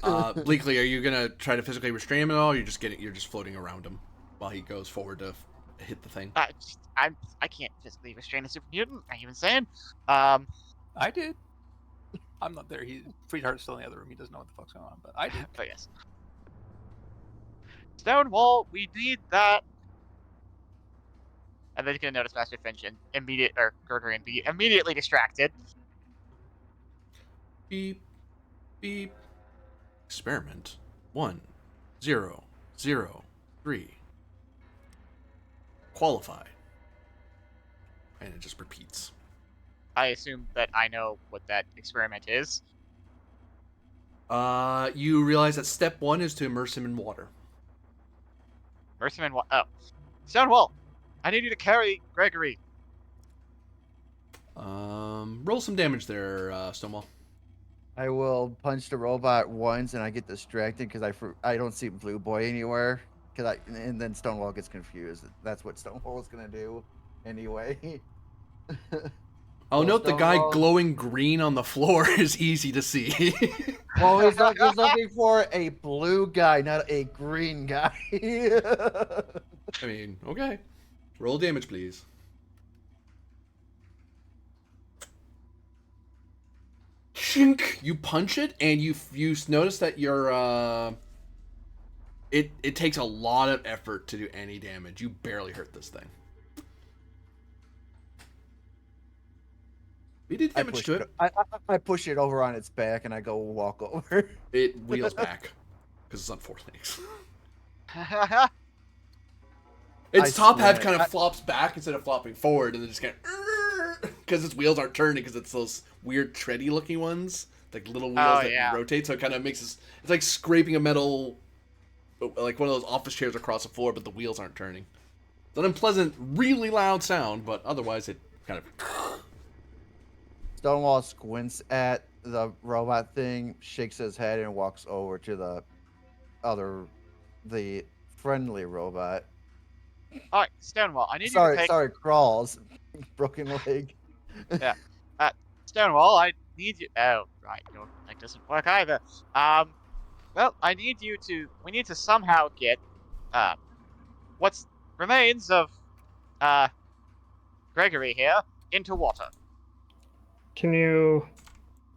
Speaker 1: Bleakley, are you gonna try to physically restrain him at all? Or you're just floating around him while he goes forward to hit the thing.
Speaker 7: I can't physically restrain a super mutant. Are you insane?
Speaker 3: I did. I'm not there. Sweetheart's still in the other room. He doesn't know what the fuck's going on, but I did.
Speaker 7: But yes. Stonewall, we need that. And then you can notice Master Finch and Gregory be immediately distracted.
Speaker 1: Beep, beep. Experiment 1003. Qualified. And it just repeats.
Speaker 7: I assume that I know what that experiment is.
Speaker 1: You realize that step 1 is to immerse him in water.
Speaker 7: Immerse him in what? Oh. Stonewall, I need you to carry Gregory.
Speaker 1: Roll some damage there, Stonewall.
Speaker 2: I will punch the robot once, and I get distracted because I don't see Blue Boy anywhere. And then Stonewall gets confused. That's what Stonewall was gonna do, anyway.
Speaker 1: I'll note the guy
Speaker 2: Stonewall-
Speaker 1: glowing green on the floor is easy to see.
Speaker 2: Well, he's looking for a blue guy, not a green guy.
Speaker 1: I mean, okay. Roll damage, please. Chink! You punch it, and you notice that your it takes a lot of effort to do any damage. You barely hurt this thing. We did damage to it.
Speaker 2: I push it over on its back, and I go walk over.
Speaker 1: It wheels back because it's on 4 legs. Its top half kind of flops back instead of flopping forward, and then just kind of because its wheels aren't turning because it's those weird tready looking ones, like little wheels that rotate. So it kind of makes it's like scraping a metal, like one of those office chairs across the floor, but the wheels aren't turning. It's an unpleasant, really loud sound, but otherwise it kind of.
Speaker 2: Stonewall squints at the robot thing, shakes his head, and walks over to the friendly robot.
Speaker 7: All right, Stonewall, I need you to take...
Speaker 2: Sorry, crawls. Broken leg.
Speaker 7: Yeah. Stonewall, I need you... Oh, right, your leg doesn't work either. Well, we need to somehow get, what's remains of, Gregory here into water.
Speaker 5: Can you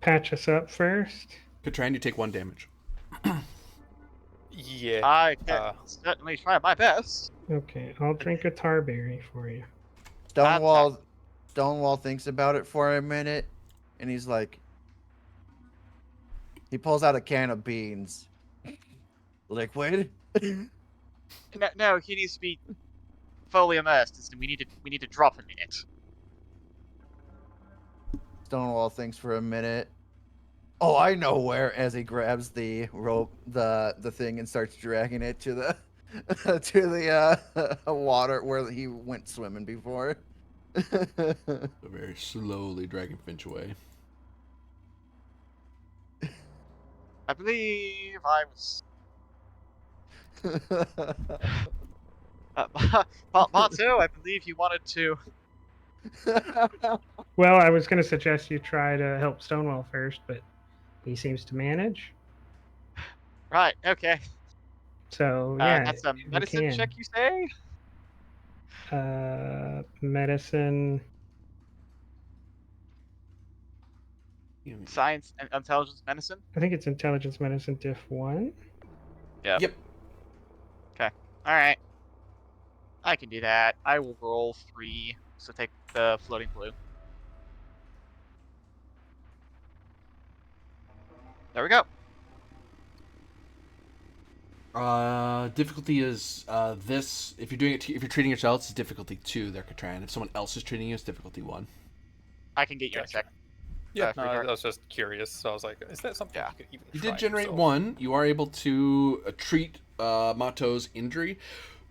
Speaker 5: patch us up first?
Speaker 1: Katran, you take 1 damage.
Speaker 3: Yeah.
Speaker 7: I can certainly try my best.
Speaker 5: Okay, I'll drink a tarberry for you.
Speaker 2: Stonewall thinks about it for a minute, and he's like, he pulls out a can of beans. Liquid?
Speaker 7: No, he needs to be fully immersed. We need to drop him in it.
Speaker 2: Stonewall thinks for a minute. Oh, I know where. As he grabs the rope, the thing, and starts dragging it to the water where he went swimming before.
Speaker 1: So very slowly dragging Finch away.
Speaker 7: I believe I was. Matsu, I believe you wanted to.
Speaker 5: Well, I was going to suggest you try to help Stonewall first, but he seems to manage.
Speaker 7: Right. Okay.
Speaker 5: So yeah,
Speaker 7: that's a medicine check, you say?
Speaker 5: Medicine.
Speaker 7: Science and intelligence medicine.
Speaker 5: I think it's intelligence medicine diff 1.
Speaker 1: Yep.
Speaker 7: Okay. All right. I can do that. I will roll 3. So take the floating blue. There we go.
Speaker 1: Difficulty is this. If you're doing it, if you're treating yourself, it's difficulty 2. There, Katran. If someone else is treating you, it's difficulty 1.
Speaker 7: I can get you in a sec.
Speaker 3: Yeah, no, I was just curious, so I was like, is that something you could even
Speaker 1: You
Speaker 3: try
Speaker 1: did generate
Speaker 3: yourself?
Speaker 1: 1. You are able to treat Mato's injury.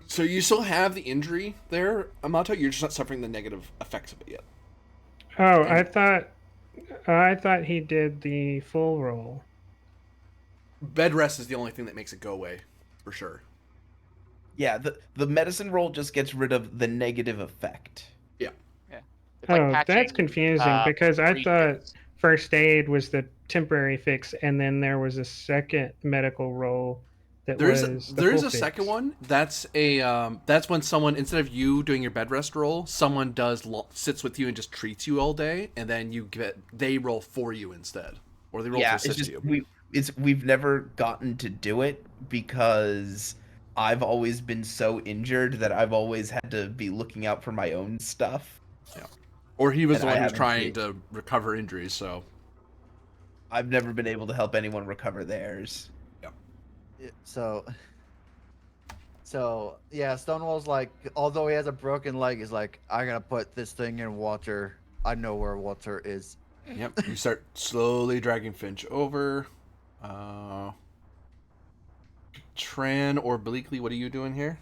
Speaker 1: So you still have the injury there, Amato. You're just not suffering the negative effects of it yet.
Speaker 5: Oh, I thought he did the full roll.
Speaker 1: Bed rest is the only thing that makes it go away, for sure.
Speaker 6: Yeah, the medicine roll just gets rid of the negative effect.
Speaker 7: It's like
Speaker 5: Oh, that's
Speaker 7: patching,
Speaker 5: confusing because I thought
Speaker 7: regions.
Speaker 5: first aid was the temporary fix, and then there was a second medical roll that
Speaker 1: There is
Speaker 5: was
Speaker 1: there is a second one. That's that's when someone, instead of you doing your bed rest roll, someone sits with you and just treats you all day, and then they roll for you instead, or they roll to
Speaker 6: Yeah, it's
Speaker 1: assist
Speaker 6: just
Speaker 1: you.
Speaker 6: we've never gotten to do it because I've always been so injured that I've always had to be looking out for my own stuff.
Speaker 1: Yeah. Or he was
Speaker 6: And
Speaker 1: the
Speaker 6: I
Speaker 1: one who was
Speaker 6: haven't
Speaker 1: trying
Speaker 6: been-
Speaker 1: to recover injuries, so.
Speaker 6: I've never been able to help anyone recover theirs.
Speaker 2: Yeah, So yeah, Stonewall's like, although he has a broken leg, he's like, I gotta put this thing in water. I know where water is.
Speaker 1: Yep. You start slowly dragging Finch over. Tran or Bleakley, what are you doing here?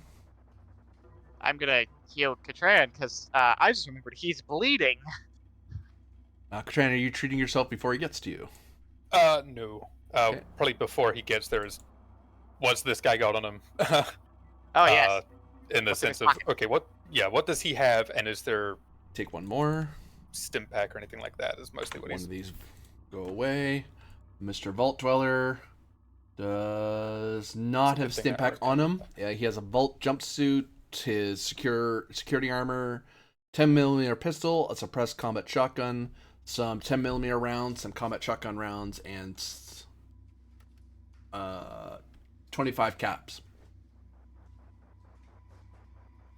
Speaker 7: I'm gonna heal Katran because I just remembered he's bleeding.
Speaker 1: Tran, are you treating yourself before he gets to you?
Speaker 3: No.
Speaker 1: Okay.
Speaker 3: Probably before he gets there is what's this guy got on him?
Speaker 7: Oh yes.
Speaker 3: In the
Speaker 7: What's in his
Speaker 3: sense of,
Speaker 7: pocket?
Speaker 3: okay, what does he have, and is there
Speaker 1: Take one more.
Speaker 3: stim pack or anything like that? Is mostly what
Speaker 1: One
Speaker 3: he's.
Speaker 1: of these go away. Mr. Vault Dweller does not have
Speaker 3: It's a good
Speaker 1: stim
Speaker 3: thing I
Speaker 1: pack
Speaker 3: already
Speaker 1: on him. Yeah, he has a Vault jumpsuit, his security armor, 10mm pistol, a suppressed combat shotgun, some 10mm rounds, some combat shotgun rounds, and 25 caps.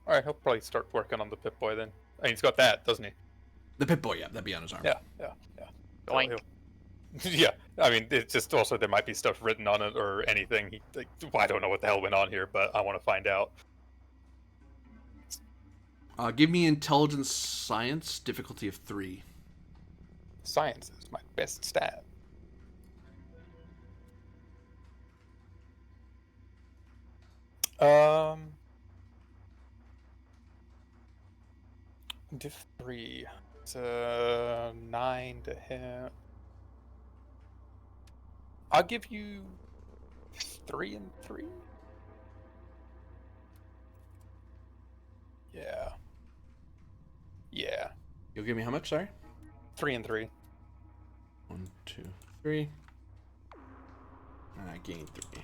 Speaker 3: All right, he'll probably start working on the Pip-Boy then. I mean, he's got that, doesn't he?
Speaker 1: The Pip-Boy, yeah, that'd be on his arm.
Speaker 3: Yeah. So
Speaker 7: Doink.
Speaker 3: yeah, I mean, it's just also there might be stuff written on it or anything. I don't know what the hell went on here, but I want to find out.
Speaker 1: Give me intelligence science, difficulty of 3.
Speaker 3: Science is my best stat. Diff 3. It's 9 to him. I'll give you 3 and 3. Yeah. Yeah.
Speaker 1: You'll give me how much, sorry?
Speaker 3: 3 and 3.
Speaker 1: 1, 2, 3. And I gained 3.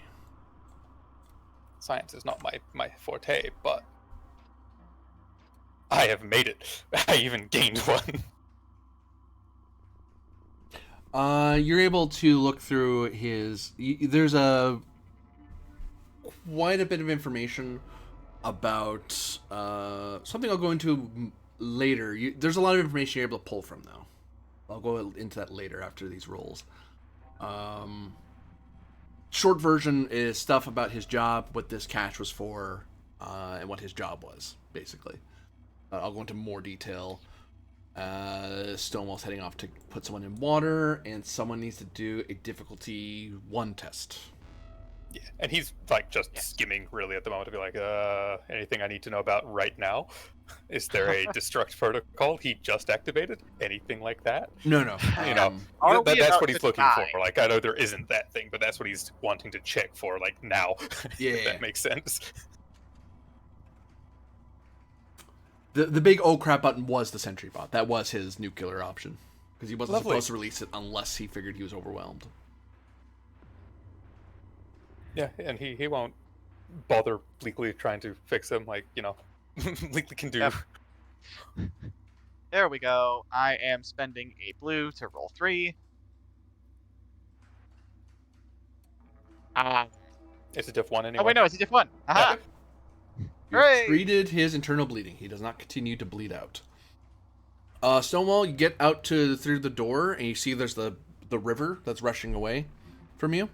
Speaker 3: Science is not my forte, but I have made it. I even gained 1.
Speaker 1: You're able to look through his. There's quite a bit of information about something I'll go into later. There's a lot of information you're able to pull from, though. I'll go into that later after these rolls. Short version is stuff about his job, what this cache was for, and what his job was, basically. I'll go into more detail. Stonewall's heading off to put someone in water, and someone needs to do a difficulty 1 test.
Speaker 3: Yeah, and he's like just skimming really at the moment to be like, anything I need to know about right now? Is there a destruct protocol he just activated? Anything like that?
Speaker 1: No.
Speaker 3: You know,
Speaker 7: Are we
Speaker 3: that's
Speaker 7: about
Speaker 3: what he's
Speaker 7: to
Speaker 3: looking
Speaker 7: die?
Speaker 3: for. Like, I know there isn't that thing, but that's what he's wanting to check for, like, now.
Speaker 1: Yeah.
Speaker 3: If that makes sense.
Speaker 1: The big oh crap button was the sentry bot. That was his nuclear option. Because he wasn't
Speaker 3: Lovely.
Speaker 1: supposed to release it unless he figured he was overwhelmed.
Speaker 3: Yeah, and he won't bother Bleakley trying to fix him. Like, you know, Bleakley can do.
Speaker 7: Yep. There we go. I am spending a blue to roll 3.
Speaker 3: It's a diff 1 anyway.
Speaker 7: Oh wait, no, it's a diff 1. Aha!
Speaker 1: You
Speaker 7: Hooray!
Speaker 1: treated his internal bleeding. He does not continue to bleed out. Stonewall, you get out through the door, and you see there's the river that's rushing away from you.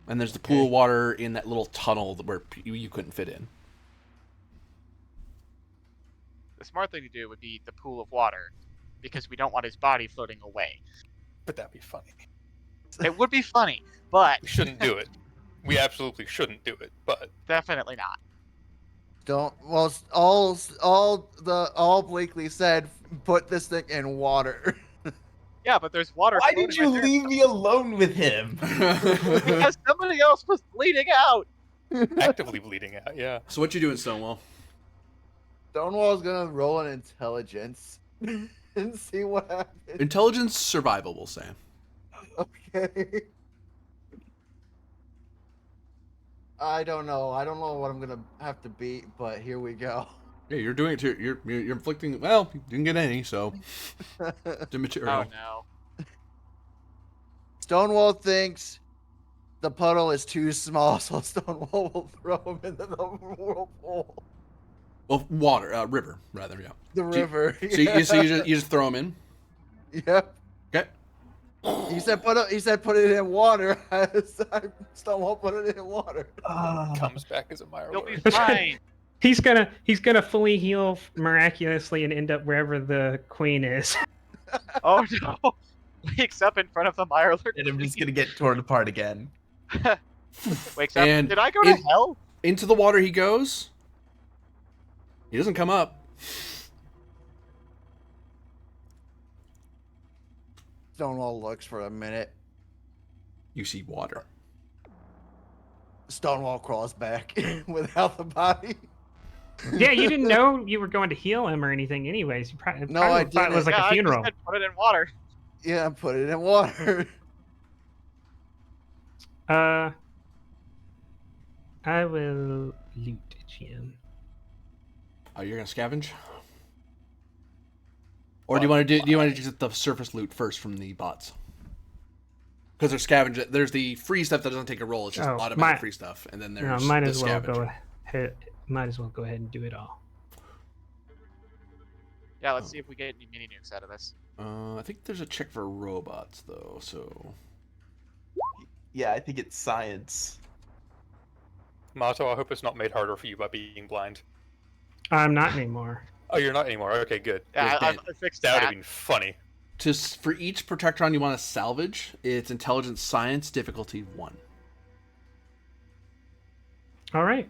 Speaker 1: And there's the pool of water in that little tunnel where you couldn't fit in.
Speaker 7: The smart thing to do would be the pool of water, because we don't want his body floating away.
Speaker 3: But that'd be funny.
Speaker 7: It would be funny, but
Speaker 3: We shouldn't do it. We absolutely shouldn't do it, but
Speaker 7: definitely not.
Speaker 2: All Blakely said, put this thing in water.
Speaker 7: Yeah, but there's water.
Speaker 6: Why
Speaker 7: floating
Speaker 6: did you
Speaker 7: right there.
Speaker 6: leave me alone with him?
Speaker 7: Because somebody else was bleeding out.
Speaker 3: actively bleeding out, yeah.
Speaker 1: So what you doing, Stonewall?
Speaker 2: Stonewall's gonna roll an intelligence and see what happens.
Speaker 1: Intelligence survival, we'll say.
Speaker 2: Okay. I don't know. I don't know what I'm gonna have to beat, but here we go.
Speaker 1: Yeah, you're doing it too. You're inflicting. Well, you didn't get any, so it's immaterial.
Speaker 7: Oh no.
Speaker 2: Stonewall thinks the puddle is too small, so Stonewall will throw him into the whirlpool.
Speaker 1: Well, water, river, rather. Yeah.
Speaker 2: The river.
Speaker 1: So you just throw them in.
Speaker 2: Yep.
Speaker 1: Okay.
Speaker 2: He said put it in water. Stonewall put it in water.
Speaker 3: Comes back as a
Speaker 7: You'll be
Speaker 3: Mirelurk.
Speaker 7: fine.
Speaker 5: He's gonna fully heal miraculously and end up wherever the queen is.
Speaker 7: Oh no. Wakes up in front of the Mirelurk.
Speaker 6: And I'm just gonna get torn apart again.
Speaker 7: Wakes up.
Speaker 1: And
Speaker 7: Did I go to hell?
Speaker 1: Into the water he goes. He doesn't come up.
Speaker 2: Stonewall looks for a minute.
Speaker 1: You see water.
Speaker 2: Stonewall crawls back without the body.
Speaker 5: Yeah, you didn't know you were going to heal him or anything, anyways. You probably,
Speaker 2: No, I
Speaker 5: thought it was
Speaker 2: didn't.
Speaker 5: like
Speaker 7: Yeah,
Speaker 5: a funeral.
Speaker 7: I just said put it in water.
Speaker 2: Yeah, put it in water.
Speaker 5: I will loot Jim.
Speaker 1: Oh, you're gonna scavenge. Or do you want to do just the surface loot first from the bots? Because there's scavenge. There's the free stuff that doesn't take a roll. It's just automatic free stuff, and then there's
Speaker 5: might
Speaker 1: the
Speaker 5: as well
Speaker 1: scavenger.
Speaker 5: go ahead. Might as well go ahead and do it all.
Speaker 7: Yeah, let's see if we get any mini nukes out of this.
Speaker 1: I think there's a check for robots though. So
Speaker 6: Yeah, I think it's science.
Speaker 3: Mato, I hope it's not made harder for you by being blind.
Speaker 5: I'm not anymore.
Speaker 3: Oh, you're not anymore. Okay, good.
Speaker 7: Yeah,
Speaker 1: Good
Speaker 7: I fixed
Speaker 3: That would
Speaker 7: that.
Speaker 3: have been funny.
Speaker 1: for each Protectron you want to salvage, it's Intelligence Science difficulty 1.
Speaker 5: All right.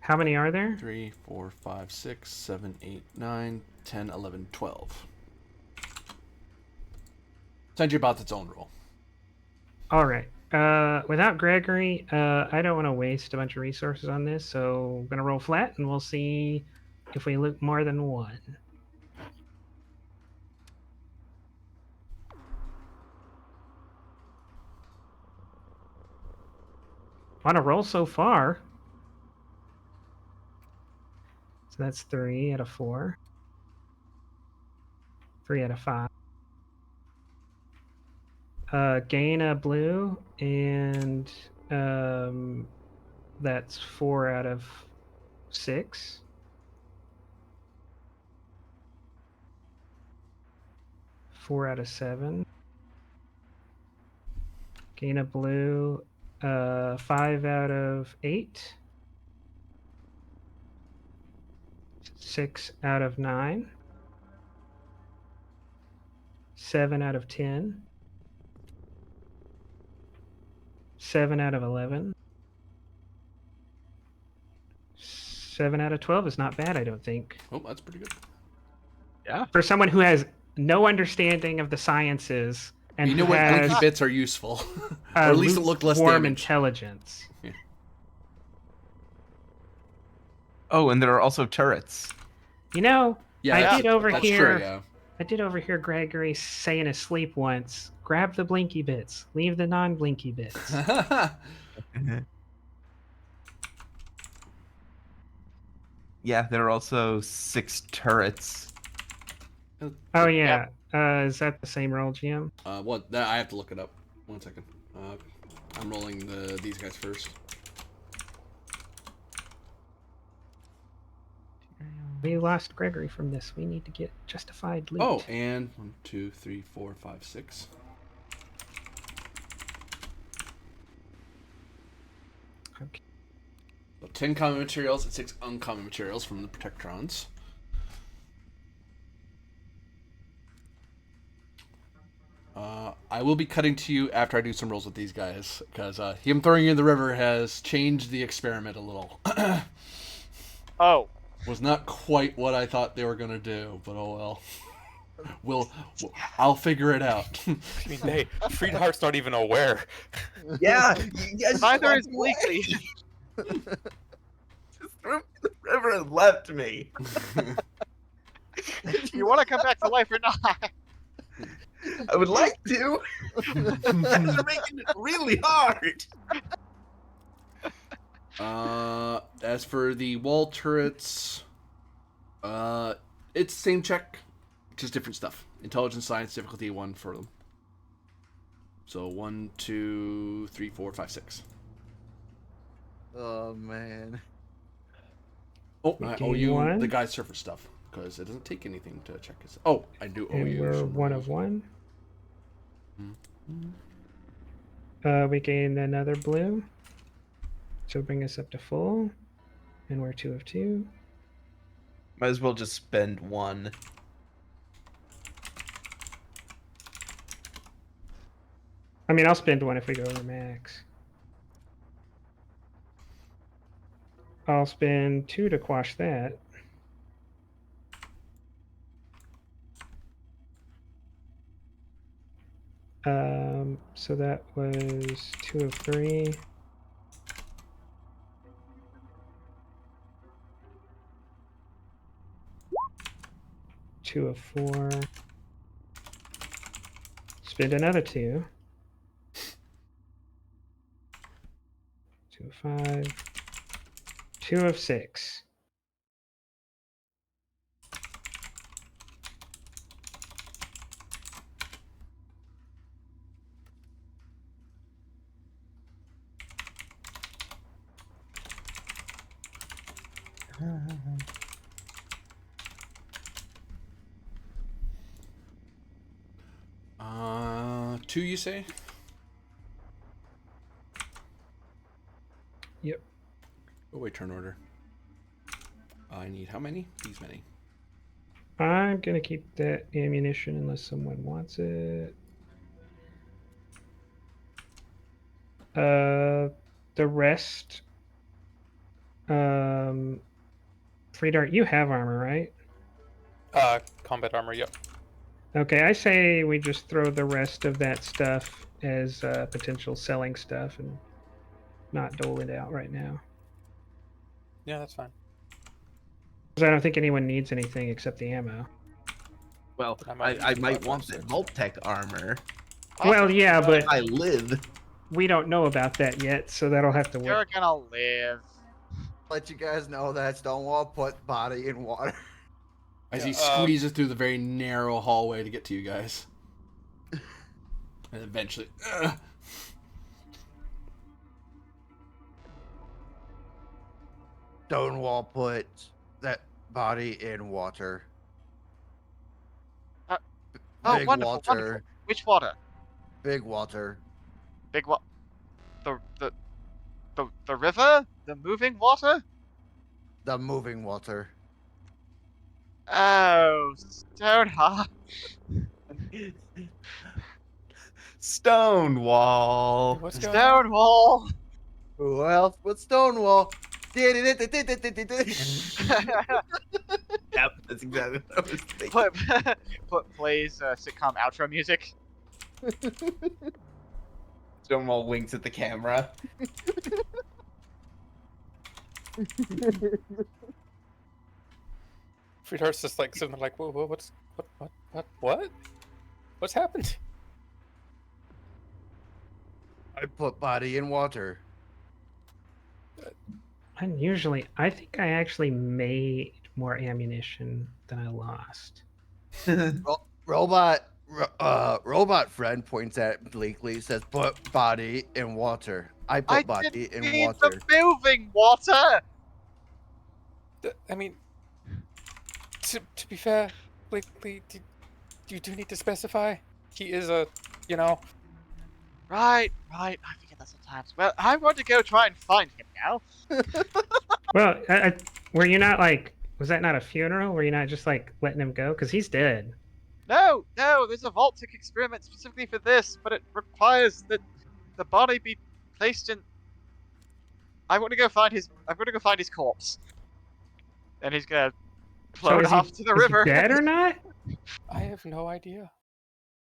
Speaker 5: How many are there?
Speaker 1: 3, 4, 5, 6, 7, 8, 9, 10, 11, 12. Send you about its own roll.
Speaker 5: All right. Without Gregory, I don't want to waste a bunch of resources on this, so I'm gonna roll flat, and we'll see if we loot more than one. On a roll so far. So that's 3 out of 4. 3 out of 5. Gain a blue, and that's 4 out of 6. Four out of 7. Gain a blue, 5 out of 8. 6 out of 9. 7 out of 10. 7 out of 11. 7 out of 12 is not bad, I don't think.
Speaker 1: Oh, that's pretty good.
Speaker 4: Yeah.
Speaker 5: For someone who has no understanding of the sciences and
Speaker 1: You know
Speaker 5: who
Speaker 1: what
Speaker 5: has
Speaker 1: blinky bits are useful, or at least it looked less
Speaker 5: lukewarm
Speaker 1: damage.
Speaker 5: intelligence.
Speaker 6: Oh, and there are also turrets.
Speaker 5: You know,
Speaker 1: Yeah,
Speaker 5: I
Speaker 1: that's-
Speaker 5: did overhear.
Speaker 1: That's true, yeah.
Speaker 5: I did overhear Gregory say in his sleep once, "Grab the blinky bits, leave the non-blinky bits."
Speaker 6: Yeah, there are also 6 turrets.
Speaker 5: Oh yeah, is that the same roll, GM?
Speaker 1: What? I have to look it up. 1 second. I'm rolling these guys first.
Speaker 5: We lost Gregory from this. We need to get justified loot.
Speaker 1: Oh, and 1, 2, 3, 4, 5, 6.
Speaker 5: Okay.
Speaker 1: So 10 common materials and 6 uncommon materials from the Protectrons. I will be cutting to you after I do some rolls with these guys, because him throwing you in the river has changed the experiment a little.
Speaker 7: Oh,
Speaker 1: Was not quite what I thought they were gonna do, but oh well. I'll figure it out.
Speaker 3: I mean, hey, Friedhart's not even aware.
Speaker 6: Yeah, you guys
Speaker 7: neither is
Speaker 6: just walked away.
Speaker 7: Bleakley.
Speaker 6: Just threw me in the river and left me.
Speaker 7: You want to come back to life or not?
Speaker 6: I would like to. They're making it really hard.
Speaker 1: As for the wall turrets, it's the same check, just different stuff. Intelligence, science, difficulty 1 for them. So 1, 2, 3, 4, 5, 6.
Speaker 2: Oh man.
Speaker 1: Oh, I owe
Speaker 5: Gain
Speaker 1: you
Speaker 5: 1.
Speaker 1: the guy's surface stuff because it doesn't take anything to check his. Oh, I do owe
Speaker 5: And
Speaker 1: you.
Speaker 5: we're
Speaker 1: some
Speaker 5: 1
Speaker 1: rules.
Speaker 5: of 1.
Speaker 1: Mhm.
Speaker 5: We gain another blue. So bring us up to full. And we're 2 of 2.
Speaker 6: Might as well just spend 1.
Speaker 5: I mean, I'll spend 1 if we go over max. I'll spend 2 to quash that. So that was 2 of 3. Two of 4. Spend another 2. 2 of 5. 2 of 6.
Speaker 1: Two, you say?
Speaker 5: Yep.
Speaker 1: Oh wait, turn order. I need how many? These many.
Speaker 5: I'm gonna keep that ammunition unless someone wants it. The rest. Free Dart, you have armor, right?
Speaker 3: Combat armor, yep.
Speaker 5: Okay, I say we just throw the rest of that stuff as potential selling stuff and not dole it out right now.
Speaker 3: Yeah, that's fine.
Speaker 5: Because I don't think anyone needs anything except the ammo.
Speaker 6: Well,
Speaker 3: I might
Speaker 6: I
Speaker 3: use
Speaker 6: might
Speaker 3: 5
Speaker 6: want
Speaker 3: or
Speaker 6: the
Speaker 3: 6.
Speaker 6: Vault Tech armor.
Speaker 5: Well, yeah, but
Speaker 6: If I live.
Speaker 5: we don't know about that yet, so that'll have to wait.
Speaker 7: You're gonna live.
Speaker 2: Let you guys know that Stonewall put body in water.
Speaker 1: As
Speaker 3: Yeah,
Speaker 1: he squeezes through the very narrow hallway to get to you guys. And eventually...
Speaker 2: Stonewall put that body in water.
Speaker 7: Oh,
Speaker 2: Big
Speaker 7: wonderful,
Speaker 2: water.
Speaker 7: wonderful. Which water?
Speaker 2: Big water.
Speaker 7: Big what? The river? The moving water?
Speaker 2: The moving water.
Speaker 7: Oh, Stoneheart.
Speaker 6: Stonewall.
Speaker 3: What's going on?
Speaker 7: Stonewall.
Speaker 2: Who else but Stonewall?
Speaker 6: Yep, that's exactly what I was thinking.
Speaker 7: Plays sitcom outro music.
Speaker 6: Stonewall winks at the camera.
Speaker 3: Freedart's just like sitting there like, whoa, what? What's happened?
Speaker 2: I put body in water.
Speaker 5: Unusually, I think I actually made more ammunition than I lost.
Speaker 2: Robot friend points at Bleakley, says put body in water. I put
Speaker 7: I
Speaker 2: body
Speaker 7: didn't
Speaker 2: in
Speaker 7: need
Speaker 2: water.
Speaker 7: the moving water.
Speaker 3: I mean, to be fair, Blakely, you do need to specify. He is a, you know.
Speaker 7: Right. I forget that sometimes. Well, I want to go try and find him now.
Speaker 5: Well, were you not like? Was that not a funeral? Were you not just like letting him go? Because he's dead.
Speaker 7: No, there's a Vault-Tec experiment specifically for this, but it requires that the body be placed in. I'm going to go find his corpse. And he's gonna float
Speaker 5: is
Speaker 7: off to the river.
Speaker 5: He dead or not?
Speaker 3: I have no idea.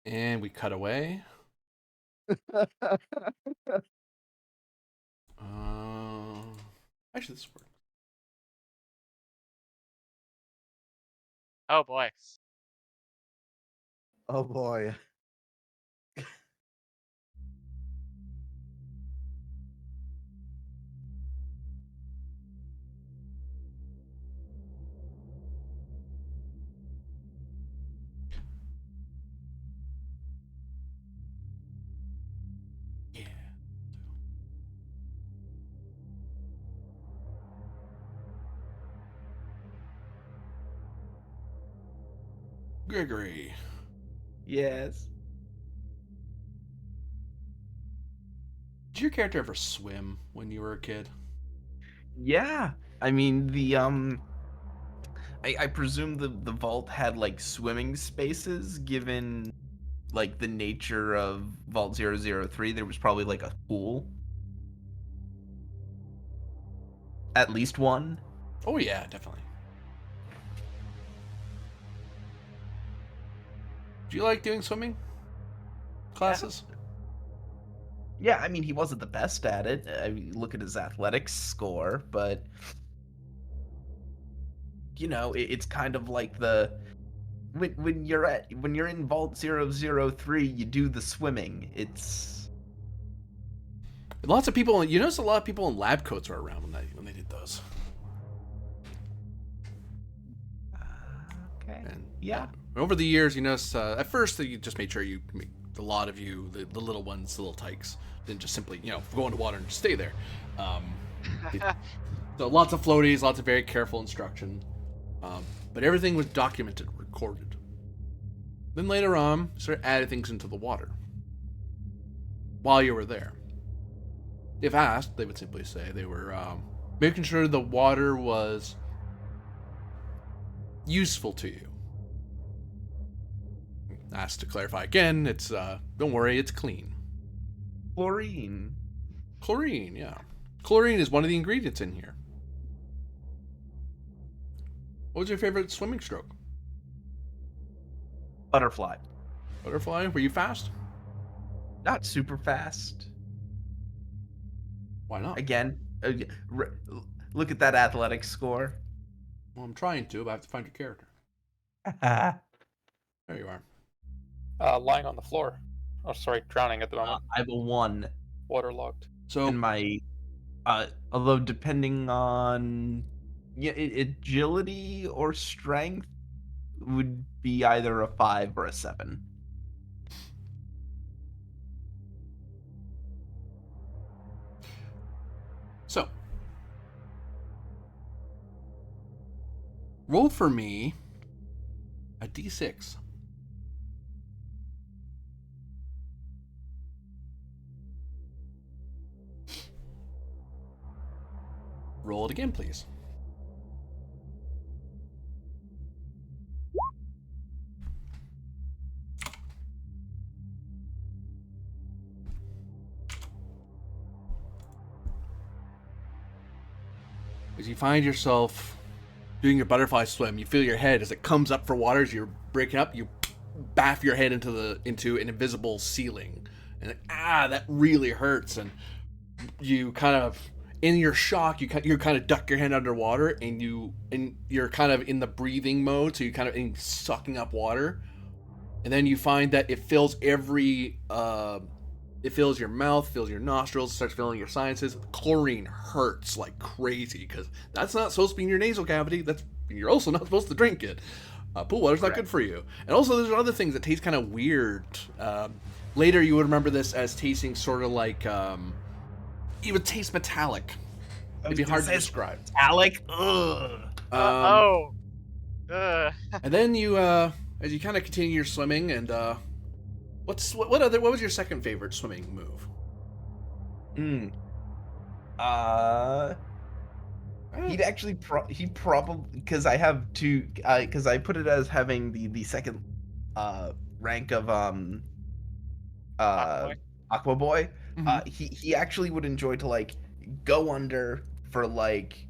Speaker 1: And we cut away. Actually, this works.
Speaker 7: Oh boy.
Speaker 2: Oh boy.
Speaker 1: Gregory.
Speaker 6: Yes.
Speaker 1: Did your character ever swim when you were a kid?
Speaker 6: Yeah. I mean, I presume the vault had like swimming spaces, given like the nature of Vault 003. There was probably like a pool. At least one.
Speaker 1: Oh yeah, definitely. Do you like doing swimming classes?
Speaker 6: Yeah, I mean, he wasn't the best at it. I mean, look at his athletics score, but you know, it's kind of like the when you're in Vault 003, you do the swimming. It's
Speaker 1: Lots of people. You notice a lot of people in lab coats were around when they did those.
Speaker 6: okay.
Speaker 1: And
Speaker 6: Yeah.
Speaker 1: over the years, you notice at first you just made sure a lot of you, the little ones, the little tykes, didn't just simply go into water and just stay there. So lots of floaties, lots of very careful instruction, but everything was documented, recorded. Then later on, started adding things into the water while you were there. If asked, they would simply say they were making sure the water was useful to you. Asked to clarify again, it's don't worry, it's clean.
Speaker 6: Chlorine.
Speaker 1: Chlorine, yeah. Chlorine is one of the ingredients in here. What was your favorite swimming stroke?
Speaker 6: Butterfly.
Speaker 1: Butterfly? Were you fast?
Speaker 6: Not super fast.
Speaker 1: Why not?
Speaker 6: Again, look at that athletics score.
Speaker 1: Well, I'm trying to, but I have to find your character. There you are.
Speaker 3: Lying on the floor. Oh, sorry, drowning at the moment.
Speaker 6: I have a 1
Speaker 3: Waterlogged.
Speaker 1: So
Speaker 6: in my although depending on agility or strength would be either a 5 or a 7.
Speaker 1: So, roll for me a d6. Roll it again, please. As you find yourself doing your butterfly swim, you feel your head as it comes up for water. As you're breaking up, you baff your head into an invisible ceiling, and that really hurts. And you kind of, in your shock, you kind of duck your hand underwater, and you're kind of in the breathing mode, so you kind of sucking up water, and then you find that it fills it fills your mouth, fills your nostrils, starts filling your sinuses. Chlorine hurts like crazy because that's not supposed to be in your nasal cavity. You're also not supposed to drink it. Pool water's not good for you. And also, there's other things that taste kind of weird. Later, you would remember this as tasting sort of like it would taste metallic. It'd be hard to describe.
Speaker 6: Metallic. Ugh.
Speaker 1: And then you, as you kind of continue your swimming, and what was your second favorite swimming move?
Speaker 6: He'd actually he probably, because I have two, because I put it as having the second rank of Aqua Boy.
Speaker 1: Mm-hmm.
Speaker 6: He actually would enjoy to like go under for like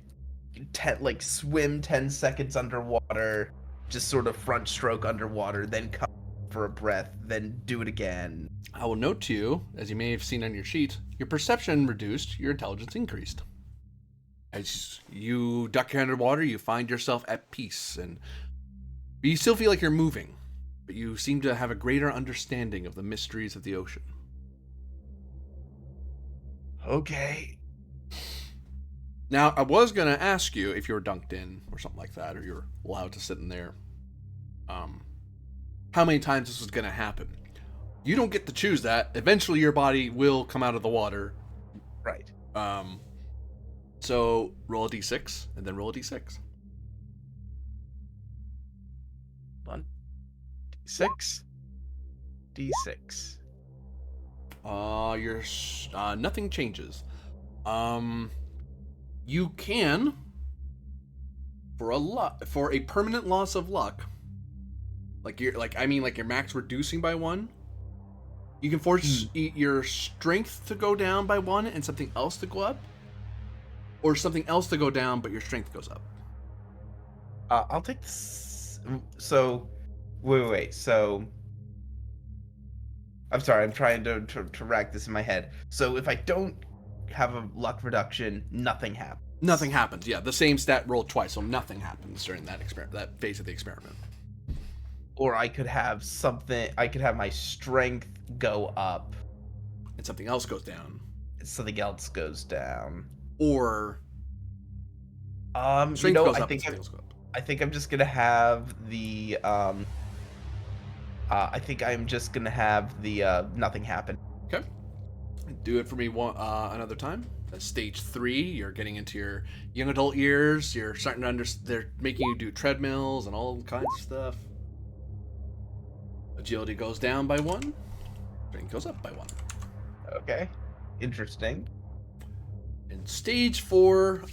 Speaker 6: swim 10 seconds underwater, just sort of front stroke underwater, then come for a breath, then do it again.
Speaker 1: I will note to you, as you may have seen on your sheet, your perception reduced, your intelligence increased. As you duck your head underwater, you find yourself at peace, and you still feel like you're moving, but you seem to have a greater understanding of the mysteries of the ocean.
Speaker 6: Okay.
Speaker 1: Now, I was going to ask you if you were dunked in or something like that, or you were allowed to sit in there, how many times this was going to happen. You don't get to choose that. Eventually, your body will come out of the water.
Speaker 6: Right.
Speaker 1: So, roll a d6, and then roll a d6.
Speaker 6: Fun. 6. D6.
Speaker 1: Nothing changes. You can, for a permanent loss of luck, like your max reducing by 1. You can force your strength to go down by 1 and something else to go up, or something else to go down but your strength goes up.
Speaker 6: I'll take this. So, wait. So, I'm sorry. I'm trying to rack this in my head. So, if I don't have a luck reduction, nothing happens.
Speaker 1: Nothing happens. Yeah, the same stat rolled twice, so nothing happens during that phase of the experiment.
Speaker 6: Or I could have something. I could have my strength go up,
Speaker 1: and something else goes down.
Speaker 6: Something else goes down.
Speaker 1: Or
Speaker 6: strength goes up. I think I'm just gonna have the I think I'm just gonna have the nothing happen.
Speaker 1: Okay. Do it for me another time. That's stage 3. You're getting into your young adult years. You're starting to they're making you do treadmills and all kinds of stuff. Agility goes down by 1. Strength goes up by 1.
Speaker 6: Okay. Interesting.
Speaker 1: In stage 4,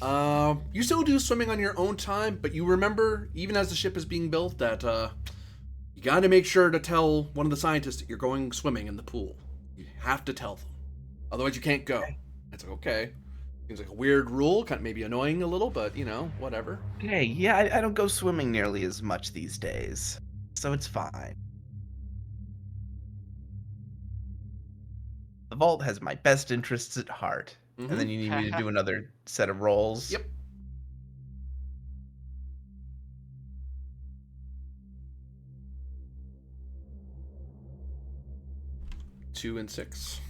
Speaker 1: you still do swimming on your own time, but you remember, even as the ship is being built, that you got to make sure to tell one of the scientists that you're going swimming in the pool. You have to tell them. Otherwise, you can't go. Okay. It's like, okay. Seems like a weird rule, kind of maybe annoying a little, but, whatever.
Speaker 6: Hey, yeah, I don't go swimming nearly as much these days, so it's fine. The vault has my best interests at heart. Mm-hmm. And then you need me to do another set of rolls?
Speaker 1: Yep. Two and 6.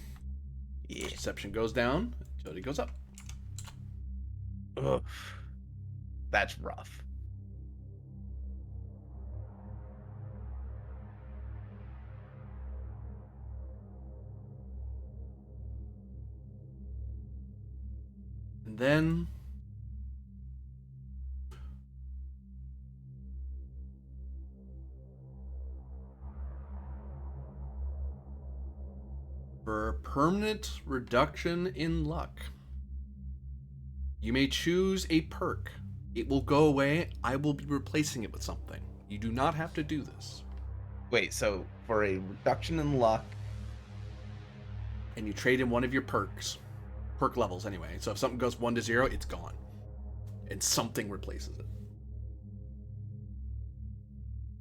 Speaker 1: Yeah. Perception goes down. Agility goes up.
Speaker 6: Ugh. That's rough.
Speaker 1: And then for permanent reduction in luck, you may choose a perk. It will go away. I will be replacing it with something. You do not have to do this.
Speaker 6: Wait, so for a reduction in luck,
Speaker 1: and you trade in one of your perk levels anyway. So if something goes 1 to 0, it's gone, and something replaces it.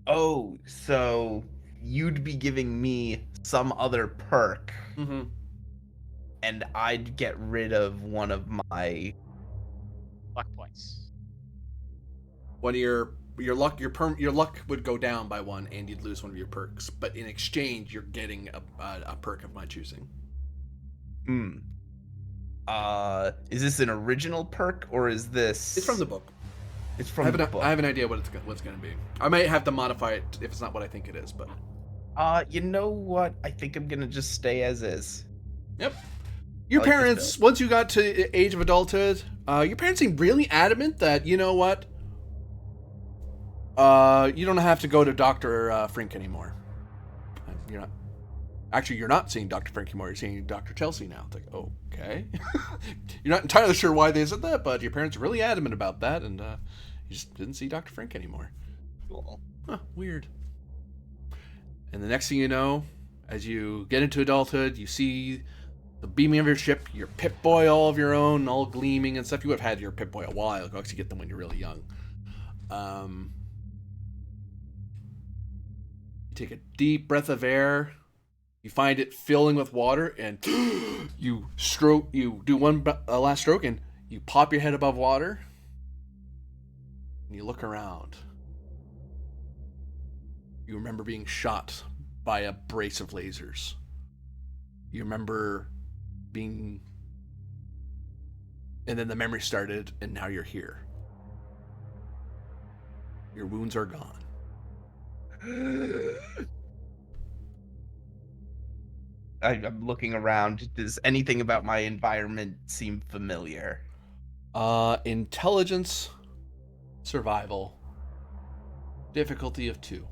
Speaker 6: Oh, so you'd be giving me some other perk, and I'd get rid of one of my
Speaker 7: luck points.
Speaker 1: One of your luck would go down by 1, and you'd lose one of your perks. But in exchange, you're getting a perk of my choosing.
Speaker 6: Is this an original perk, or is this?
Speaker 1: It's from the book.
Speaker 6: It's from the book.
Speaker 1: I have an idea what's going to be. I might have to modify it if it's not what I think it is, but.
Speaker 6: You know what? I think I'm gonna just stay as is.
Speaker 1: Yep. Your parents, once you got to the age of adulthood, your parents seemed really adamant that, you know what? You don't have to go to Dr. Frink anymore. You're not seeing Dr. Frink anymore. You're seeing Dr. Chelsea now. It's like, okay. You're not entirely sure why they said that, but your parents are really adamant about that, and you just didn't see Dr. Frink anymore.
Speaker 6: Cool.
Speaker 1: Huh, weird. And the next thing you know, as you get into adulthood, you see the beaming of your ship, your Pip-Boy all of your own, all gleaming and stuff. You would have had your Pip-Boy a while. You actually get them when you're really young. You take a deep breath of air. You find it filling with water, and you do one last stroke, and you pop your head above water, and you look around. You remember being shot by a brace of lasers. You remember being... And then the memory started, and now you're here. Your wounds are gone.
Speaker 6: I'm looking around. Does anything about my environment seem familiar?
Speaker 1: Intelligence, survival, difficulty of 2.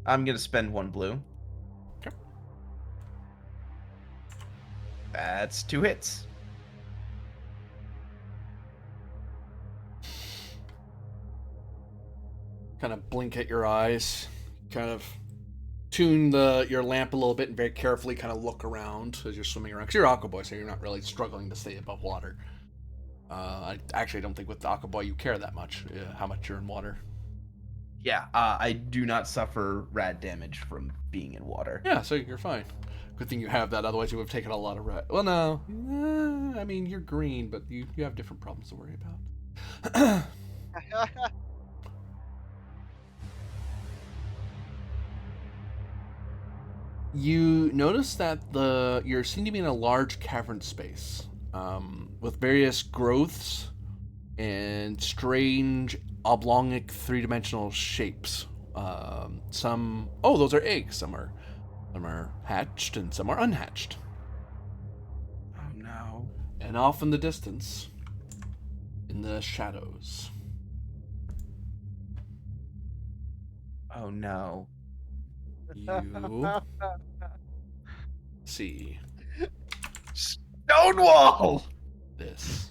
Speaker 6: I'm gonna spend 1 blue.
Speaker 1: Okay.
Speaker 6: That's 2 hits.
Speaker 1: Kind of blink at your eyes, kind of tune your lamp a little bit, and very carefully kind of look around as you're swimming around. Because you're Aqua Boy, so you're not really struggling to stay above water. I actually don't think with the Aqua Boy you care that much, how much you're in water.
Speaker 6: Yeah, I do not suffer rad damage from being in water.
Speaker 1: Yeah, so you're fine. Good thing you have that, otherwise you would have taken a lot of red. Well, no. I mean, you're green, but you have different problems to worry about. You notice that you're seen to be in a large cavern space, with various growths and strange oblongic three-dimensional shapes. Those are eggs. Some are hatched and some are unhatched.
Speaker 6: Oh no.
Speaker 1: And off in the distance, in the shadows,
Speaker 6: Oh no.
Speaker 1: you see
Speaker 6: Stonewall!
Speaker 1: this.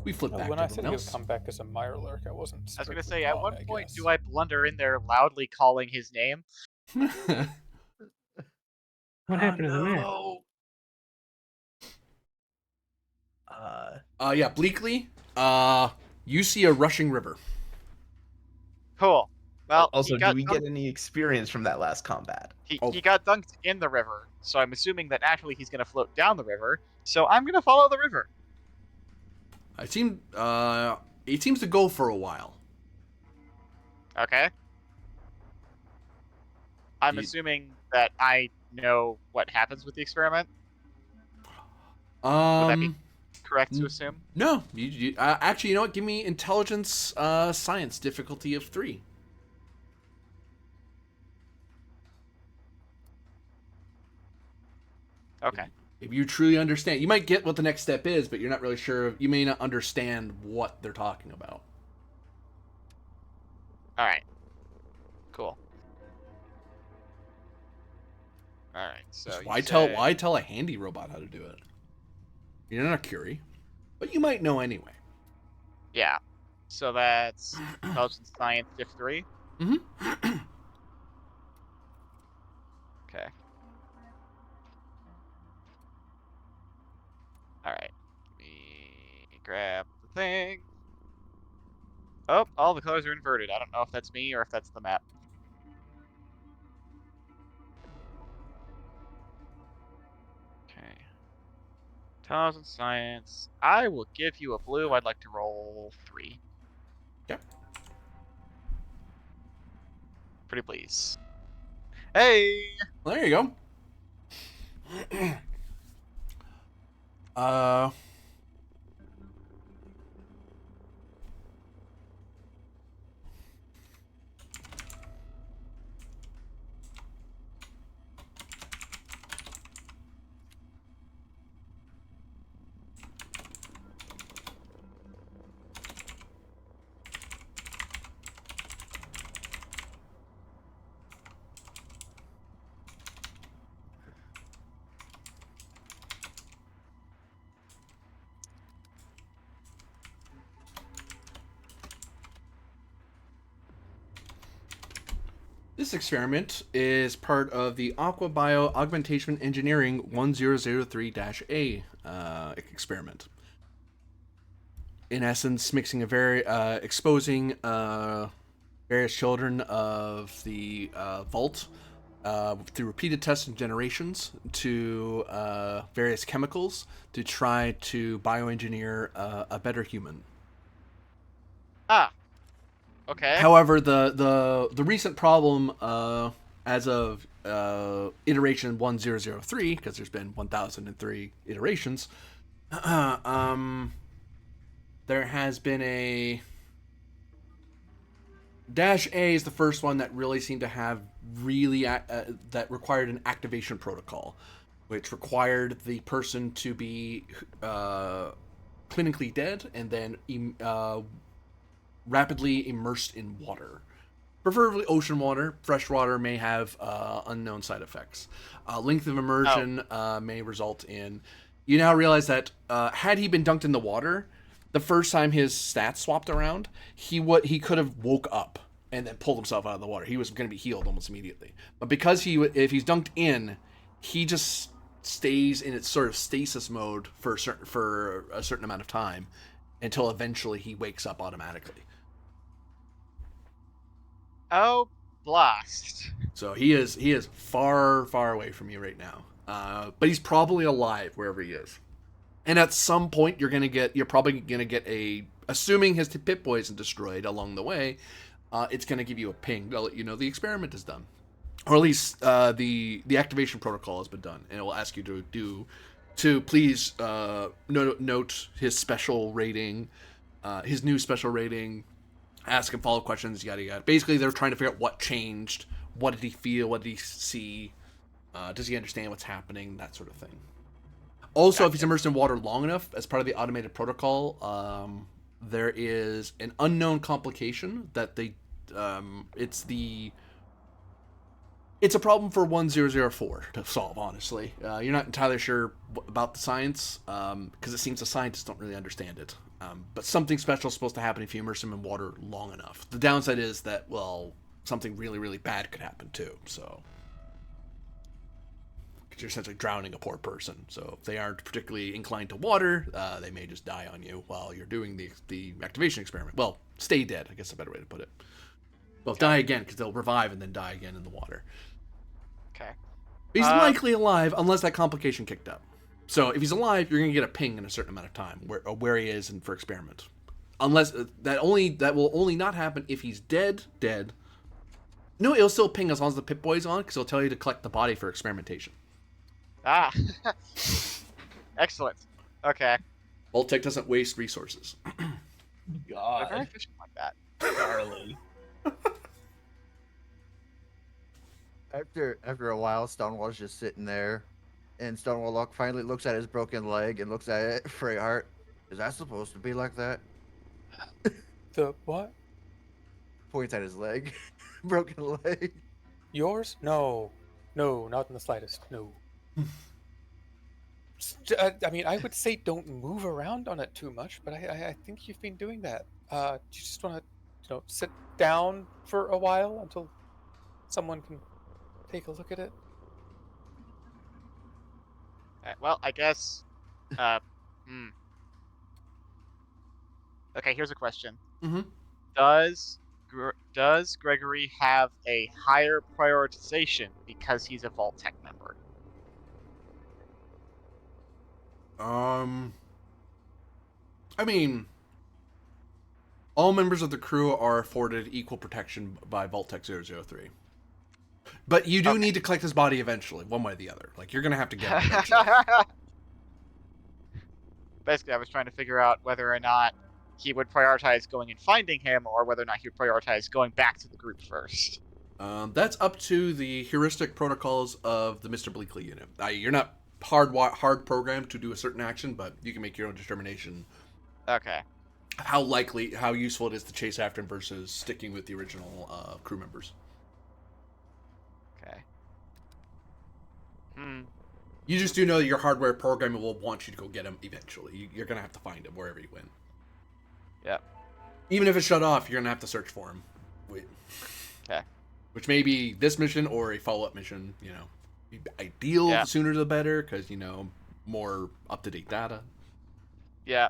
Speaker 1: We flip back
Speaker 3: When
Speaker 1: to
Speaker 3: I said
Speaker 1: everyone
Speaker 3: he would
Speaker 1: else.
Speaker 3: come back as a Mirelurk, I wasn't.
Speaker 7: I was gonna
Speaker 3: strictly
Speaker 7: say, at
Speaker 3: wrong,
Speaker 7: what
Speaker 3: I
Speaker 7: point
Speaker 3: guess.
Speaker 7: do I blunder in there loudly calling his name?
Speaker 5: What happened to the map?
Speaker 1: Yeah, Bleakly. You see a rushing river.
Speaker 7: Cool. Well,
Speaker 6: Also,
Speaker 7: he got
Speaker 6: do we
Speaker 7: dunked,
Speaker 6: get any experience from that last combat?
Speaker 1: Oh.
Speaker 7: he got dunked in the river, so I'm assuming that naturally he's gonna float down the river. So I'm gonna follow the river.
Speaker 1: It seems to go for a while.
Speaker 7: Okay. I'm
Speaker 1: You-
Speaker 7: assuming that I know what happens with the experiment. Would that be correct to assume?
Speaker 1: No. Actually, you know what? Give me intelligence, science difficulty of 3.
Speaker 7: Okay.
Speaker 1: If you truly understand, you might get what the next step is, but you're not really sure. You may not understand what they're talking about.
Speaker 7: All right. Cool. All right. So you
Speaker 1: Why
Speaker 7: said-
Speaker 1: tell a handy robot how to do it? You're not a Curie, but you might know anyway.
Speaker 7: Yeah. So that's intelligence science diff 3.
Speaker 1: Mm-hmm.
Speaker 7: Okay. All right. Let me grab the thing. Oh, all the colors are inverted. I don't know if that's me or if that's the map. Okay. Intelligence science. I will give you a blue. I'd like to roll 3.
Speaker 1: Yep.
Speaker 7: Pretty please. Hey!
Speaker 1: Well, there you go. This experiment is part of the Aqua Bio Augmentation Engineering 1003-A experiment. In essence, mixing exposing various children of the vault through repeated tests and generations to various chemicals to try to bioengineer a better human.
Speaker 7: Ah. Okay.
Speaker 1: However, the recent problem as of iteration 1003, because there's been 1003 iterations, there has been a Dash A is the first one that really seemed to have that required an activation protocol, which required the person to be clinically dead and then rapidly immersed in water Preferably ocean water. Fresh water may have unknown side effects. Length of immersion may result in... You now realize that had he been dunked in the water, the first time his stats swapped around, he could have woke up and then pulled himself out of the water. He was going to be healed almost immediately. But because if he's dunked in, he just stays in its sort of stasis mode for a certain amount of time until eventually he wakes up automatically.
Speaker 7: Oh, blast.
Speaker 1: So he is far, far away from you right now. But he's probably alive wherever he is. And at some point you're probably gonna get assuming his Pip-Boy isn't destroyed along the way, it's gonna give you a ping to let you know the experiment is done. Or at least the activation protocol has been done, and it will ask you to please note his special rating, his new special rating, ask him follow-up questions, yada yada. Basically, they're trying to figure out what changed, what did he feel, what did he see, does he understand what's happening, that sort of thing. Also, if he's immersed in water long enough, as part of the automated protocol, there is an unknown complication that it's a problem for 1004 to solve, honestly. You're not entirely sure about the science, because it seems the scientists don't really understand it. But something special is supposed to happen if you immerse him in water long enough. The downside is that, well, something really, really bad could happen too, so... Because you're essentially drowning a poor person. So if they aren't particularly inclined to water, they may just die on you while you're doing the activation experiment. Well, stay dead, I guess is a better way to put it. Well, die again, because they'll revive and then die again in the water.
Speaker 7: Okay.
Speaker 1: He's likely alive unless that complication kicked up. So if he's alive, you're going to get a ping in a certain amount of time where he is and for experiment. Unless that will only not happen if he's dead. No, it'll still ping as long as the Pip-Boy's on, because it'll tell you to collect the body for experimentation.
Speaker 7: Ah. Excellent. Okay.
Speaker 1: Vault-Tec doesn't waste resources.
Speaker 7: They're very
Speaker 6: God,
Speaker 7: efficient like that.
Speaker 6: Charlie.
Speaker 2: After a while, Stonewall's just sitting there, and Stonewall finally looks at his broken leg and looks at it. Freyheart, is that supposed to be like that?
Speaker 3: The what?
Speaker 2: Points at his leg, broken leg.
Speaker 3: Yours? No, not in the slightest. No. I mean, I would say don't move around on it too much, but I think you've been doing that. Do you just want to, sit down for a while until someone can take a look at it?
Speaker 7: Well, I guess. Okay, here's a question.
Speaker 1: Mm-hmm.
Speaker 7: Does Gregory have a higher prioritization because he's a Vault-Tec member?
Speaker 1: I mean, all members of the crew are afforded equal protection by Vault-Tec 003. But you do need to collect his body eventually, one way or the other. Like, you're going to have to get it eventually.
Speaker 7: Basically, I was trying to figure out whether or not he would prioritize going and finding him, or whether or not he would prioritize going back to the group first.
Speaker 1: That's up to the heuristic protocols of the Mr. Bleakley unit. You're not hard programmed to do a certain action, but you can make your own determination.
Speaker 7: Okay.
Speaker 1: How useful it is to chase after him versus sticking with the original crew members.
Speaker 7: Okay.
Speaker 1: You just do know that your hardware programmer will want you to go get him eventually. You're going to have to find him wherever you went.
Speaker 7: Yep.
Speaker 1: Even if it's shut off, you're going to have to search for him.
Speaker 7: Okay.
Speaker 1: Which may be this mission or a follow-up mission, Ideal,
Speaker 7: Yeah.
Speaker 1: The sooner the better, because, more up-to-date data.
Speaker 7: Yeah.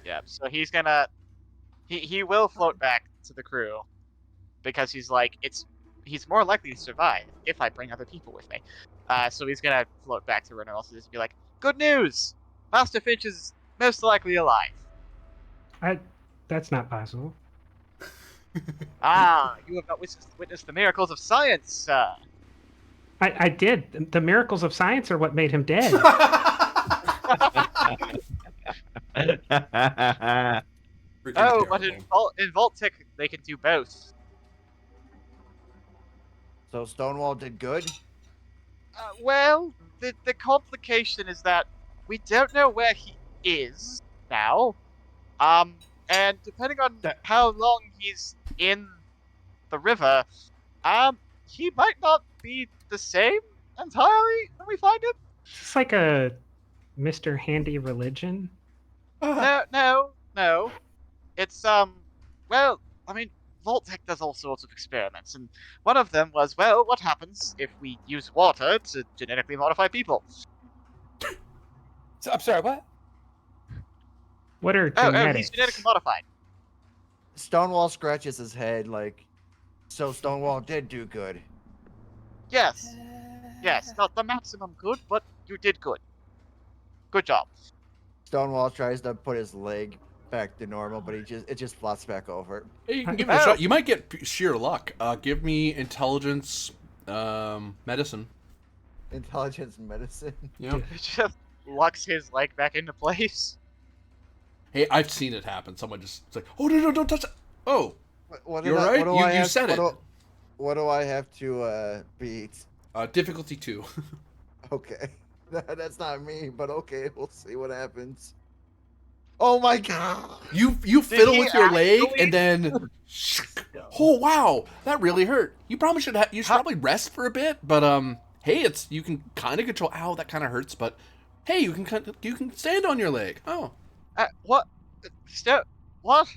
Speaker 7: Yeah. So he's gonna... He will float back to the crew, because he's like, he's more likely to survive if I bring other people with me. So he's gonna float back to Reynolds and be like, good news! Master Finch is most likely alive.
Speaker 5: That's not possible.
Speaker 7: You have not witnessed the miracles of science, sir.
Speaker 5: I did. The miracles of science are what made him dead.
Speaker 7: But in Vault-Tec, they can do both.
Speaker 2: So Stonewall did good?
Speaker 7: Well, the complication is that we don't know where he is now. And depending on how long he's in the river, he might not be the same entirely when we find him.
Speaker 5: It's like a Mr. Handy religion.
Speaker 7: No. It's well, I mean, Vault-Tec does all sorts of experiments, and one of them was, well, what happens if we use water to genetically modify people?
Speaker 3: So, I'm sorry, what?
Speaker 5: What are
Speaker 7: Oh,
Speaker 5: genetics?
Speaker 7: he's genetically modified.
Speaker 2: Stonewall scratches his head like, so Stonewall did do good.
Speaker 7: Yes, not the maximum good, but you did good. Good job.
Speaker 2: Stonewall tries to put his leg back to normal, but it just flops back over.
Speaker 1: Hey, you can give it a shot. You might get sheer luck. Give me intelligence, medicine.
Speaker 2: Intelligence medicine.
Speaker 1: Yeah.
Speaker 7: He just locks his leg back into place.
Speaker 1: Hey, I've seen it happen. Someone just it's like, oh no, don't touch it. Oh,
Speaker 2: What
Speaker 1: you're right. You said it.
Speaker 2: What do I have to beat?
Speaker 1: Difficulty 2.
Speaker 2: Okay. That's not me, but okay, we'll see what happens. Oh my god!
Speaker 1: You fiddle
Speaker 7: he
Speaker 1: with your leg
Speaker 7: actually-
Speaker 1: and then. Oh wow, that really hurt. You probably should you should probably rest for a bit. But hey, you can kind of control. Ow, that kind of hurts. But hey, you can stand on your leg. Oh.
Speaker 7: What? What?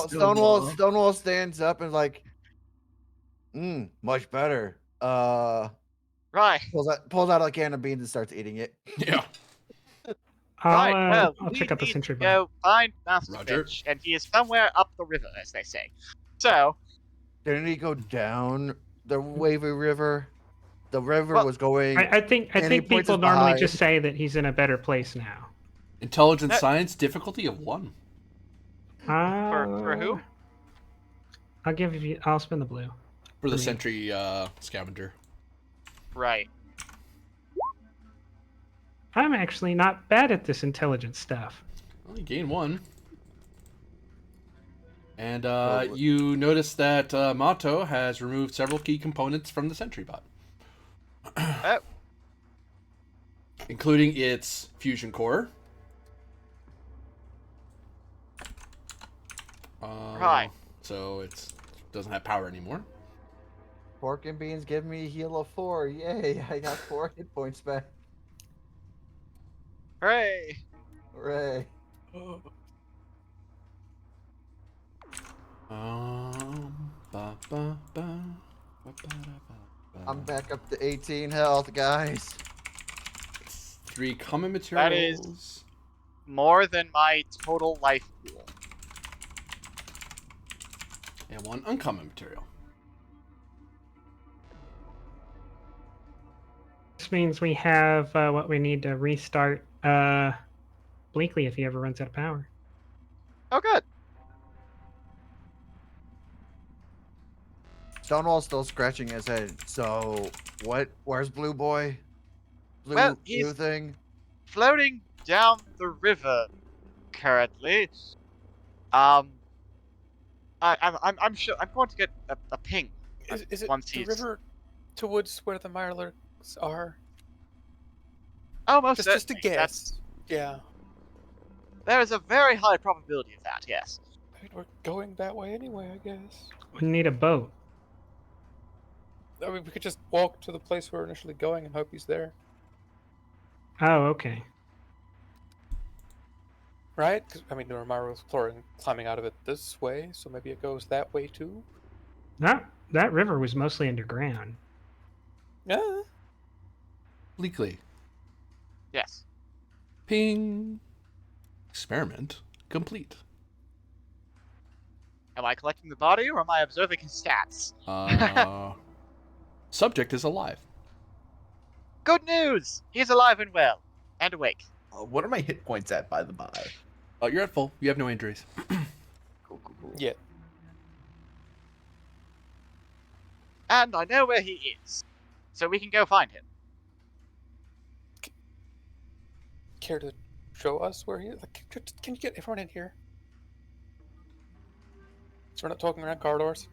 Speaker 2: Stonewall stands up and like, much better.
Speaker 7: Right.
Speaker 2: Pulls out a can of beans and starts eating it.
Speaker 1: Yeah.
Speaker 5: I'll
Speaker 7: we
Speaker 5: check out the
Speaker 7: need
Speaker 5: sentry
Speaker 7: to
Speaker 5: bot.
Speaker 7: go find Master
Speaker 1: Roger.
Speaker 7: Finch, and he is somewhere up the river, as they say. So,
Speaker 2: Didn't he go down the wavy river? The river
Speaker 7: Well,
Speaker 2: was going.
Speaker 5: I think
Speaker 2: and he points
Speaker 5: people
Speaker 2: us
Speaker 5: normally
Speaker 2: behind.
Speaker 5: just say that he's in a better place now.
Speaker 1: Intelligence science difficulty of 1.
Speaker 7: for who?
Speaker 5: I'll spin the blue.
Speaker 1: For the
Speaker 5: Me.
Speaker 1: sentry scavenger.
Speaker 7: Right.
Speaker 5: I'm actually not bad at this intelligence stuff.
Speaker 1: Well, you gain 1. And
Speaker 2: Oh,
Speaker 1: you notice that Mato has removed several key components from the sentry bot.
Speaker 7: Oh,
Speaker 1: Including its fusion core.
Speaker 7: Right.
Speaker 1: So it doesn't have power anymore.
Speaker 2: Pork and beans give me a heal of 4. Yay! I got 4 hit points back.
Speaker 7: hooray!
Speaker 2: Hooray!
Speaker 1: Ba, ba, ba, ba, ba, da, ba, ba.
Speaker 2: I'm back up to 18 health, guys.
Speaker 1: 3 common materials.
Speaker 7: That is- More than my total life pool.
Speaker 1: And 1 uncommon material.
Speaker 5: This means we have what we need to restart Bleakley if he ever runs out of power.
Speaker 7: Oh, good.
Speaker 2: Stonewall's still scratching his head. So, where's Blue Boy?
Speaker 7: Well,
Speaker 2: Blue
Speaker 7: he's-
Speaker 2: thing?
Speaker 7: Floating down the river currently. I'm sure I'm going to get a ping.
Speaker 3: Is it
Speaker 7: once
Speaker 3: the
Speaker 7: he's-
Speaker 3: river towards where the Mirelurks are?
Speaker 7: Almost
Speaker 3: Just a
Speaker 7: certainly.
Speaker 3: guess. Yeah.
Speaker 7: There is a very high probability of that. Yes.
Speaker 3: I mean, we're going that way anyway, I guess.
Speaker 5: We need a boat.
Speaker 3: I mean, we could just walk to the place we're initially going and hope he's there,
Speaker 5: Oh, okay.
Speaker 3: right? 'Cause, I mean, there are Mirelurks climbing out of it this way, so maybe it goes that way too.
Speaker 5: That river was mostly underground.
Speaker 3: Yeah.
Speaker 1: Bleakley.
Speaker 7: Yes.
Speaker 1: Ping. Experiment complete.
Speaker 7: Am I collecting the body or am I observing his stats?
Speaker 1: Subject is alive.
Speaker 7: Good news! He's alive and well. And awake.
Speaker 6: What are my hit points at, by the by?
Speaker 1: You're at full. You have no injuries.
Speaker 6: Cool.
Speaker 3: Yeah.
Speaker 7: And I know where he is. So we can go find him.
Speaker 3: Care to show us where he is? Like, can you get everyone in here? So we're not talking around corridors.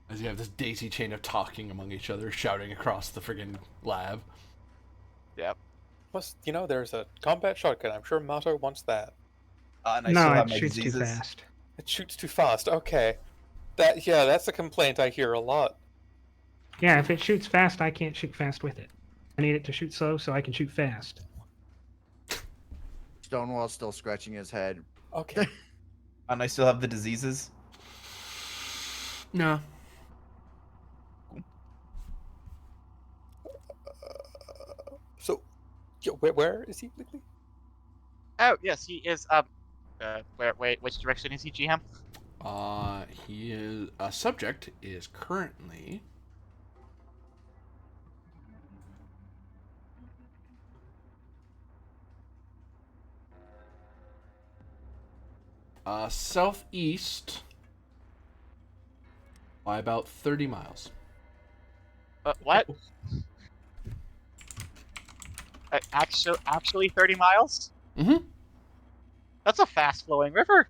Speaker 1: As you have this daisy chain of talking among each other, shouting across the friggin' lab.
Speaker 7: Yep.
Speaker 3: Plus, there's a combat shotgun. I'm sure Mato wants that.
Speaker 6: And I
Speaker 5: No,
Speaker 6: still
Speaker 5: it
Speaker 6: have my
Speaker 5: shoots too
Speaker 6: diseases.
Speaker 5: fast.
Speaker 3: It shoots too fast. Okay. That's a complaint I hear a lot.
Speaker 5: Yeah, if it shoots fast, I can't shoot fast with it. I need it to shoot slow so I can shoot fast.
Speaker 2: Stonewall's still scratching his head.
Speaker 3: Okay.
Speaker 6: And I still have the diseases.
Speaker 1: No.
Speaker 3: So, where is he, Bligley?
Speaker 7: Oh yes, he is. Which direction is he, GM?
Speaker 1: He is subject is currently southeast by about 30 miles.
Speaker 7: What? Actually, 30 miles?
Speaker 1: Mm-hmm.
Speaker 7: That's a fast-flowing river.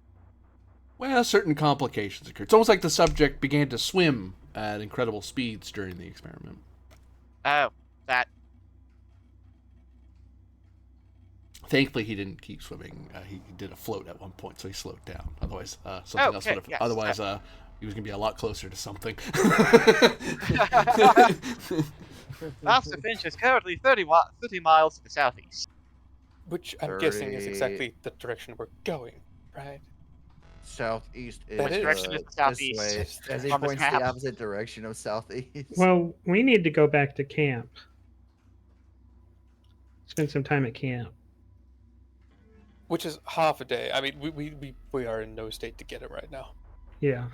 Speaker 1: Well, certain complications occurred. It's almost like the subject began to swim at incredible speeds during the experiment.
Speaker 7: Oh, that.
Speaker 1: Thankfully, he didn't keep swimming. He did a float at one point, so he slowed down. Otherwise, something else would have.
Speaker 7: Yes.
Speaker 1: Otherwise, he was going to be a lot closer to something.
Speaker 7: Master Finch is currently 30 miles to the southeast.
Speaker 3: Which I'm guessing is exactly the direction we're going, right?
Speaker 2: Southeast is
Speaker 3: That is.
Speaker 7: Direction is
Speaker 2: this
Speaker 7: southeast.
Speaker 2: way, as he
Speaker 7: On the
Speaker 2: points
Speaker 7: map.
Speaker 2: the opposite direction of southeast.
Speaker 5: Well, we need to go back to camp. Spend some time at camp.
Speaker 3: Which is half a day. I mean, we are in no state to get it right now.
Speaker 5: Yeah.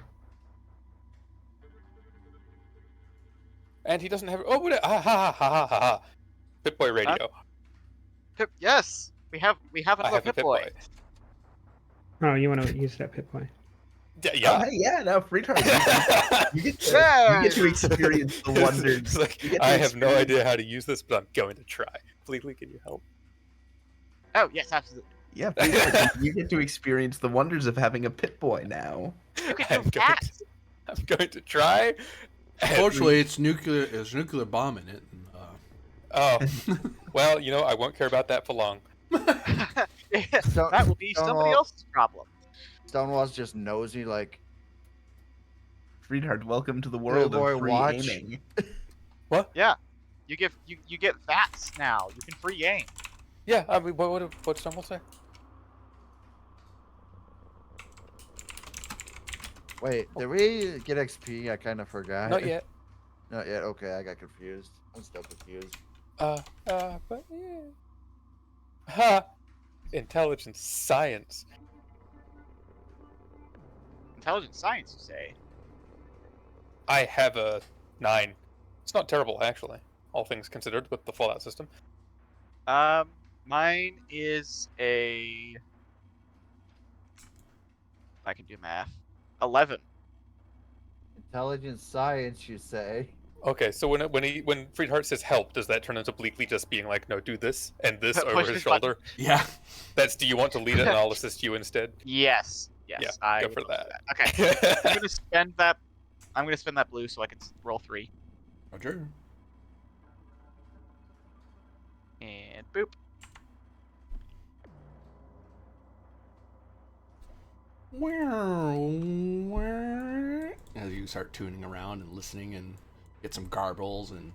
Speaker 3: And he doesn't have. Oh, ha. Pip-Boy radio.
Speaker 7: Yes, we have
Speaker 3: I
Speaker 7: another
Speaker 3: have a
Speaker 7: Pip-Boy.
Speaker 3: Pip-Boy.
Speaker 5: Oh, you want to use that Pip-Boy?
Speaker 6: Oh,
Speaker 3: Yeah.
Speaker 6: hey, yeah, no, free time. You get to experience the
Speaker 3: It's
Speaker 6: wonders.
Speaker 3: like,
Speaker 6: You get to
Speaker 3: I have no
Speaker 6: experience-
Speaker 3: idea how to use this, but I'm going to try. Bleedly, can you help?
Speaker 7: Oh yes, absolutely.
Speaker 6: Yeah, free time. You get to experience the wonders of having a Pip-Boy now.
Speaker 7: You can
Speaker 3: I'm
Speaker 7: do
Speaker 3: going
Speaker 7: that.
Speaker 3: to- I'm going to try.
Speaker 1: Fortunately, it's nuclear. There's a nuclear bomb in it. And,
Speaker 3: Oh, well, I won't care about that for long.
Speaker 7: That will be somebody
Speaker 2: Stonewall-
Speaker 7: else's problem.
Speaker 2: Stonewall's just nosy, like,
Speaker 6: Friedhard, welcome to the world
Speaker 2: boy,
Speaker 6: of free
Speaker 2: watch.
Speaker 6: aiming.
Speaker 7: Yeah, you get VATS now. You can free aim.
Speaker 3: Yeah, I mean, what's Stonewall say?
Speaker 2: wait, did we get XP? I kind of forgot.
Speaker 3: Not yet.
Speaker 2: Not yet. Okay, I got confused. I'm still confused.
Speaker 3: But yeah. Ha! Intelligence science.
Speaker 7: Intelligent science, you say?
Speaker 3: I have a 9. It's not terrible, actually, all things considered, with the Fallout system.
Speaker 7: Mine is a. I can do math. 11.
Speaker 2: Intelligent science, you say?
Speaker 3: Okay, so when Friedhart says help, does that turn into Bleakly just being like, no, do this and this
Speaker 7: Push
Speaker 3: over
Speaker 7: this
Speaker 3: his shoulder?
Speaker 1: yeah.
Speaker 3: That's, do you want to lead it and I'll assist you instead?
Speaker 7: Yes. Yes.
Speaker 3: Yeah,
Speaker 7: I
Speaker 3: go for
Speaker 7: will do
Speaker 3: that.
Speaker 7: Okay. I'm gonna spend that. I'm gonna spend that blue so I can roll 3.
Speaker 1: Roger.
Speaker 7: And boop.
Speaker 1: As you start tuning around and listening and get some garbles and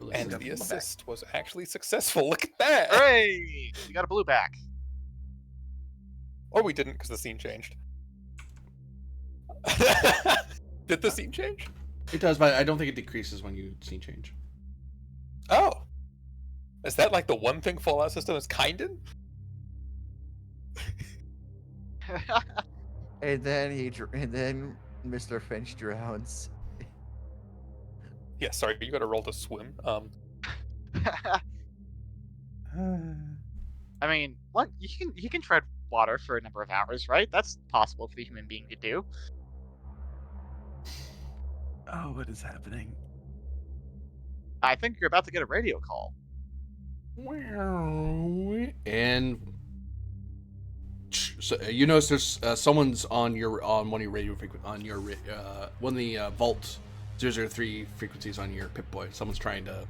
Speaker 3: And
Speaker 1: listen.
Speaker 3: the assist was actually successful. Look at that!
Speaker 7: Hooray! We got a blue back.
Speaker 3: Or we didn't because the scene changed. Did the scene change?
Speaker 1: It does, but I don't think it decreases when you scene change.
Speaker 3: Oh. Is that like the one thing Fallout system is kind in?
Speaker 2: And then Mr. Finch drowns.
Speaker 3: Yeah, sorry, you gotta roll to swim.
Speaker 7: I mean, what you can tread water for a number of hours, right? That's possible for the human being to do.
Speaker 6: Oh, what is happening?
Speaker 7: I think you're about to get a radio call.
Speaker 1: And so you notice there's someone's on one of your radio one of the Vault 003 frequencies on your Pip-Boy. Someone's trying to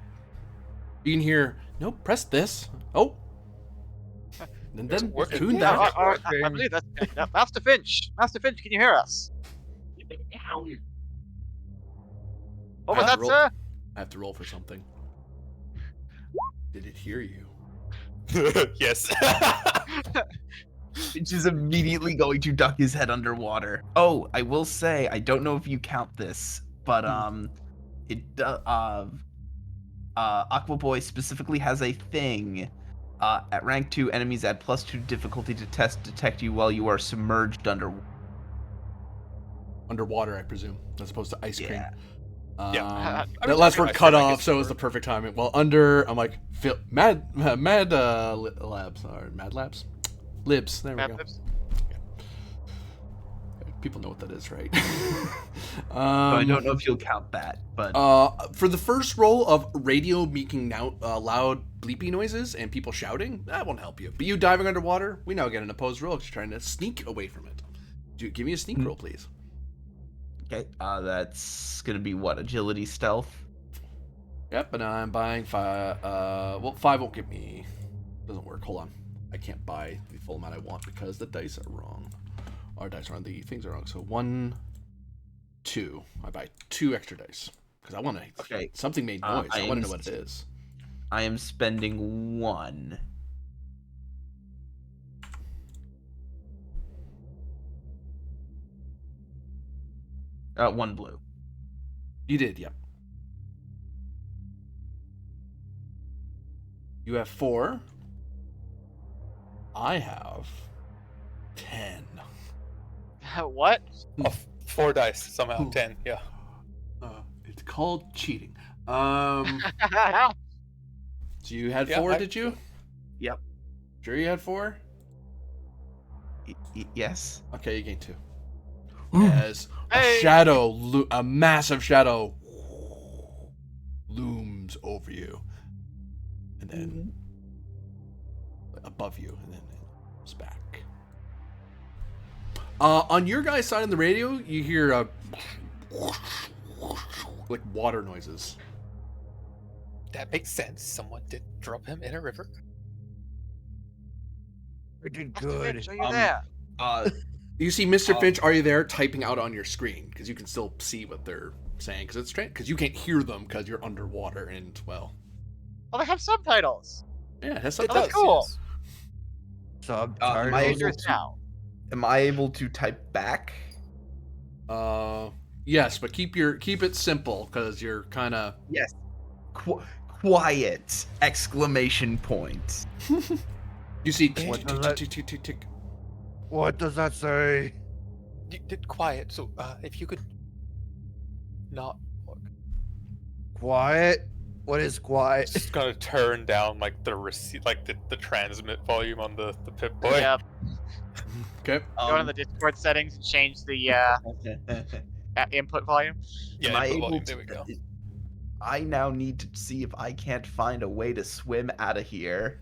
Speaker 1: You can hear, nope, press this. Oh. And
Speaker 3: It's
Speaker 1: then
Speaker 3: working.
Speaker 1: tune
Speaker 3: Yeah.
Speaker 1: that.
Speaker 7: I believe that's Master Finch. Master Finch, can you hear us? What was
Speaker 1: I have
Speaker 7: that,
Speaker 1: to roll-
Speaker 7: sir?
Speaker 1: I have to roll for something. Did it hear you?
Speaker 3: Yes.
Speaker 6: Finch is immediately going to duck his head underwater. Oh, I will say, I don't know if you count this, but Aqua Boy specifically has a thing. At rank 2, enemies add +2 difficulty to detect you while you are submerged underwater.
Speaker 1: Underwater, I presume, as opposed to ice cream.
Speaker 6: Yeah.
Speaker 3: Yeah. I
Speaker 1: That
Speaker 3: was
Speaker 1: last
Speaker 3: talking
Speaker 1: word
Speaker 3: ice
Speaker 1: cut
Speaker 3: cream, I
Speaker 1: off,
Speaker 3: guess,
Speaker 1: so it was
Speaker 3: for-
Speaker 1: the perfect timing. Well, under, I'm like, Mad Labs, or Mad Labs? Libs, there we
Speaker 7: Mad
Speaker 1: go.
Speaker 7: Libs.
Speaker 1: People know what that is, right?
Speaker 6: So I don't know if you'll count that, but
Speaker 1: For the first roll of radio making loud bleepy noises and people shouting, that won't help you. But you diving underwater, we now get an opposed roll because you're trying to sneak away from it. Give me a sneak roll, please.
Speaker 6: okay. That's gonna be what, agility, stealth?
Speaker 1: Yep, and I'm buying 5. Well, 5 won't give me. Doesn't work. Hold on. I can't buy the full amount I want because the dice are wrong. Our dice are wrong. The things are wrong. So 1, 2. I buy 2 extra dice because I want to.
Speaker 6: Okay.
Speaker 1: Something made noise. I
Speaker 6: I
Speaker 1: want to
Speaker 6: am
Speaker 1: know what it is.
Speaker 6: I am spending 1. One blue.
Speaker 1: You did, yep. You have 4. I have 10.
Speaker 7: What?
Speaker 3: Oh, 4 dice somehow. 10. Yeah.
Speaker 1: It's called cheating. So you had
Speaker 3: Yeah,
Speaker 1: 4, did you?
Speaker 6: Yep.
Speaker 1: Sure you had 4?
Speaker 6: Yes.
Speaker 1: Okay, you gained 2. As
Speaker 7: Hey!
Speaker 1: a massive shadow looms over you. And then above you, and then it goes back. On your guys' side on the radio, you hear like water noises.
Speaker 3: That makes sense. Someone did drop him in a river.
Speaker 2: We did
Speaker 7: Master
Speaker 2: good.
Speaker 7: Finch, are you there?
Speaker 1: You see Mr. Finch, are you there, typing out on your screen, because you can still see what they're saying, because it's strange, because you can't hear them because you're underwater, and well,
Speaker 7: Oh, they have subtitles.
Speaker 1: yeah, that's
Speaker 3: It
Speaker 7: that's
Speaker 3: does,
Speaker 7: cool.
Speaker 3: yes.
Speaker 2: Subtitles.
Speaker 6: am I able
Speaker 7: Dangerous
Speaker 6: to-
Speaker 7: now.
Speaker 6: Am I able to type back?
Speaker 1: Yes, but keep it simple, because you're kind of.
Speaker 6: Yes. Quiet! Exclamation point.
Speaker 1: You see.
Speaker 2: What does that-
Speaker 1: Tick.
Speaker 2: What does that say?
Speaker 3: You did quiet, so if you could not
Speaker 2: Quiet? What is quiet?
Speaker 3: just gonna turn down like the receipt, like the transmit volume on the Pip-Boy.
Speaker 7: Yep.
Speaker 1: Okay.
Speaker 7: Go into the Discord settings and change the input volume.
Speaker 3: Yeah,
Speaker 6: Am I
Speaker 3: input
Speaker 6: able
Speaker 3: volume,
Speaker 6: to?
Speaker 3: there we go.
Speaker 6: I now need to see if I can't find a way to swim out of here.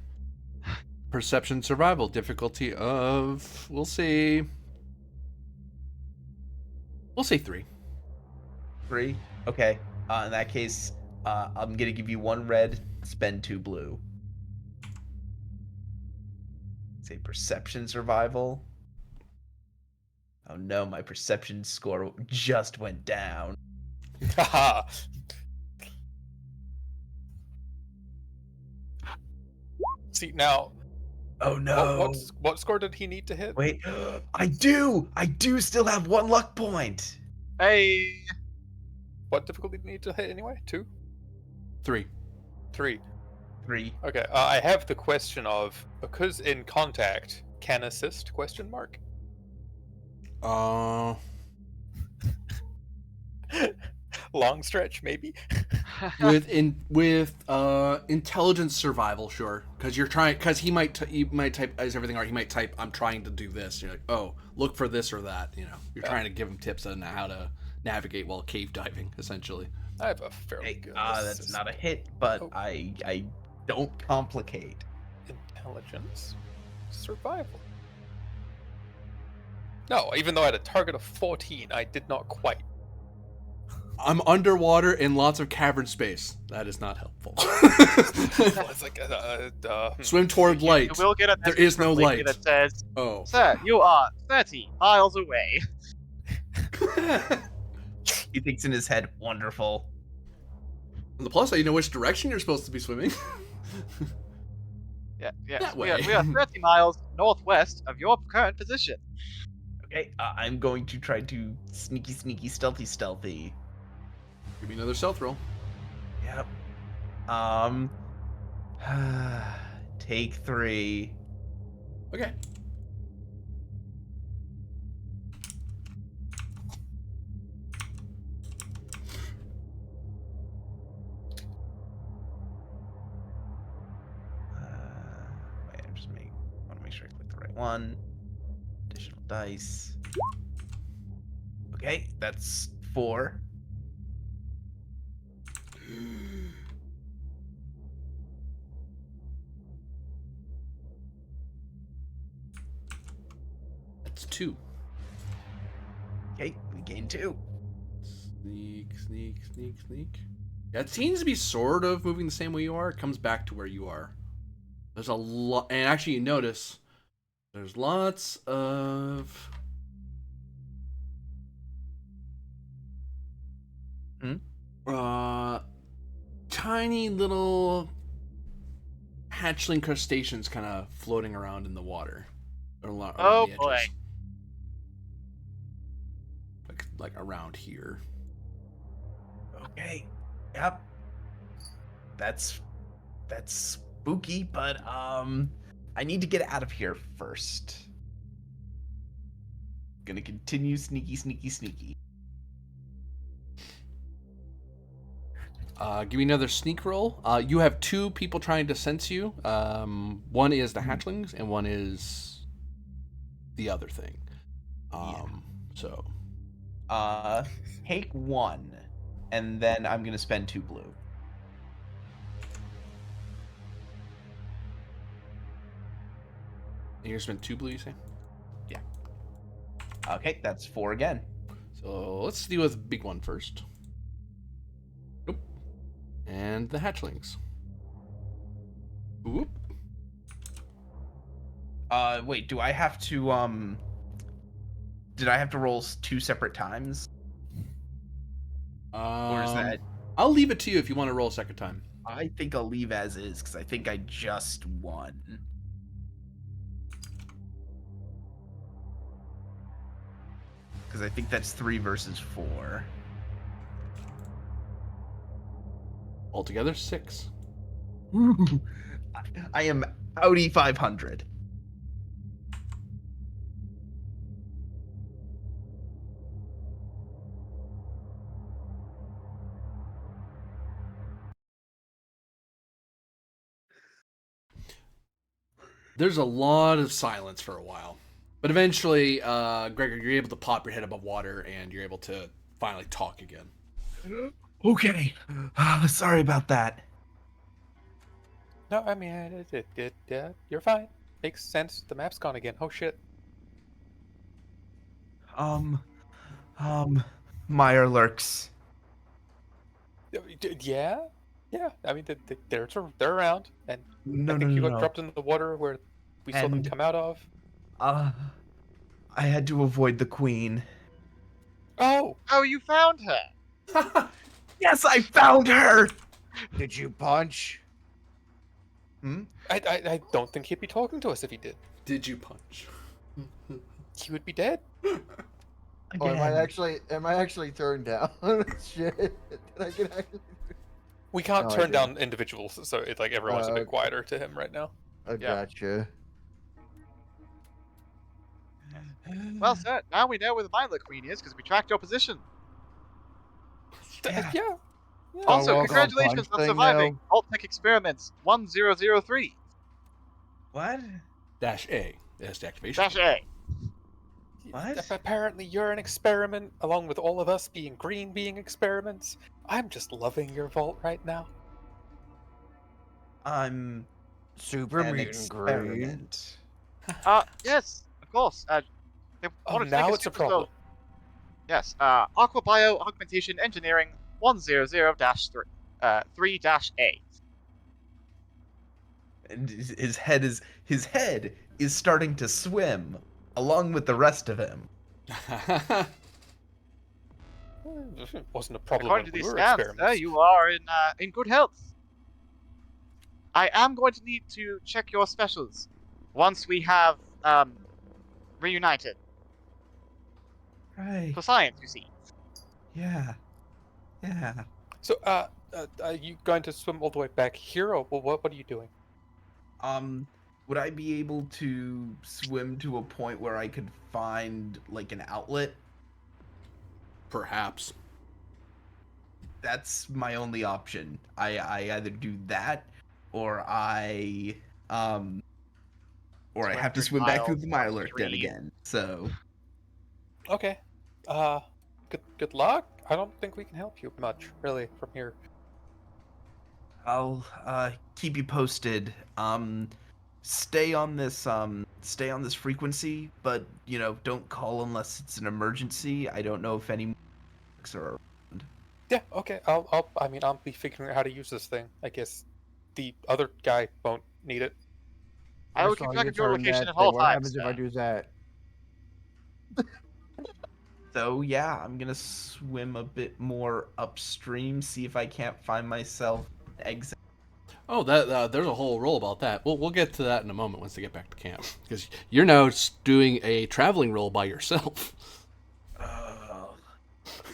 Speaker 1: Perception survival difficulty of. We'll see. We'll say 3.
Speaker 6: 3? Okay. In that case, I'm gonna give you 1 red, spend 2 blue. Say perception survival. Oh no, my perception score just went down.
Speaker 3: Haha. See now,
Speaker 6: Oh no.
Speaker 3: what score did he need to hit?
Speaker 6: Wait, I do still have 1 luck point.
Speaker 7: Hey.
Speaker 3: What difficulty did he need to hit anyway? 2?
Speaker 1: 3.
Speaker 3: 3.
Speaker 6: 3.
Speaker 3: Okay, I have the question of, because in contact, can assist, question mark? Long stretch, maybe?
Speaker 1: with intelligence survival, sure, because you're trying, because he might type, is everything alright? He might type, I'm trying to do this. You're like, oh, look for this or that. You know, you're trying to give him tips on how to navigate while cave diving, essentially.
Speaker 3: I have a fairly
Speaker 6: Hey,
Speaker 3: good
Speaker 6: that's
Speaker 3: assist.
Speaker 6: not a hit, but
Speaker 3: Oh.
Speaker 6: I don't complicate.
Speaker 3: Intelligence, survival. No, even though I had a target of 14, I did not quite.
Speaker 1: I'm underwater in lots of cavern space. That is not helpful.
Speaker 3: It's like
Speaker 1: Swim toward light.
Speaker 7: You will get a
Speaker 1: There
Speaker 7: message
Speaker 1: is
Speaker 7: from
Speaker 1: no
Speaker 7: Blinky
Speaker 1: light.
Speaker 7: that says,
Speaker 1: Oh.
Speaker 7: "Sir, you are 30 miles away."
Speaker 6: He thinks in his head, wonderful.
Speaker 1: On the plus side, you know which direction you're supposed to be swimming.
Speaker 7: Yeah, yes,
Speaker 1: That
Speaker 7: we are
Speaker 1: way.
Speaker 7: 30 miles northwest of your current position.
Speaker 6: Okay, I'm going to try to sneaky, stealthy.
Speaker 1: Give me another stealth roll.
Speaker 6: Yep. Take 3.
Speaker 1: Okay.
Speaker 6: Wait, want to make sure I click the right one. Additional dice. Okay, that's 4.
Speaker 1: That's 2.
Speaker 6: Okay, we gain 2.
Speaker 1: Sneak. Yeah, it seems to be sort of moving the same way you are. It comes back to where you are. There's a lot, and actually you notice there's lots of tiny little hatchling crustaceans kind of floating around in the water. Around
Speaker 7: Oh
Speaker 1: the edges.
Speaker 7: boy.
Speaker 1: Like around here.
Speaker 6: Okay. Yep. That's spooky, but I need to get out of here first. Gonna continue sneaky.
Speaker 1: Give me another sneak roll. You have 2 people trying to sense you. One is the hatchlings, and one is the other thing. So.
Speaker 6: Take 1, and then I'm gonna spend 2 blue.
Speaker 1: You're gonna spend 2 blue, you say?
Speaker 6: Yeah. Okay, that's 4 again.
Speaker 1: So let's deal with big one first. Nope. And the hatchlings. Whoop.
Speaker 6: Wait, do I have to, did I have to roll 2 separate times? Or is that...
Speaker 1: I'll leave it to you if you want to roll a second time.
Speaker 6: I think I'll leave as is, because I think I just won. Because I think that's 3 versus 4.
Speaker 1: Altogether, 6.
Speaker 6: I am Audi 500.
Speaker 1: There's a lot of silence for a while. But eventually, Gregor, you're able to pop your head above water and you're able to finally talk again.
Speaker 6: Okay. Sorry about that.
Speaker 3: No, I mean, you're fine. Makes sense. The map's gone again. Oh, shit.
Speaker 6: Mirelurks.
Speaker 3: Yeah? Yeah. I mean, they're around. And
Speaker 6: No,
Speaker 3: I think you got
Speaker 6: no.
Speaker 3: dropped into the water where we saw them
Speaker 6: And-
Speaker 3: come out of.
Speaker 6: I had to avoid the queen.
Speaker 3: Oh!
Speaker 7: Oh, you found her.
Speaker 6: Yes, I found her!
Speaker 2: Did you punch?
Speaker 3: I don't think he'd be talking to us if he did.
Speaker 1: Did you punch?
Speaker 3: He would be dead.
Speaker 2: Or am I actually turned down? Shit. Did I get actually?
Speaker 3: We can't
Speaker 2: No, I
Speaker 3: turn
Speaker 2: didn't.
Speaker 3: down individuals, so it's like everyone's a bit
Speaker 2: Okay.
Speaker 3: quieter to him right now.
Speaker 2: I
Speaker 3: Yeah.
Speaker 2: gotcha.
Speaker 7: Well, sir, now we know where the Mirelurk Queen is because we tracked your position.
Speaker 6: Yeah.
Speaker 3: Yeah.
Speaker 7: Also,
Speaker 2: well,
Speaker 7: congratulations
Speaker 2: punch
Speaker 7: on
Speaker 2: thing
Speaker 7: surviving Alt-Tech Experiments 1003.
Speaker 6: What?
Speaker 1: -A. That's the activation.
Speaker 7: -A.
Speaker 6: What?
Speaker 3: Apparently you're an experiment, along with all of us being green being experiments. I'm just loving your vault right now.
Speaker 6: I'm
Speaker 2: Super
Speaker 6: an
Speaker 2: mutant green.
Speaker 6: experiment.
Speaker 7: Yes, of course. They
Speaker 3: Oh,
Speaker 7: wanted to make
Speaker 3: now
Speaker 7: a
Speaker 3: it's a
Speaker 7: super zone.
Speaker 3: problem.
Speaker 7: Yes. Aqua Bio Augmentation Engineering 100-3 3-A.
Speaker 6: And his head is starting to swim along with the rest of him.
Speaker 3: It wasn't a problem
Speaker 7: According
Speaker 3: when
Speaker 7: to
Speaker 3: we
Speaker 7: these
Speaker 3: were
Speaker 7: scans, sir,
Speaker 3: experiments.
Speaker 7: you are in good health. I am going to need to check your specials once we have reunited.
Speaker 6: Right.
Speaker 7: For science, you see.
Speaker 6: Yeah. Yeah.
Speaker 3: So, are you going to swim all the way back here, or what are you doing?
Speaker 6: Would I be able to swim to a point where I could find like an outlet?
Speaker 1: Perhaps.
Speaker 6: That's my only option. I either do that or I
Speaker 7: Swim
Speaker 6: have to
Speaker 7: 3
Speaker 6: swim back through
Speaker 7: miles
Speaker 6: the
Speaker 7: up
Speaker 6: Mirelurk den
Speaker 7: stream.
Speaker 6: again. So
Speaker 3: Okay. Uh, good luck. I don't think we can help you much, really, from here.
Speaker 6: I'll keep you posted. Stay on this frequency, but don't call unless it's an emergency. I don't know if any are around.
Speaker 3: Yeah. Okay. I'll be figuring out how to use this thing. I guess the other guy won't need it.
Speaker 7: I will
Speaker 2: saw
Speaker 7: keep track
Speaker 2: you
Speaker 7: of your
Speaker 2: turn
Speaker 7: location
Speaker 2: that
Speaker 7: at
Speaker 2: thing.
Speaker 7: all
Speaker 2: What
Speaker 7: times.
Speaker 2: happens if I do that?
Speaker 6: So yeah, I'm gonna swim a bit more upstream, see if I can't find myself an exit.
Speaker 1: Oh, there's a whole role about that. We'll get to that in a moment once they get back to camp, because you're now doing a traveling role by yourself.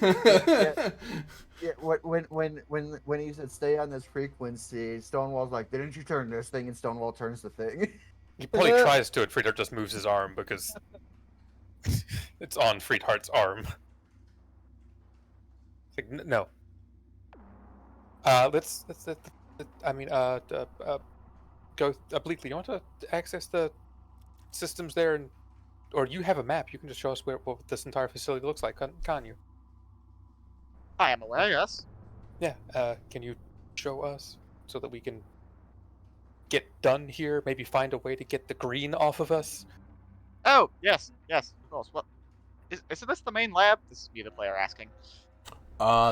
Speaker 2: Yeah, when he said stay on this frequency, Stonewall's like, didn't you turn this thing? And Stonewall turns the thing.
Speaker 3: He probably tries to, and Friedhart just moves his arm because it's on Friedhart's arm. It's like, no. Let's go obliquely. You want to access the systems there, or you have a map? You can just show us what this entire facility looks like, can't you?
Speaker 7: I am aware, yes.
Speaker 3: Yeah. Can you show us so that we can get done here? Maybe find a way to get the green off of us.
Speaker 7: Oh, yes, of course. What isn't this the main lab? This is me, the player, asking.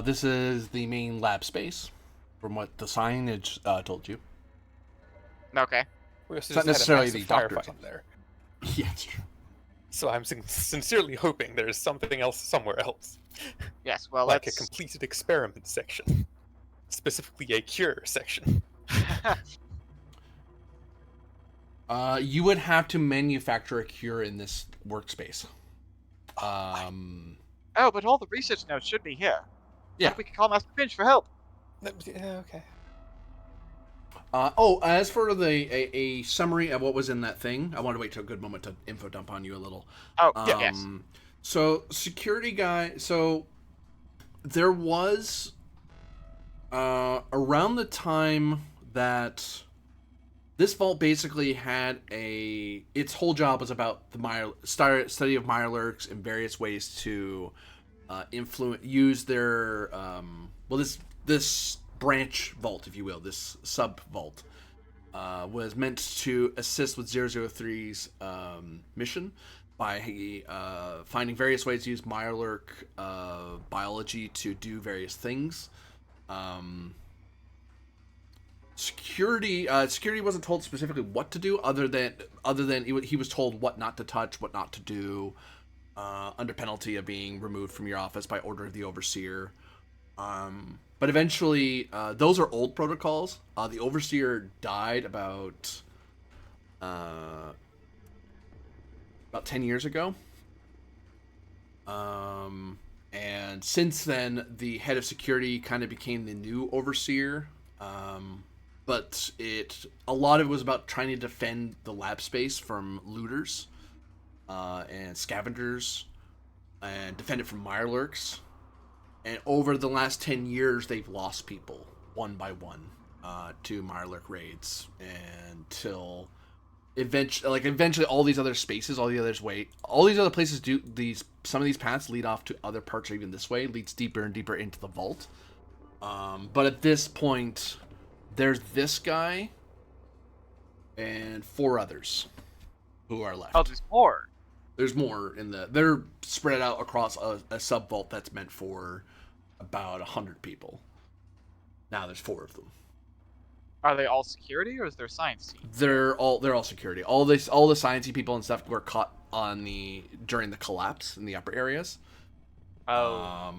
Speaker 1: This is the main lab space, from what the signage told you.
Speaker 7: Okay.
Speaker 3: We also
Speaker 1: It's not
Speaker 3: just had a
Speaker 1: necessarily
Speaker 3: massive
Speaker 1: the doctor's
Speaker 3: firefight there.
Speaker 1: Yeah, it's true.
Speaker 3: So I'm sincerely hoping there's something else somewhere else.
Speaker 7: Yes, well,
Speaker 3: Like
Speaker 7: let's...
Speaker 3: a completed experiment section. Specifically a cure section.
Speaker 1: You would have to manufacture a cure in this workspace.
Speaker 7: Oh, but all the research notes should be here.
Speaker 1: Yeah.
Speaker 7: We can call Master Finch for help.
Speaker 3: Yeah, okay.
Speaker 1: As for a summary of what was in that thing, I want to wait till a good moment to info dump on you a little.
Speaker 7: Oh, yes.
Speaker 1: So, security guy, so there was, around the time that this vault basically had its whole job was about the study of Mirelurks and various ways to use their, this branch vault, if you will, this sub vault, was meant to assist with 003's mission by finding various ways to use Mirelurk biology to do various things. Security wasn't told specifically what to do, other than he was told what not to touch, what not to do, under penalty of being removed from your office by order of the overseer. But eventually, those are old protocols. The overseer died about 10 years ago. And since then, the head of security kind of became the new overseer. But a lot of it was about trying to defend the lab space from looters and scavengers, and defend it from Mirelurks. And over the last 10 years, they've lost people one by one to Mirelurk raids, until eventually all these other spaces, all these other places some of these paths lead off to other parts, or even this way leads deeper and deeper into the vault. But at this point, there's this guy and 4 others who are left.
Speaker 7: Oh, there's 4.
Speaker 1: There's more in the. They're spread out across a sub vault that's meant for about 100 people. Now there's 4 of them.
Speaker 7: Are they all security, or is there science team?
Speaker 1: They're all security. All the sciencey people and stuff were caught during the collapse in the upper areas.
Speaker 7: Oh.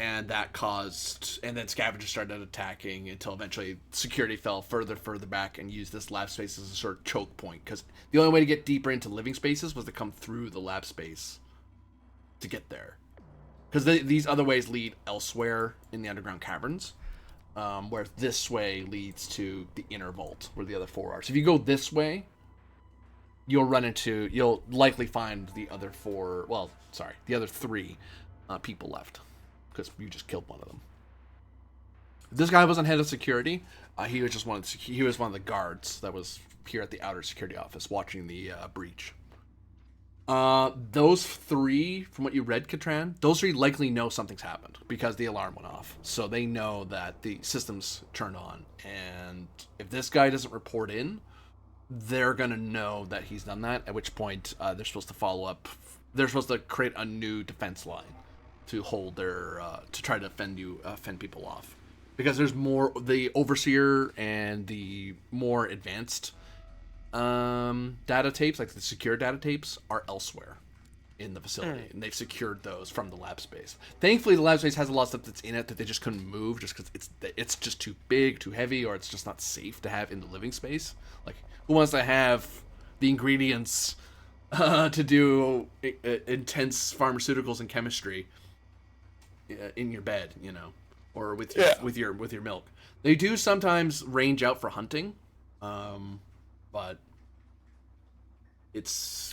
Speaker 1: And that caused, and then scavengers started attacking until eventually security fell further back and used this lab space as a sort of choke point, because the only way to get deeper into living spaces was to come through the lab space to get there, because these other ways lead elsewhere in the underground caverns, where this way leads to the inner vault where the other 4 are. So if you go this way, you'll likely find the other 3 people left, because you just killed one of them. This guy wasn't head of security. He was just one of the guards that was here at the outer security office watching the breach. Those 3, from what you read, Katran, those 3 likely know something's happened because the alarm went off. So they know that the system's turned on, and if this guy doesn't report in, they're gonna know that he's done that. At which point, they're supposed to follow up. They're supposed to create a new defense line to hold their to try to fend people off, because there's more, the overseer and the more advanced data tapes, like the secure data tapes, are elsewhere in the facility, and they've secured those from the lab space. Thankfully, the lab space has a lot of stuff that's in it that they just couldn't move, just because it's just too big, too heavy, or it's just not safe to have in the living space. Like, who wants to have the ingredients to do intense pharmaceuticals and chemistry in your bed, or with your milk? They do sometimes range out for hunting, but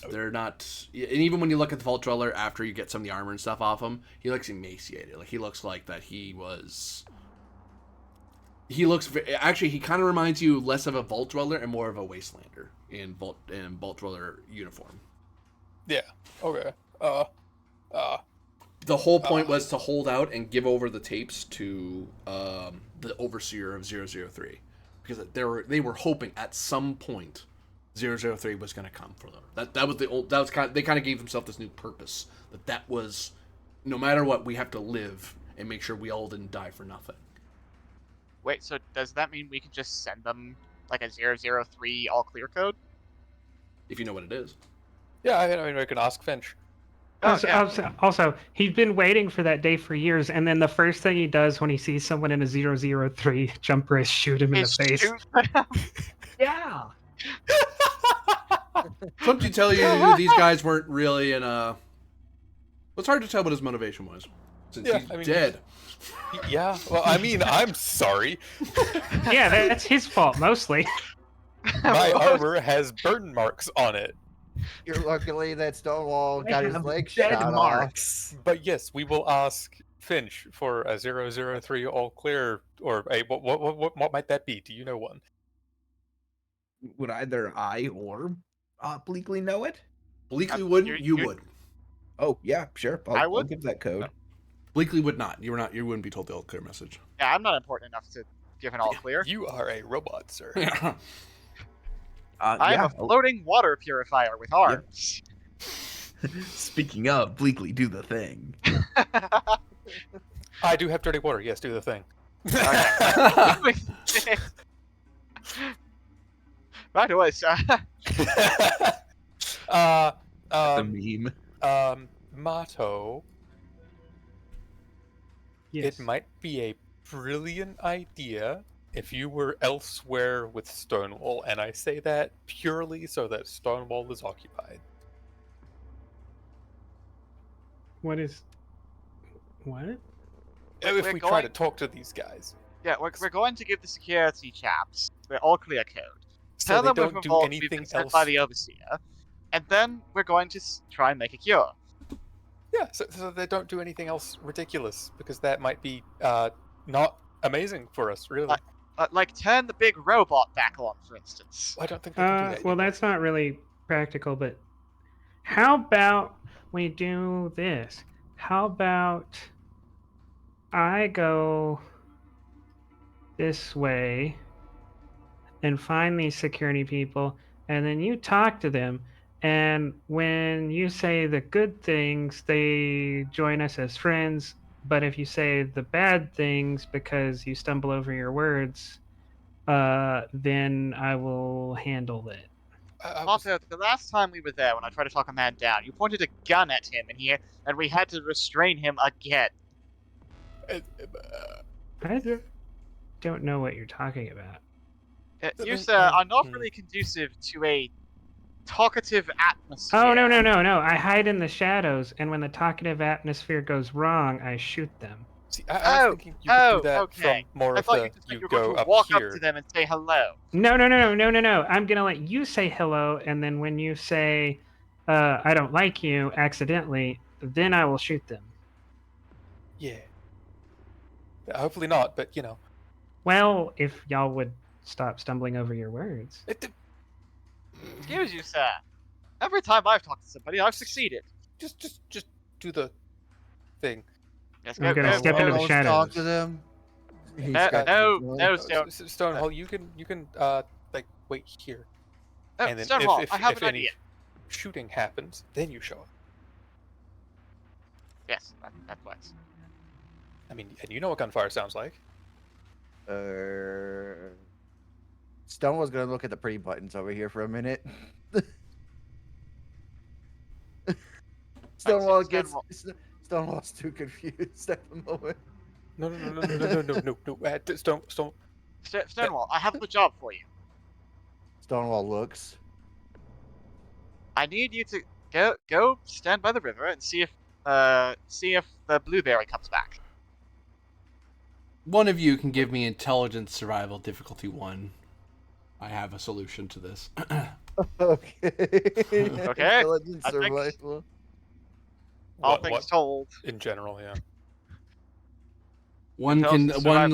Speaker 1: they're not. And even when you look at the Vault Dweller after you get some of the armor and stuff off him, he looks emaciated. Like, he looks like that he actually, he kind of reminds you less of a Vault Dweller and more of a Wastelander in Vault Dweller uniform.
Speaker 3: Yeah. Okay.
Speaker 1: The whole point was to hold out and give over the tapes to the overseer of 003, because they were hoping at some point 003 was going to come for them. They kind of gave themselves this new purpose, that was, no matter what, we have to live and make sure we all didn't die for nothing.
Speaker 7: Wait, so does that mean we could just send them like a 003 all clear code?
Speaker 1: If you know what it is.
Speaker 3: Yeah, I mean, we can ask Finch.
Speaker 5: Also, he's been waiting for that day for years, and then the first thing he does when he sees someone in a 003 jumper is shoot him in the face. Yeah.
Speaker 1: Something to tell you, these guys weren't really in a. It's hard to tell what his motivation was, since he's dead.
Speaker 3: Yeah, well, I mean, I'm sorry.
Speaker 5: Yeah, that's his fault mostly.
Speaker 3: My armor has burn marks on it.
Speaker 2: You're luckily that Stonewall got his legs
Speaker 6: Dead
Speaker 2: shot
Speaker 6: marks.
Speaker 3: But yes, we will ask Finch for a 003 all clear, or a what might that be? Do you know one?
Speaker 6: Would either I or Bleakley know it?
Speaker 1: Bleakley wouldn't. You would.
Speaker 6: Oh yeah, sure.
Speaker 7: I would?
Speaker 6: I'll give that code.
Speaker 1: Bleakley would not. You wouldn't be told the all clear message.
Speaker 7: Yeah, I'm not important enough to give an all clear.
Speaker 3: You are a robot, sir.
Speaker 7: I'm a floating water purifier with arms.
Speaker 6: Speaking of, Bleakley, do the thing.
Speaker 3: I do have dirty water. Yes, do the thing.
Speaker 7: Right away, sir.
Speaker 6: The meme.
Speaker 3: Motto.
Speaker 5: Yes.
Speaker 3: It might be a brilliant idea if you were elsewhere with Stonewall, and I say that purely so that Stonewall is occupied.
Speaker 5: What?
Speaker 3: If we try to talk to these guys.
Speaker 7: Yeah, we're going to give the security chaps the all clear code.
Speaker 3: So
Speaker 7: Tell
Speaker 3: they
Speaker 7: them
Speaker 3: don't
Speaker 7: we've
Speaker 3: do
Speaker 7: involved, we've
Speaker 3: anything
Speaker 7: been sent
Speaker 3: else.
Speaker 7: by the overseer, and then we're going to try and make a cure.
Speaker 3: Yeah, so they don't do anything else ridiculous, because that might be not amazing for us, really.
Speaker 7: Like turn the big robot back on, for instance.
Speaker 3: I don't think they can do that.
Speaker 5: Well,
Speaker 3: anymore.
Speaker 5: that's not really practical, but how about we do this? How about I go this way and find these security people, and then you talk to them, And when you say the good things, they join us as friends. But if you say the bad things because you stumble over your words, then I will handle it.
Speaker 3: I was,
Speaker 7: Also, the last time we were there, when I tried to talk a man down, you pointed a gun at him in here, and we had to restrain him again.
Speaker 3: uh,
Speaker 5: I don't know what you're talking about.
Speaker 7: You, sir, are not really conducive to a talkative atmosphere.
Speaker 5: Oh, no. I hide in the shadows, and when the talkative atmosphere goes wrong, I shoot them.
Speaker 3: See, I was thinking you could do that
Speaker 7: okay.
Speaker 3: from more
Speaker 7: I
Speaker 3: of
Speaker 7: thought
Speaker 3: the
Speaker 7: you just meant you were
Speaker 3: go
Speaker 7: going to
Speaker 3: up
Speaker 7: walk
Speaker 3: here.
Speaker 7: up to them and say hello.
Speaker 5: No. I'm gonna let you say hello, and then when you say, I don't like you, accidentally, then I will shoot them.
Speaker 3: Yeah. Hopefully not, but you know.
Speaker 5: Well, if y'all would stop stumbling over your words.
Speaker 7: Excuse you, sir. Every time I've talked to somebody, I've succeeded.
Speaker 3: Just do the thing.
Speaker 7: Yes,
Speaker 5: I'm gonna step into the
Speaker 2: Let's
Speaker 5: shadows.
Speaker 2: talk to them. He's got
Speaker 7: No,
Speaker 2: the
Speaker 7: Stone.
Speaker 3: Stonehall, you can like wait here,
Speaker 7: Oh,
Speaker 3: and then
Speaker 7: Stonewall,
Speaker 3: if
Speaker 7: I have an
Speaker 3: any
Speaker 7: idea.
Speaker 3: shooting happens, then you show up.
Speaker 7: Yes, that works.
Speaker 3: I mean, and you know what gunfire sounds like.
Speaker 2: Stonewall's gonna look at the pretty buttons over here for a minute. Stonewall's too confused at the moment.
Speaker 3: No. Don't.
Speaker 7: Stonewall, I have a job for you.
Speaker 2: Stonewall looks.
Speaker 7: I need you to go stand by the river and see if the blueberry comes back.
Speaker 1: One of you can give me intelligence survival difficulty 1. I have a solution to this.
Speaker 2: Okay.
Speaker 7: Okay.
Speaker 2: Intelligence
Speaker 7: I think-
Speaker 2: survival.
Speaker 7: All things told.
Speaker 3: In general, yeah.
Speaker 1: One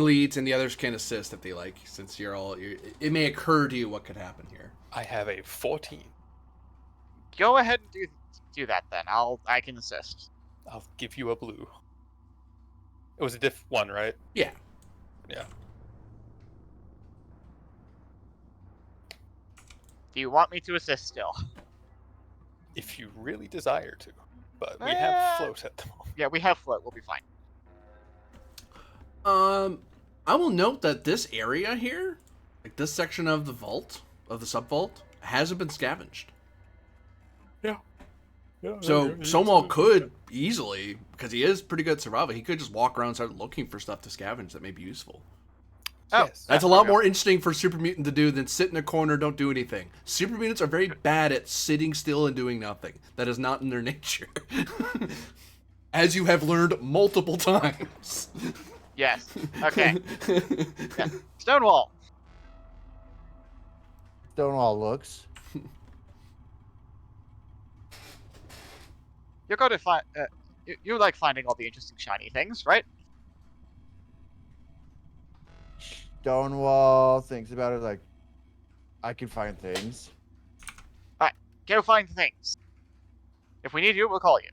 Speaker 1: leads and the others can assist if they like. Since it may occur to you what could happen here.
Speaker 3: I have a 14.
Speaker 7: Go ahead and do that then. I can assist.
Speaker 3: I'll give you a blue. It was a diff 1, right?
Speaker 1: Yeah.
Speaker 3: Yeah.
Speaker 7: Do you want me to assist still?
Speaker 3: If you really desire to, but we have float at the moment.
Speaker 7: Yeah, we have float. We'll be fine.
Speaker 1: I will note that this area here, like this section of the vault, of the sub-vault, hasn't been scavenged.
Speaker 3: Yeah.
Speaker 1: So Stonewall could easily, because he is pretty good at survival, he could just walk around and start looking for stuff to scavenge that may be useful.
Speaker 7: Oh,
Speaker 3: Yes.
Speaker 1: That's a lot more interesting for Super Mutant to do than sit in a corner, don't do anything. Super Mutants are very bad at sitting still and doing nothing. That is not in their nature. As you have learned multiple times.
Speaker 7: Yes. Okay. Yeah. Stonewall.
Speaker 2: Stonewall looks.
Speaker 7: You're going to find. You like finding all the interesting shiny things, right?
Speaker 2: Stonewall thinks about it like, I can find things.
Speaker 7: Go find things. If we need you, we'll call you.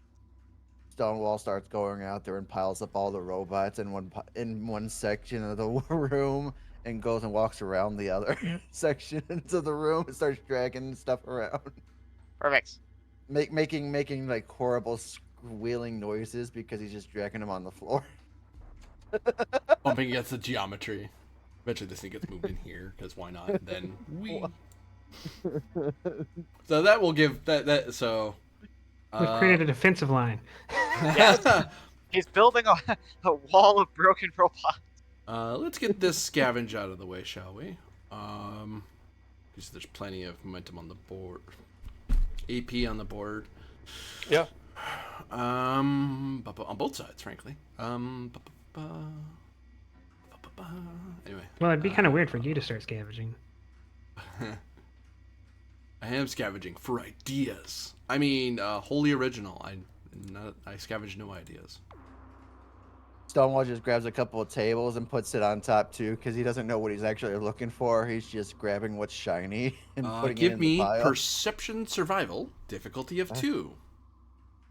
Speaker 2: Stonewall starts going out there and piles up all the robots in one section of the room, and goes and walks around the other sections of the room and starts dragging stuff around,
Speaker 7: Perfect.
Speaker 2: making like horrible squealing noises because he's just dragging them on the floor.
Speaker 1: Bumping against the geometry. Eventually this thing gets moved in here, because why not? And then we. So that will give that so.
Speaker 5: We've created a defensive line.
Speaker 7: Yes. He's building a wall of broken robots.
Speaker 1: Let's get this scavenge out of the way, shall we? Because there's plenty of momentum on the board. AP on the board.
Speaker 3: Yeah.
Speaker 1: On both sides, frankly. Anyway.
Speaker 5: Well, it'd be kind of weird for you to start scavenging.
Speaker 1: I am scavenging for ideas. I mean, wholly original. I scavenge no ideas.
Speaker 2: Stonewall just grabs a couple of tables and puts it on top too, because he doesn't know what he's actually looking for. He's just grabbing what's shiny and putting it in
Speaker 1: Give me
Speaker 2: the pile.
Speaker 1: perception survival, difficulty of 2.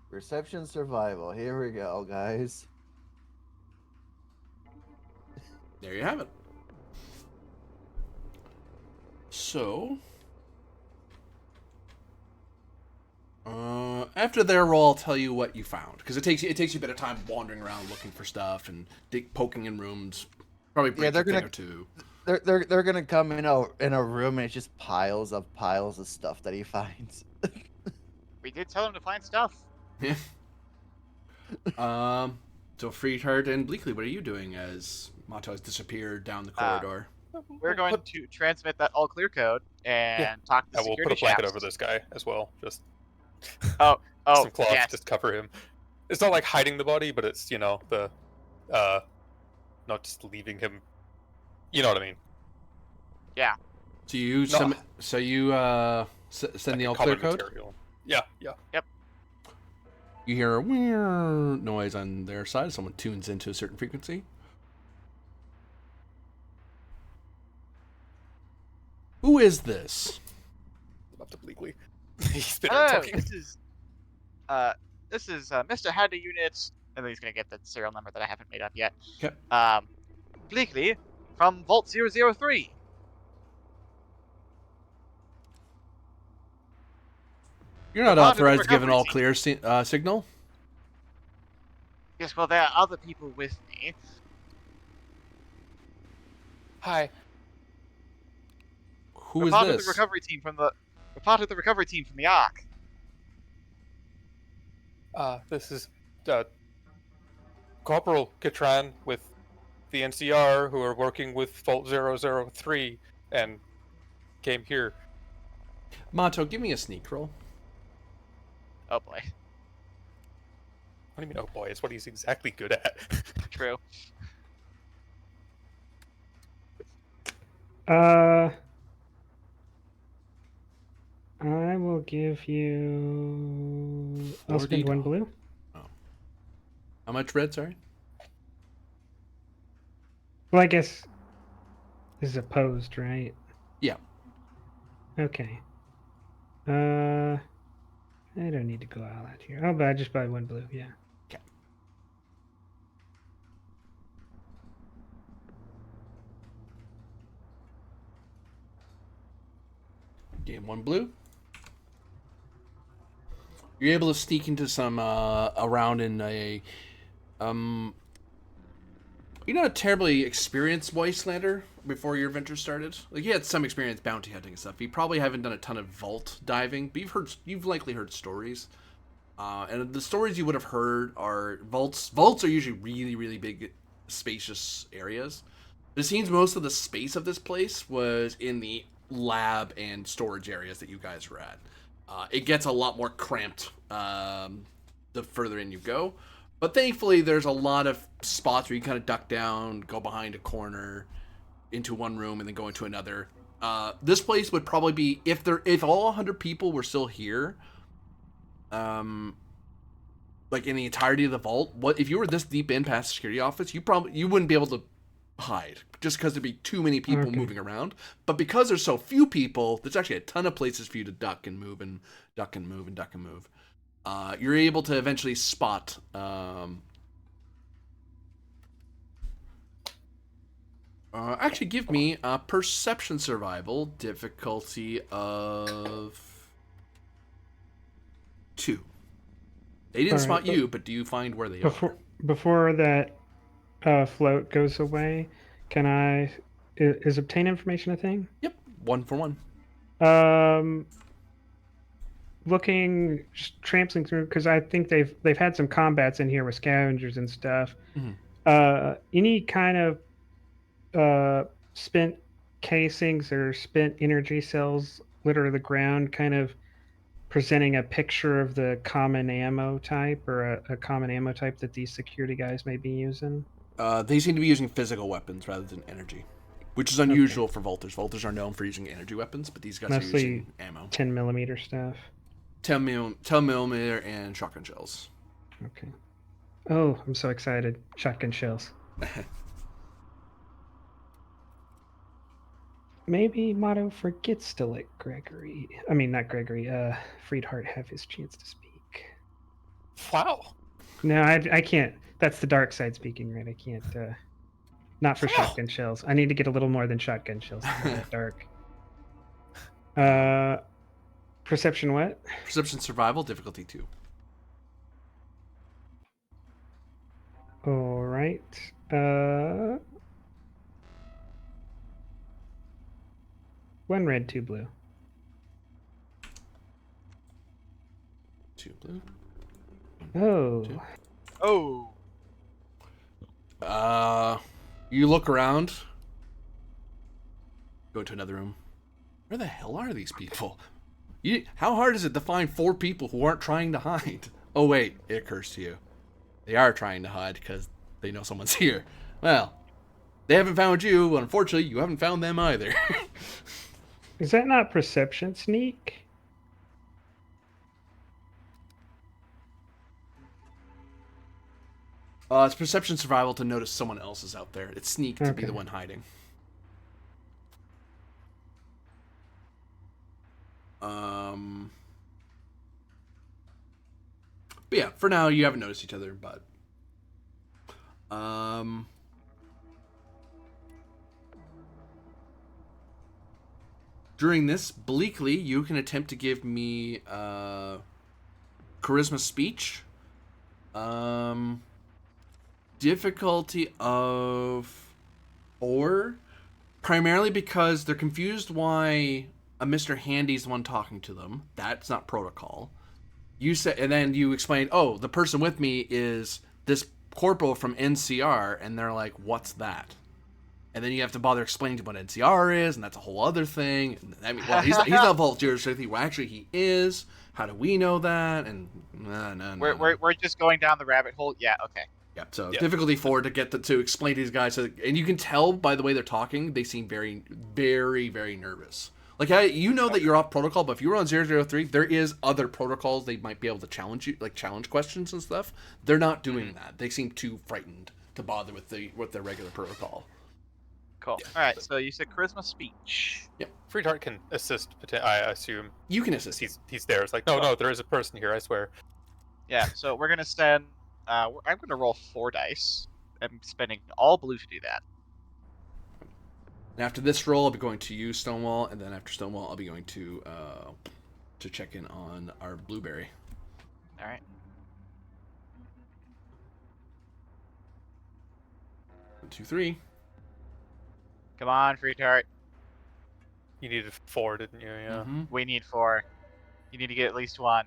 Speaker 2: Perception survival. Here we go, guys.
Speaker 1: There you have it. So, After their roll, I'll tell you what you found, because it takes you a bit of time wandering around looking for stuff and poking in rooms. Probably break
Speaker 2: they're
Speaker 1: a thing
Speaker 2: gonna-
Speaker 1: or two.
Speaker 2: They're gonna come in a room and it's just piles of stuff that he finds.
Speaker 7: We did tell him to find stuff.
Speaker 1: Yeah. So Freeheart and Bleakley, what are you doing as Mato has disappeared down the corridor?
Speaker 7: We're going to transmit that all clear code and talk to the
Speaker 3: I will
Speaker 7: security
Speaker 3: put a blanket
Speaker 7: shafts.
Speaker 3: over this guy as well. Just
Speaker 7: Oh,
Speaker 3: some cloth,
Speaker 7: yes.
Speaker 3: just cover him. It's not like hiding the body, but it's the not just leaving him. You know what I mean?
Speaker 7: Yeah.
Speaker 1: So you
Speaker 3: No.
Speaker 1: send
Speaker 3: Like
Speaker 1: the
Speaker 3: a
Speaker 1: all clear
Speaker 3: common
Speaker 1: code.
Speaker 3: material. Yeah.
Speaker 1: You hear a weird noise on their side. Someone tunes into a certain frequency. Who is this?
Speaker 3: Up to Bleakley. He's been
Speaker 7: Hello,
Speaker 3: talking.
Speaker 7: this is Mr. Hadley Unit, and then he's gonna get the serial number that I haven't made up yet.
Speaker 1: Okay.
Speaker 7: Bleakley from Vault 003.
Speaker 1: You're not
Speaker 7: Part of the
Speaker 1: authorized to give an
Speaker 7: recovery
Speaker 1: all
Speaker 7: team.
Speaker 1: clear signal.
Speaker 7: Yes, well, there are other people with me.
Speaker 3: Hi.
Speaker 1: Who
Speaker 7: We're
Speaker 1: is
Speaker 7: part
Speaker 1: this?
Speaker 7: of the recovery team from the. We're part of the recovery team from the Ark.
Speaker 3: This is Corporal Katran with the NCR, who are working with Vault 003, and came here.
Speaker 1: Mato, give me a sneak roll.
Speaker 7: Oh boy,
Speaker 3: What do you mean, oh boy? It's what he's exactly good at.
Speaker 7: true.
Speaker 5: I will give you. I'll spend
Speaker 1: 40
Speaker 5: one blue.
Speaker 1: How much red, sorry?
Speaker 5: Well, I guess this is opposed, right?
Speaker 1: Yeah.
Speaker 5: Okay. I don't need to go all out here. Oh, but I just buy one blue. Yeah.
Speaker 1: Okay. Game one blue. You're able to sneak into some around in a you're not a terribly experienced wastelander before your adventure started. Like, you had some experience bounty hunting and stuff. You probably haven't done a ton of vault diving, but you've likely heard stories. And the stories you would have heard are vaults. Vaults are usually really, really big, spacious areas. It seems most of the space of this place was in the lab and storage areas that you guys were at. It gets a lot more cramped the further in you go. But thankfully, there's a lot of spots where you kind of duck down, go behind a corner, into one room, and then go into another. This place would probably be, if all 100 people were still here, like in the entirety of the vault, if you were this deep in past the security office, you wouldn't be able to hide, just because there'd be too many people moving around. But because there's so few people, there's actually a ton of places for you to duck and move and duck and move and duck and move. You're able to eventually spot actually give me a perception survival difficulty of 2. They didn't spot you, but do you find where they are?
Speaker 5: Before that float goes away, is obtain information a thing?
Speaker 1: Yep, 1 for 1.
Speaker 5: Looking, just trampling through, because I think they've had some combats in here with scavengers and stuff.
Speaker 1: Mm-hmm.
Speaker 5: Any kind of spent casings or spent energy cells litter the ground, kind of presenting a picture of the common ammo type, or a common ammo type that these security guys may be using?
Speaker 1: They seem to be using physical weapons rather than energy, which is unusual for Vaulters. Vaulters are known for using energy weapons, but these guys are using ammo.
Speaker 5: 10mm stuff.
Speaker 1: 10mm and shotgun shells.
Speaker 5: Okay. Oh, I'm so excited. Shotgun shells. Maybe Motto forgets to let Gregory... I mean, not Gregory, Freedheart have his chance to speak.
Speaker 3: Wow.
Speaker 5: No, I can't. That's the dark side speaking, right? I can't... Not for shotgun shells. I need to get a little more than shotgun shells to be that dark. Perception what?
Speaker 1: Perception survival difficulty 2.
Speaker 5: right. One red, two blue.
Speaker 1: 2 blue.
Speaker 5: Oh.
Speaker 1: Two.
Speaker 7: Oh.
Speaker 1: You look around. Go to another room. Where the hell are these people? How hard is it to find 4 people who aren't trying to hide? Oh wait, it occurs to you. They are trying to hide because they know someone's here. Well, they haven't found you. Unfortunately, you haven't found them either.
Speaker 5: Is that not perception sneak?
Speaker 1: It's perception survival to notice someone else is out there. It's sneak to be the
Speaker 5: Okay.
Speaker 1: one hiding. But yeah, for now you haven't noticed each other, but during this, Bleakly, you can attempt to give me charisma speech. Difficulty of 4, primarily because they're confused why a Mr. Handy's the one talking to them. That's not protocol. You said, and then you explained, oh, the person with me is this corporal from NCR, and they're like, what's that? And then you have to bother explaining to them what NCR is, and that's a whole other thing. I mean, well, he's not Vault 033. Well, actually, he is. How do we know that? And no.
Speaker 7: We're just going down the rabbit hole. Yeah. Okay.
Speaker 1: Yeah, so
Speaker 3: Yeah.
Speaker 1: difficulty 4 to get to explain to these guys. So, and you can tell by the way they're talking, they seem very, very, very nervous. Like, you know that you're off protocol, but if you were on 003, there is other protocols they might be able to challenge you, like challenge questions and stuff. They're not doing that. They seem too frightened to bother with their regular protocol.
Speaker 7: Cool. All right. So you said charisma speech.
Speaker 3: Freetart can assist, I assume.
Speaker 1: You can assist.
Speaker 3: He's there. It's like, no, there is a person here, I swear.
Speaker 7: Yeah. So we're gonna send. I'm gonna roll 4 dice. I'm spending all blue to do that.
Speaker 1: And after this roll, I'll be going to you, Stonewall, and then after Stonewall, I'll be going to check in on our Blueberry.
Speaker 7: All right.
Speaker 1: 1, 2, 3.
Speaker 7: Come on, Freetart.
Speaker 3: You needed 4, didn't you? Yeah.
Speaker 1: Mm-hmm.
Speaker 7: We need 4. You need to get at least 1.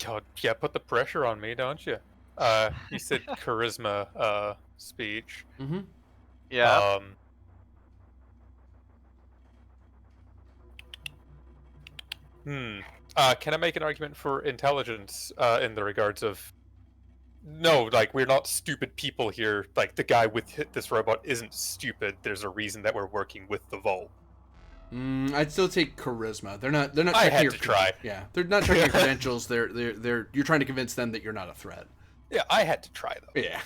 Speaker 3: God, yeah, put the pressure on me, don't you? You said charisma speech.
Speaker 1: Mm-hmm.
Speaker 7: Yeah.
Speaker 3: Can I make an argument for intelligence in the regards of no, like we're not stupid people here. Like the guy with this robot isn't stupid. There's a reason that we're working with the Vault.
Speaker 1: I'd still take charisma. They're not
Speaker 3: I
Speaker 1: checking
Speaker 3: had
Speaker 1: your
Speaker 3: to try.
Speaker 1: Yeah, they're not checking your credentials. They're you're trying to convince them that you're not a threat.
Speaker 3: Yeah, I had to try though.
Speaker 1: Yeah.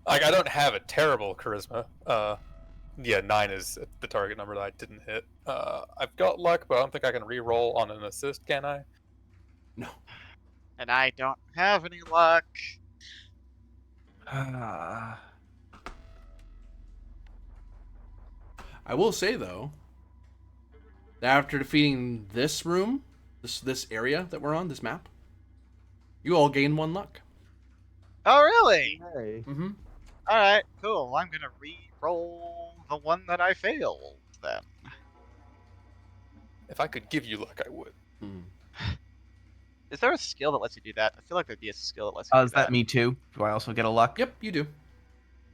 Speaker 3: Like I don't have a terrible charisma. Yeah, 9 is the target number that I didn't hit. I've got luck, but I don't think I can re-roll on an assist, can I?
Speaker 1: No.
Speaker 7: And I don't have any luck.
Speaker 1: I will say though, that after defeating this room, this area that we're on, this map, you all gain 1 luck.
Speaker 7: Oh, really?
Speaker 2: Hey.
Speaker 1: Mm-hmm.
Speaker 7: All right, cool. I'm gonna re-roll the one that I failed then.
Speaker 3: If I could give you luck, I would.
Speaker 7: Is there a skill that lets you do that? I feel like there'd be a skill that lets you do
Speaker 6: Is that me too? Do I also get a luck?
Speaker 1: Yep, you do.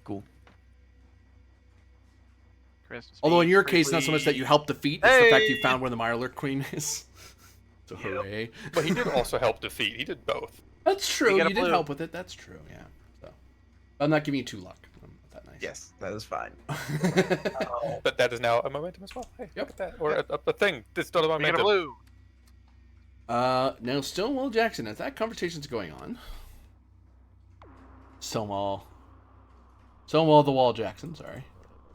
Speaker 6: Cool.
Speaker 7: Christmas
Speaker 1: Although in
Speaker 7: speech,
Speaker 1: your case, not so much that you helped defeat, it's the fact you
Speaker 7: Hey!
Speaker 1: found where the Mirelurk Queen is. So hooray.
Speaker 3: But he did also help defeat. He did both.
Speaker 1: That's true.
Speaker 7: get a
Speaker 1: You did
Speaker 7: blue.
Speaker 1: help with it. That's true. Yeah. So I'm not giving you 2 luck. I'm not that nice.
Speaker 6: Yes, that is fine.
Speaker 3: But that is now a momentum as well. Hey,
Speaker 1: Yep.
Speaker 3: look at that. Or a thing. This is not a
Speaker 7: We get a
Speaker 3: momentum.
Speaker 7: blue.
Speaker 1: Now Stonewall Jackson, as that conversation's going on, Stonewall the Wall Jackson. Sorry.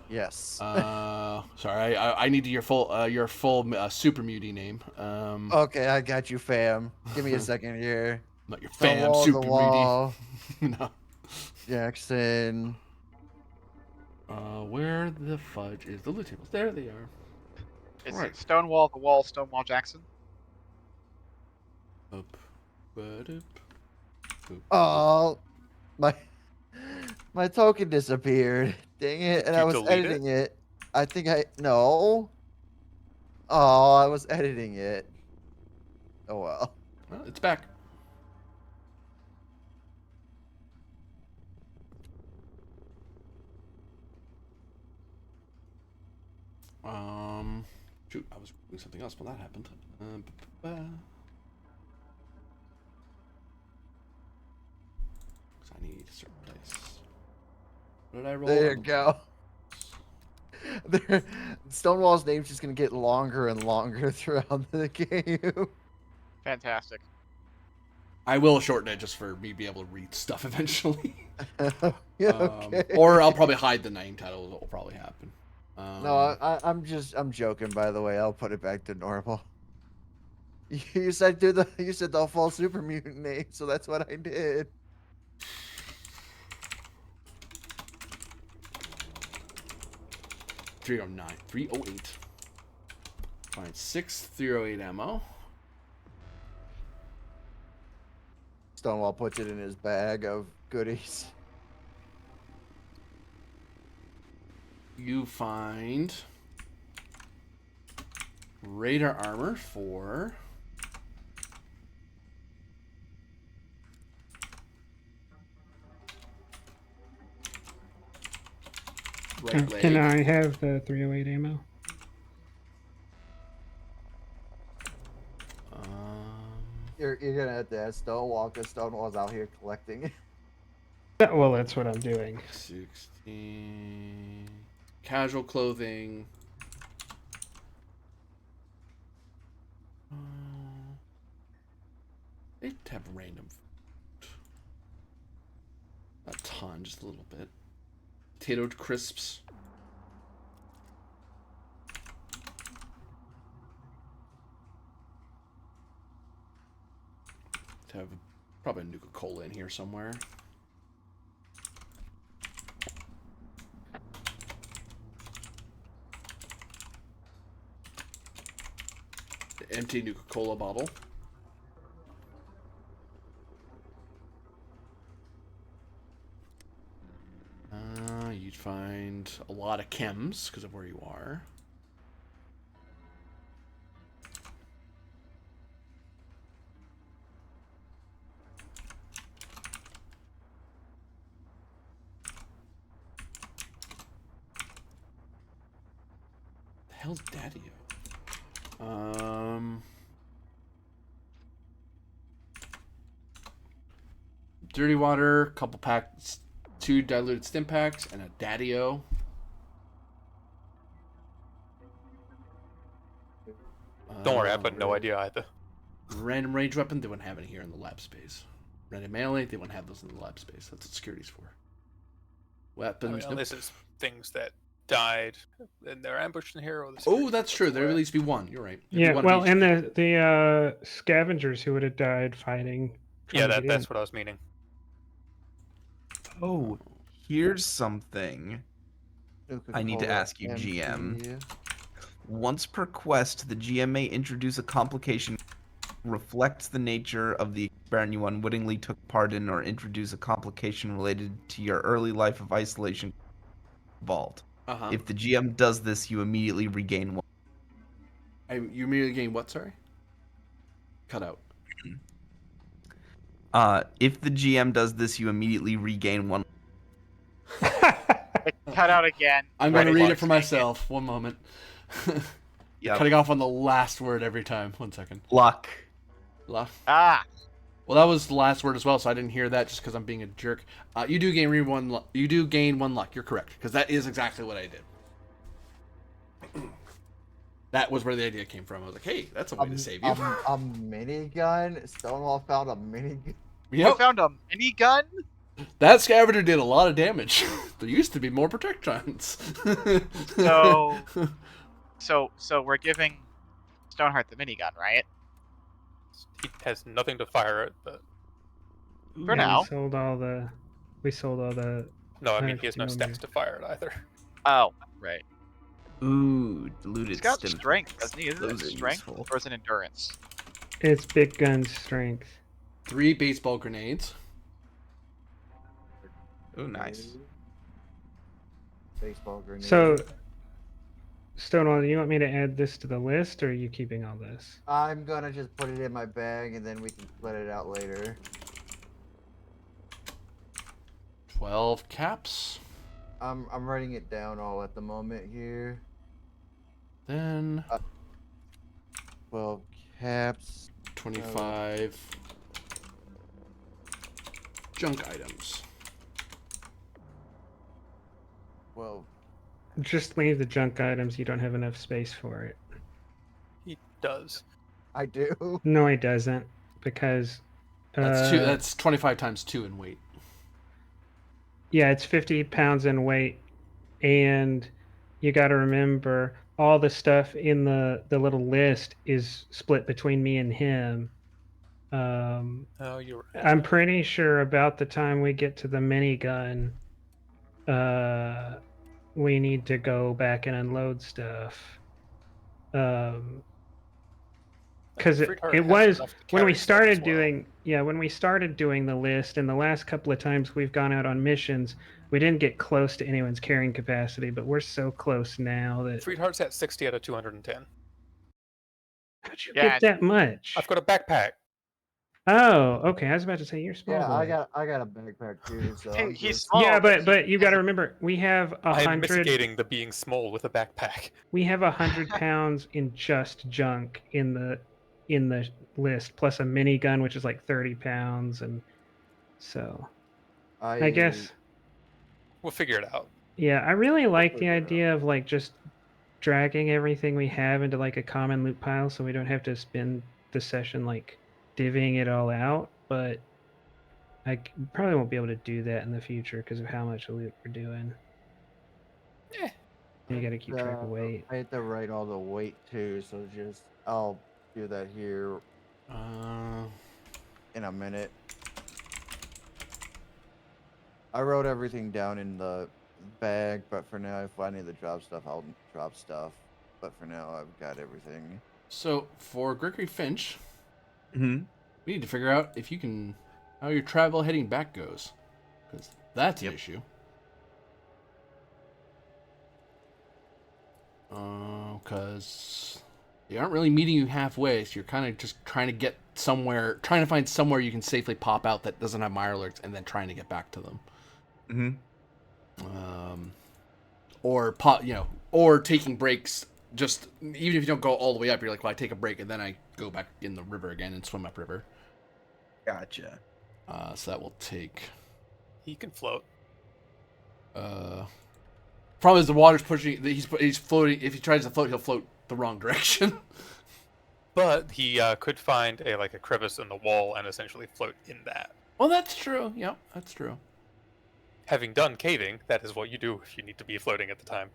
Speaker 2: Yes.
Speaker 1: Sorry. I need your full super mutie name.
Speaker 2: Okay, I got you, fam. Give me a second here.
Speaker 1: Not your fam
Speaker 2: Stonewall
Speaker 1: super
Speaker 2: the
Speaker 1: mutie.
Speaker 2: Wall,
Speaker 1: No.
Speaker 2: Jackson.
Speaker 1: Where the fudge is the loot tables? There they are.
Speaker 7: Is
Speaker 1: Right.
Speaker 7: it Stonewall the Wall, Stonewall Jackson?
Speaker 1: Up. Ba-doop. Boop.
Speaker 2: Oh, My my token disappeared. Dang it!
Speaker 3: Did
Speaker 2: And
Speaker 3: you
Speaker 2: I was
Speaker 3: delete
Speaker 2: editing it. I think I no. Oh, I was editing it. Oh well.
Speaker 1: Well, it's back. Shoot, I was doing something else when that happened. Because I need a certain dice. What did I roll?
Speaker 2: There you go. Stonewall's name's just gonna get longer and longer throughout the game.
Speaker 7: Fantastic.
Speaker 1: I will shorten it just for me to be able to read stuff eventually.
Speaker 2: Yeah, okay.
Speaker 1: Or I'll probably hide the name titles. That will probably happen.
Speaker 2: No, I'm joking. By the way, I'll put it back to normal. You said you said the full super mutant name, so that's what I did.
Speaker 1: .309, 308. Find 6 308 ammo.
Speaker 2: Stonewall puts it in his bag of goodies.
Speaker 1: You find radar armor for right leg.
Speaker 5: Can I have the 308 ammo?
Speaker 2: You're gonna have to ask Stonewall because Stonewall's out here collecting.
Speaker 5: Yeah, well, that's what I'm doing.
Speaker 1: 16 casual clothing. They have random food. Not a ton, just a little bit. Potato crisps. To have probably a Nuka-Cola in here somewhere. The empty Nuka-Cola bottle. You'd find a lot of chems because of where you are. The hell's Daddy-O? Dirty water, couple packs, 2 diluted stim packs, and a Daddy-O.
Speaker 3: Don't worry, I have no idea either.
Speaker 1: Random range weapon, they wouldn't have any here in the lab space. Random melee, they wouldn't have those in the lab space. That's what security's for. Weapons, nope.
Speaker 3: Unless it's things that died and they're ambushed in here. Or the
Speaker 1: Oh,
Speaker 3: security
Speaker 1: that's true. There would at least be one. You're right. There'd be
Speaker 5: Yeah,
Speaker 1: one
Speaker 5: well,
Speaker 1: of each.
Speaker 5: and the scavengers who would have died fighting.
Speaker 3: Yeah,
Speaker 5: trying to get
Speaker 3: that's
Speaker 5: in.
Speaker 3: what I was meaning.
Speaker 6: Oh, here's something I need to
Speaker 2: Nuka-Cola
Speaker 6: ask you,
Speaker 2: empty.
Speaker 6: GM. Once per quest, the GM may introduce a complication reflects the nature of the experiment you unwittingly took part in, or introduce a complication related to your early life of isolation vault.
Speaker 1: Uh-huh.
Speaker 6: If the GM does this, you immediately regain one.
Speaker 1: You immediately gain what, sorry? Cut out.
Speaker 6: If the GM does this, you immediately regain one.
Speaker 7: It cut out again.
Speaker 1: I'm going to
Speaker 7: Ready
Speaker 1: read
Speaker 7: to
Speaker 1: it for
Speaker 7: take
Speaker 1: myself. One moment.
Speaker 6: Yep.
Speaker 1: Cutting off on the last word every time. 1 second.
Speaker 6: Luck.
Speaker 7: Ah,
Speaker 1: Well, that was the last word as well, so I didn't hear that just because I'm being a jerk. You do gain You do gain 1 luck. You're correct, because that is exactly what I did. That was where the idea came from. I was like, hey, that's a way to save you.
Speaker 2: A minigun? Stonewall found a minigun.
Speaker 7: I
Speaker 1: Yep.
Speaker 7: found a minigun.
Speaker 1: That scavenger did a lot of damage. There used to be more protectons.
Speaker 7: So we're giving Stoneheart the minigun, right?
Speaker 3: He has nothing to fire at, but
Speaker 7: For now.
Speaker 5: We sold all the.
Speaker 3: no, I mean he has no
Speaker 5: Kilometer.
Speaker 3: stats to fire at either.
Speaker 7: Oh, right.
Speaker 6: Ooh, diluted
Speaker 7: He's got
Speaker 6: stim
Speaker 7: strength,
Speaker 6: packs.
Speaker 7: doesn't he? Isn't it
Speaker 6: Those are
Speaker 7: strength
Speaker 6: useful.
Speaker 7: or is it endurance?
Speaker 5: It's big gun strength.
Speaker 1: 3 baseball grenades.
Speaker 6: Oh, nice.
Speaker 2: Baseball grenade.
Speaker 5: So, Stonewall, do you want me to add this to the list, or are you keeping all this?
Speaker 2: I'm gonna just put it in my bag and then we can split it out later.
Speaker 1: 12 caps.
Speaker 2: I'm writing it down all at the moment here.
Speaker 1: Then
Speaker 2: 12 caps.
Speaker 1: 25 junk items.
Speaker 2: 12.
Speaker 5: Just leave the junk items. You don't have enough space for it.
Speaker 3: He does.
Speaker 2: I do.
Speaker 5: No, he doesn't, because
Speaker 1: That's two. That's 25 times 2 in weight.
Speaker 5: yeah, it's 50 pounds in weight, and you got to remember all the stuff in the little list is split between me and him.
Speaker 3: Oh, you're right.
Speaker 5: I'm pretty sure about the time we get to the minigun, we need to go back and unload stuff. Because
Speaker 3: Freeheart
Speaker 5: it
Speaker 3: has
Speaker 5: was
Speaker 3: enough to
Speaker 5: when we
Speaker 3: carry stuff as
Speaker 5: started
Speaker 3: well.
Speaker 5: when we started doing the list, and the last couple of times we've gone out on missions, we didn't get close to anyone's carrying capacity, but we're so close now that
Speaker 3: Freeheart's at 60 out of 210.
Speaker 5: how'd you
Speaker 7: Yeah,
Speaker 5: get that much?
Speaker 3: I've got a backpack.
Speaker 5: Oh, okay. I was about to say you're small.
Speaker 2: Yeah,
Speaker 5: boy.
Speaker 2: I got a backpack too, so
Speaker 7: Hey,
Speaker 2: I'm
Speaker 7: he's
Speaker 2: just...
Speaker 7: small.
Speaker 5: Yeah,
Speaker 7: but
Speaker 5: but
Speaker 7: he
Speaker 5: you got
Speaker 7: has
Speaker 5: to
Speaker 7: a-
Speaker 5: remember we have
Speaker 3: I am
Speaker 5: 100.
Speaker 3: mitigating the being small with a backpack.
Speaker 5: We have 100 pounds in just junk in the list, plus a minigun, which is like 30 pounds, and so I guess
Speaker 3: We'll figure it out.
Speaker 5: yeah, I really like the
Speaker 2: figure it out.
Speaker 5: idea of like just dragging everything we have into like a common loot pile, so we don't have to spend the session like divvying it all out. But probably won't be able to do that in the future because of how much loot we're doing.
Speaker 3: Eh.
Speaker 5: You got to keep track of weight.
Speaker 2: I have to write all the weight too, so just I'll do that here in a minute. I wrote everything down in the bag, but for now, if I need to drop stuff, I'll drop stuff. But for now, I've got everything.
Speaker 1: So for Gregory Finch,
Speaker 6: Hmm.
Speaker 1: we need to figure out if you can how your travel heading back goes, because that's an issue. Because they aren't really meeting you halfway, so you're kind of just trying to get somewhere, trying to find somewhere you can safely pop out that doesn't have Mirelurks, and then trying to get back to them. Or or taking breaks. Just even if you don't go all the way up, you're like, well, I take a break and then I go back in the river again and swim upriver.
Speaker 6: Gotcha.
Speaker 1: So that will take.
Speaker 3: He can float.
Speaker 1: Problem is the water's pushing. He's floating. If he tries to float, he'll float the wrong direction.
Speaker 3: But he could find a crevice in the wall and essentially float in that.
Speaker 1: Well, that's true. Yeah, that's true.
Speaker 3: Having done caving, that is what you do if you need to be floating at the time.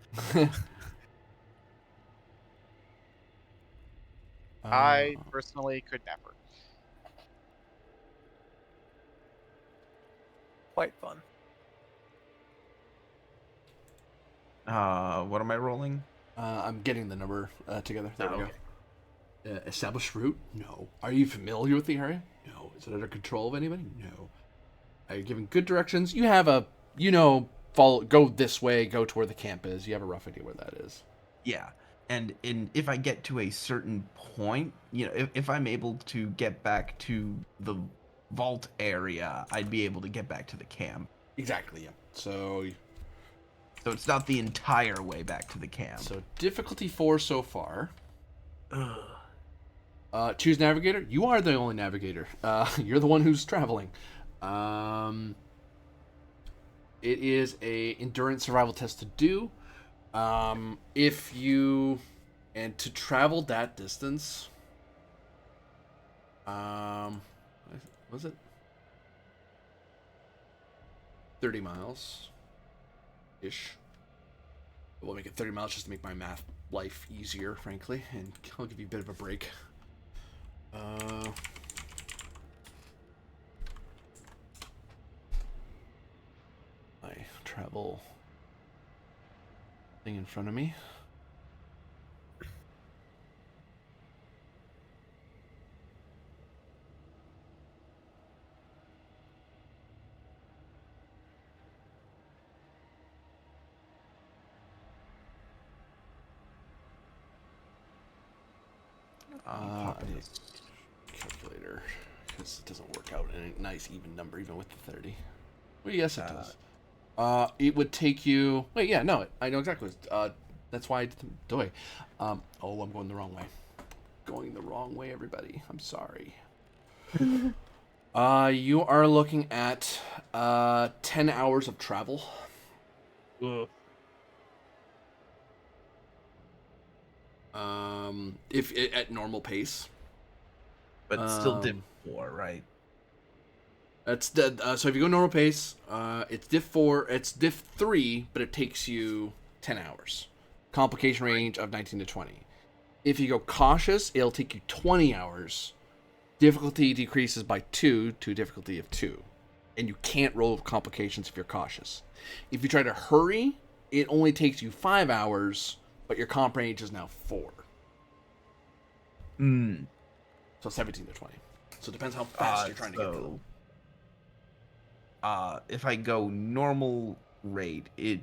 Speaker 7: I personally could never.
Speaker 3: Quite fun.
Speaker 6: What am I rolling?
Speaker 1: I'm getting the number together. There
Speaker 6: Oh,
Speaker 1: we
Speaker 6: okay.
Speaker 1: go. Established route? No. Are you familiar with the area? No. Is it under control of anybody? No. Are you given good directions? You have a, go this way, go to where the camp is. You have a rough idea where that is.
Speaker 6: Yeah. And if I get to a certain point, if I'm able to get back to the vault area, I'd be able to get back to the camp.
Speaker 1: Exactly, yeah. So
Speaker 6: it's not the entire way back to the camp.
Speaker 1: So difficulty 4 so far. Choose navigator. You are the only navigator. You're the one who's traveling. It is a endurance survival test to do. And to travel that distance, was it 30 miles ish? We'll make it 30 miles just to make my math life easier, frankly, and I'll give you a bit of a break. My travel thing in front of me. I need a calculator because it doesn't work out in a nice even number even with the 30. Well, yes, it does. It would take you. Wait, yeah, no, I know exactly. That's why I didn't do it. I'm going the wrong way. Going the wrong way, everybody. I'm sorry. You are looking at 10 hours of travel.
Speaker 6: Ugh.
Speaker 1: If at normal pace.
Speaker 6: But still diff 4, right?
Speaker 1: That's the so if you go normal pace, it's diff 4, it's diff 3, but it takes you 10 hours. Complication range of 19 to 20. If you go cautious, it'll take you 20 hours. Difficulty decreases by 2 to a difficulty of 2. And you can't roll complications if you're cautious. If you try to hurry, it only takes you 5 hours, but your comp range is now 4. So 17 to 20. So it depends how fast you're trying to get to them.
Speaker 6: If I go normal rate, it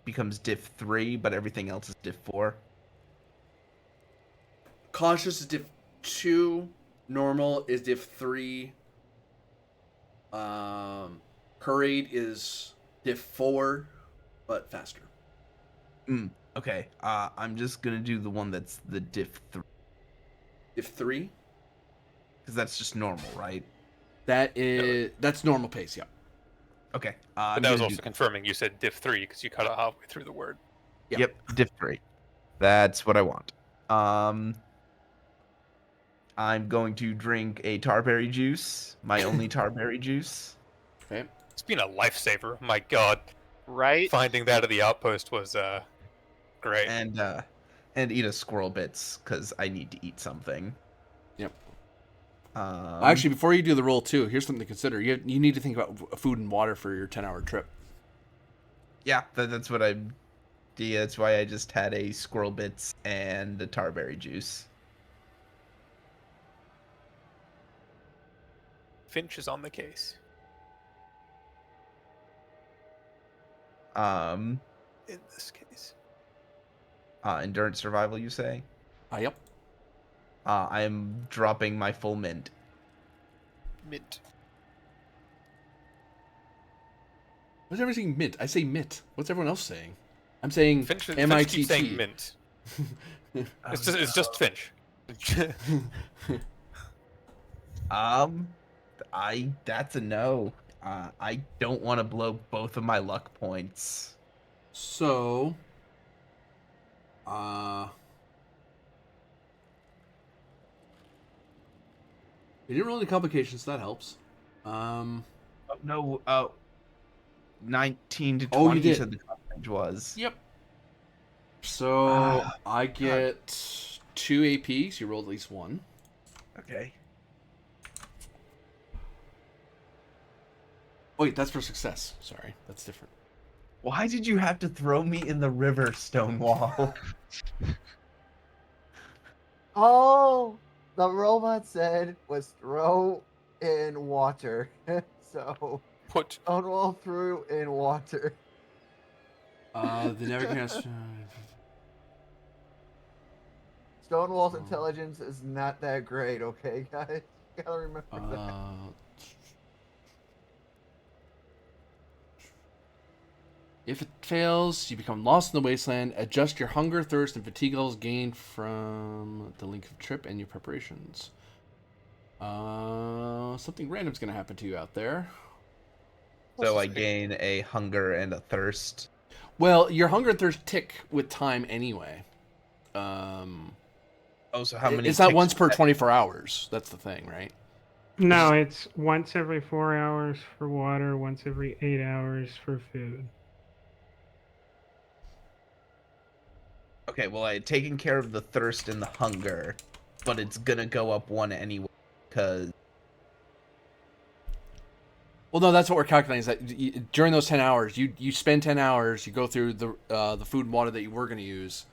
Speaker 6: becomes diff 3, but everything else is diff 4.
Speaker 1: Cautious is diff 2. Normal is diff 3. Hurried is diff 4, but faster.
Speaker 6: Okay. I'm just gonna do the one that's the diff 3.
Speaker 1: Diff 3?
Speaker 6: Because that's just normal, right?
Speaker 1: That's normal pace, yeah.
Speaker 6: Okay.
Speaker 3: But that was also confirming you said diff 3 because you cut it halfway through the word.
Speaker 1: Yeah.
Speaker 6: Yep, diff 3. That's what I want. I'm going to drink a tarberry juice, my only tarberry juice.
Speaker 1: Okay.
Speaker 3: It's been a lifesaver. My God.
Speaker 7: Right?
Speaker 3: Finding that at the outpost was great.
Speaker 6: And eat a squirrel bits because I need to eat something.
Speaker 1: Yep. Actually, before you do the roll too, here's something to consider. You need to think about food and water for your 10-hour trip.
Speaker 6: Yeah, that's what I. Yeah, that's why I just had a squirrel bits and a tarberry juice.
Speaker 3: Finch is on the case.
Speaker 6: In
Speaker 3: this case.
Speaker 6: Endurance survival, you say?
Speaker 1: Yep.
Speaker 6: I am dropping my full mint.
Speaker 3: Mint.
Speaker 1: What's everyone saying mint? I say mint. What's everyone else saying? I'm saying
Speaker 3: Finch
Speaker 1: M-I-T-T.
Speaker 3: keeps saying mint. It's just Finch.
Speaker 6: That's a no. I don't want to blow both of my luck points.
Speaker 1: So, you didn't roll any complications, so that helps.
Speaker 6: No, 19 to 20
Speaker 1: Oh, you did.
Speaker 6: said the range was.
Speaker 1: Yep. So, I get 2 APs. You rolled at least 1.
Speaker 6: Okay.
Speaker 1: Wait, that's for success. Sorry, that's different.
Speaker 6: Why did you have to throw me in the river, Stonewall?
Speaker 2: All the robot said was throw in water. So
Speaker 3: Put
Speaker 2: Stonewall threw in water.
Speaker 1: The Nebuchadnezzar.
Speaker 2: Stonewall's intelligence is not that great, okay, guys? You gotta remember that.
Speaker 1: If it fails, you become lost in the wasteland. Adjust your hunger, thirst, and fatigue levels gained from the length of trip and your preparations. Something random's gonna happen to you out there.
Speaker 6: So I gain a hunger and a thirst.
Speaker 1: Well, your hunger and thirst tick with time anyway.
Speaker 6: So how many?
Speaker 1: It's not
Speaker 6: ticks
Speaker 1: once per
Speaker 6: would that-
Speaker 1: 24 hours. That's the thing, right?
Speaker 5: No, it's once every 4 hours for water, once every 8 hours for food.
Speaker 6: Okay, well, I had taken care of the thirst and the hunger, but it's gonna go up 1 anyway, because...
Speaker 1: Well, no, that's what we're calculating. Is that during those 10 hours, you spend 10 hours, you go through the food and water that you were going to use,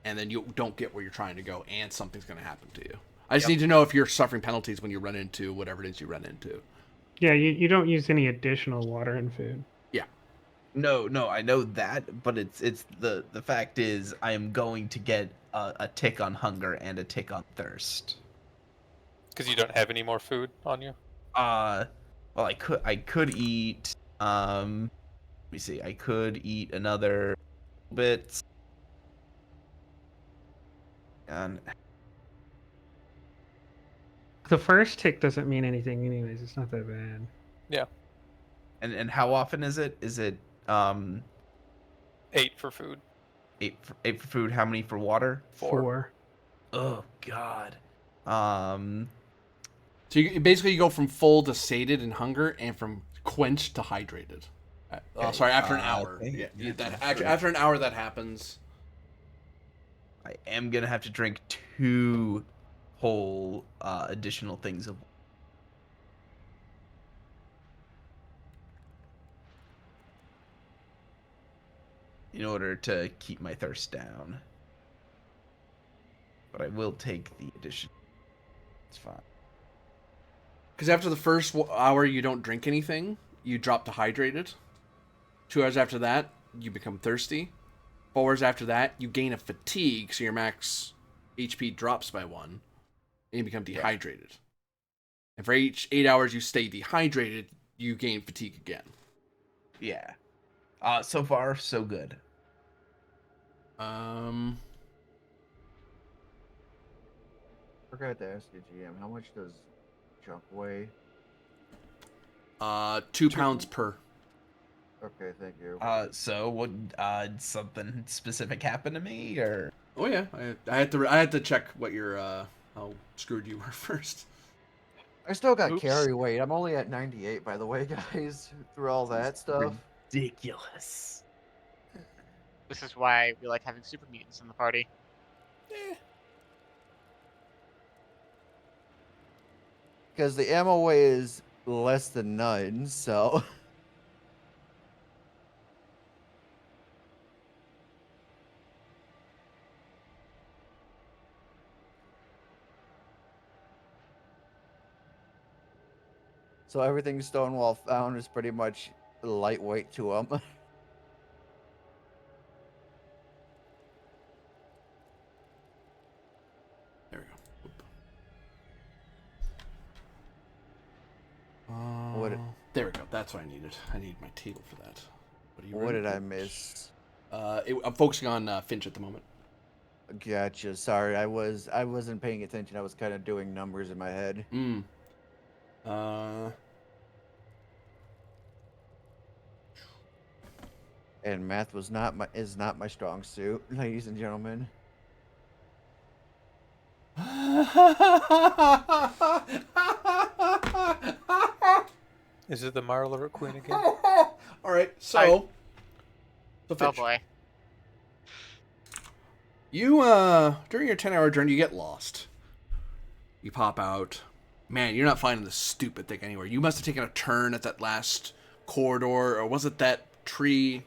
Speaker 1: and then you don't get where you're trying to go, and something's going to happen to you. I just need to know if you're suffering penalties when you run into whatever it is you run into.
Speaker 5: Yeah, you don't use any additional water and food.
Speaker 1: Yeah.
Speaker 6: No, I know that, but it's the fact is I am going to get a tick on hunger and a tick on thirst.
Speaker 3: Because you don't have any more food on you.
Speaker 6: Well, I could eat. Let me see. I could eat another bit. And
Speaker 5: The first tick doesn't mean anything, anyways. It's not that bad.
Speaker 3: Yeah.
Speaker 6: and how often is it? Is it
Speaker 3: 8 for food.
Speaker 6: 8 for food? How many for water?
Speaker 5: 4.
Speaker 6: Oh God.
Speaker 1: So you basically go from full to sated and hunger, and from quenched to hydrated. Sorry, after an hour.
Speaker 6: okay.
Speaker 1: Yeah, after an hour that happens.
Speaker 6: I am gonna have to drink 2 whole additional things of. In order to keep my thirst down. But I will take the addition. It's fine.
Speaker 1: Because after the first hour, you don't drink anything. You drop to hydrated. 2 hours after that, you become thirsty. 4 hours after that, you gain a fatigue, so your max HP drops by 1. And you become dehydrated. And for each 8 hours you stay dehydrated, you gain fatigue again.
Speaker 6: Yeah. So far, so good.
Speaker 2: Forgot to ask you, GM, how much does junk weigh?
Speaker 1: 2 pounds per.
Speaker 2: Okay, thank you.
Speaker 6: So would something specific happen to me, or?
Speaker 1: Oh yeah, I had to check what your how screwed you were first.
Speaker 2: I still got
Speaker 7: Oops.
Speaker 2: carry weight. I'm only at 98, by the way, guys. Through all that stuff.
Speaker 6: Ridiculous.
Speaker 7: This is why we like having super mutants in the party.
Speaker 2: Because the ammo weight is less than none, so. So everything Stonewall found is pretty much lightweight to him.
Speaker 1: There we go. There we go. That's what I needed. I need my table for that.
Speaker 2: What did I miss?
Speaker 1: I'm focusing on Finch at the moment.
Speaker 2: Gotcha. Sorry, I wasn't paying attention. I was kind of doing numbers in my head. And math is not my strong suit, ladies and gentlemen.
Speaker 3: Is it the Mirelurk Queen again?
Speaker 1: All right, so
Speaker 7: Oh
Speaker 1: Finch,
Speaker 7: boy.
Speaker 1: you during your 10-hour journey, you get lost. You pop out. Man, you're not finding this stupid thing anywhere. You must have taken a turn at that last corridor, or was it that tree?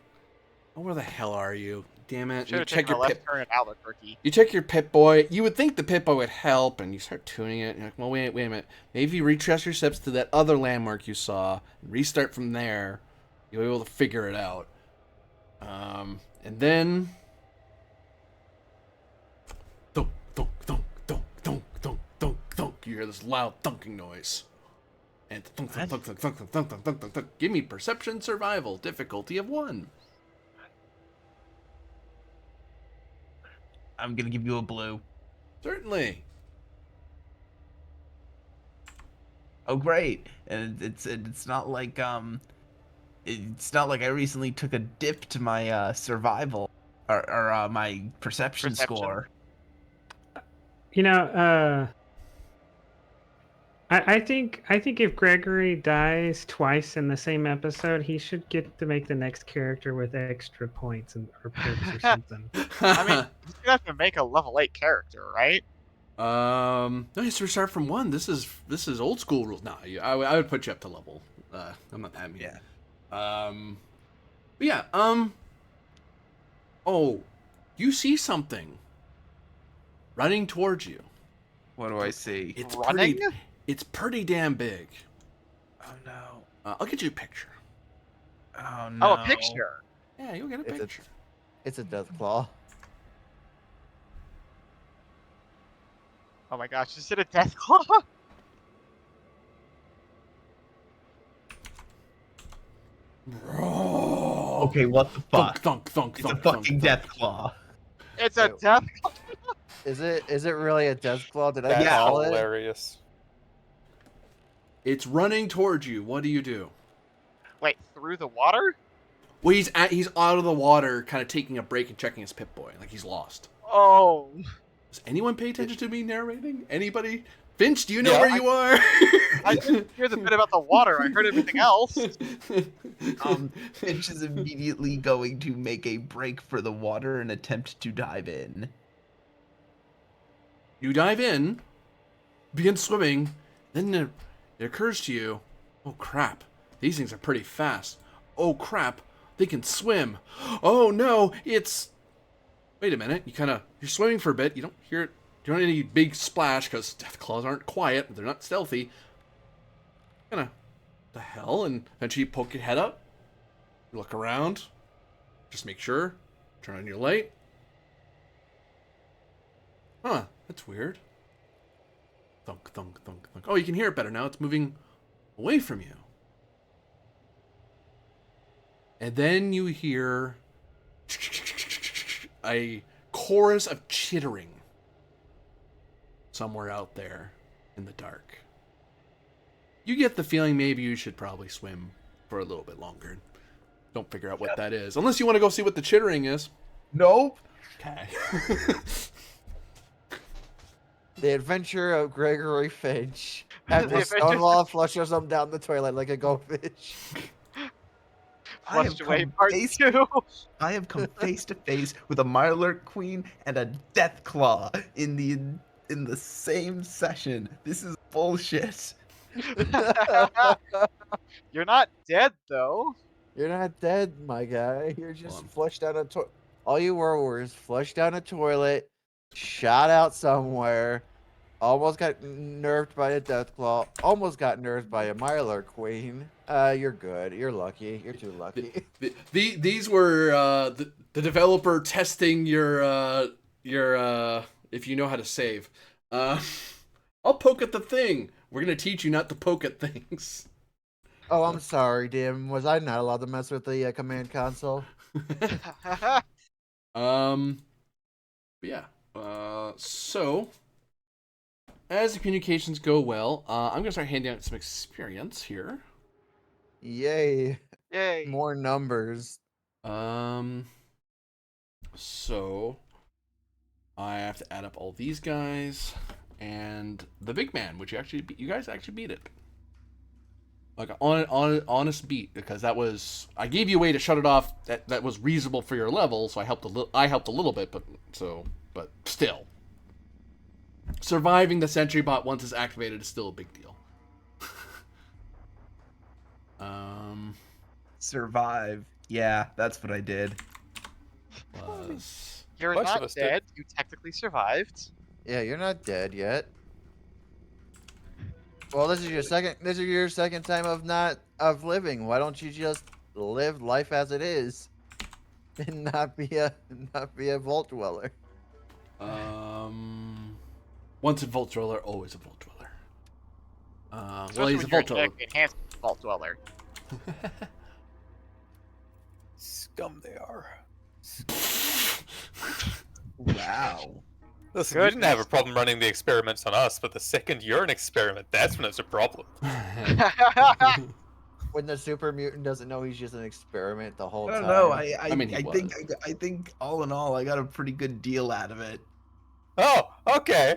Speaker 1: Oh, where the hell are you? Damn it!
Speaker 7: Should
Speaker 1: You
Speaker 7: have
Speaker 1: check
Speaker 7: taken a
Speaker 1: your
Speaker 7: left
Speaker 1: pip.
Speaker 7: turn at Albuquerque.
Speaker 1: You check your Pip-Boy. You would think the Pip-Boy would help, and you start tuning it. You're like, well, wait a minute. Maybe if you retrace your steps to that other landmark you saw, and restart from there, you'll be able to figure it out. And then... Thunk, thunk, thunk, thunk, thunk, thunk, thunk, thunk. You hear this loud thunking noise. And thunk, thunk, thunk, thunk, thunk, thunk, thunk, thunk, thunk, thunk, thunk. Give me perception survival. Difficulty of 1.
Speaker 6: I'm gonna give you a blue.
Speaker 1: Certainly.
Speaker 6: Oh, great! And it's not like it's not like I recently took a dip to my survival or my perception score.
Speaker 5: You know, I think if Gregory dies twice in the same episode, he should get to make the next character with extra points or pips or something.
Speaker 7: I mean, he's gonna have to make a level 8 character, right?
Speaker 1: No, you have to restart from 1. This is old school rules. No, I would put you up to level. I'm not that mean.
Speaker 6: Yeah.
Speaker 1: But yeah. Oh, you see something running towards you.
Speaker 6: What do I see?
Speaker 1: It's
Speaker 7: Running?
Speaker 1: It's pretty damn big.
Speaker 6: Oh no.
Speaker 1: I'll get you a picture.
Speaker 6: Oh no.
Speaker 7: Oh, a picture.
Speaker 1: Yeah, you'll get a
Speaker 2: It's a-
Speaker 1: picture.
Speaker 2: It's a death claw.
Speaker 7: Oh my gosh, is it a death claw?
Speaker 6: Okay, what the fuck?
Speaker 1: Thunk, thunk, thunk,
Speaker 6: It's a
Speaker 1: thunk,
Speaker 6: fucking
Speaker 1: thunk,
Speaker 6: death
Speaker 1: thunk.
Speaker 6: claw.
Speaker 7: It's a
Speaker 2: Wait.
Speaker 7: death.
Speaker 2: Is it really a death claw? Did I
Speaker 3: That's
Speaker 2: call it?
Speaker 3: hilarious.
Speaker 1: It's running towards you. What do you do?
Speaker 7: Wait, through the water?
Speaker 1: Well, he's out of the water, kind of taking a break and checking his Pip-Boy. Like he's lost.
Speaker 7: Oh.
Speaker 1: Does anyone pay attention to me narrating? Anybody? Finch, do you know
Speaker 3: Yeah,
Speaker 1: where you are?
Speaker 7: I didn't hear the bit about the water. I heard everything else.
Speaker 6: Finch is immediately going to make a break for the water and attempt to dive in.
Speaker 1: You dive in, begin swimming, then it occurs to you, oh crap, these things are pretty fast. Oh crap, they can swim. Oh no, it's... Wait a minute, you're swimming for a bit, you don't hear it. You don't hear any big splash, because death claws aren't quiet, they're not stealthy. The hell, and eventually you poke your head up, you look around, just make sure, turn on your light. Huh, that's weird. Thunk, thunk, thunk, thunk. Oh, you can hear it better now. It's moving away from you. And then you hear a chorus of chittering somewhere out there in the dark. You get the feeling maybe you should probably swim for a little bit longer. Don't figure out what that is. Unless you want to go see what the chittering is.
Speaker 6: Nope.
Speaker 1: Okay.
Speaker 2: The Adventure of Gregory Finch. After
Speaker 7: The Adventure-
Speaker 2: Stonewall flushes him down the toilet like a goldfish.
Speaker 6: I have
Speaker 7: Flushed away
Speaker 6: come
Speaker 7: part
Speaker 6: face-
Speaker 7: 2.
Speaker 6: I have come face to face with a Mirelurk Queen and a Death Claw in the same session. This is bullshit.
Speaker 7: You're not dead, though.
Speaker 2: You're not dead, my guy. You're just
Speaker 1: Hold on.
Speaker 2: flushed down a toilet. All you were was flushed down a toilet, shot out somewhere, almost got nerfed by a Death Claw, almost got nerfed by a Mirelurk Queen. You're good. You're lucky. You're too lucky.
Speaker 1: These were the developer testing your if you know how to save. I'll poke at the thing. We're gonna teach you not to poke at things.
Speaker 2: Oh, I'm sorry, Dim. Was I not allowed to mess with the command console?
Speaker 1: But yeah. So as the communications go well, I'm gonna start handing out some experience here.
Speaker 2: Yay.
Speaker 7: Yay.
Speaker 2: More numbers.
Speaker 1: So I have to add up all these guys and the big man, which you guys actually beat it. Like an honest beat, because I gave you a way to shut it off that was reasonable for your level, so I helped a little bit, but still, surviving the sentry bot once it's activated is still a big deal.
Speaker 6: Survive. Yeah, that's what I did.
Speaker 7: You're
Speaker 3: Bunch of
Speaker 7: not
Speaker 3: us did.
Speaker 7: dead. You technically survived.
Speaker 2: Yeah, you're not dead yet. Well, this is your second time of living. Why don't you just live life as it is and not be a vault dweller?
Speaker 1: Once a vault dweller, always a vault dweller. Well,
Speaker 7: Especially
Speaker 1: he's a
Speaker 7: when you're
Speaker 1: vault dweller.
Speaker 7: enhanced vault dweller.
Speaker 3: Scum they are.
Speaker 6: Wow.
Speaker 3: Listen, you didn't have a problem running the experiments on us, but the second you're an experiment, that's when it's a problem.
Speaker 2: When the super mutant doesn't know he's just an experiment the whole
Speaker 6: I
Speaker 2: time.
Speaker 6: don't know.
Speaker 1: I mean, he
Speaker 6: I think all in all, I got a pretty good deal out of it.
Speaker 3: Oh, okay.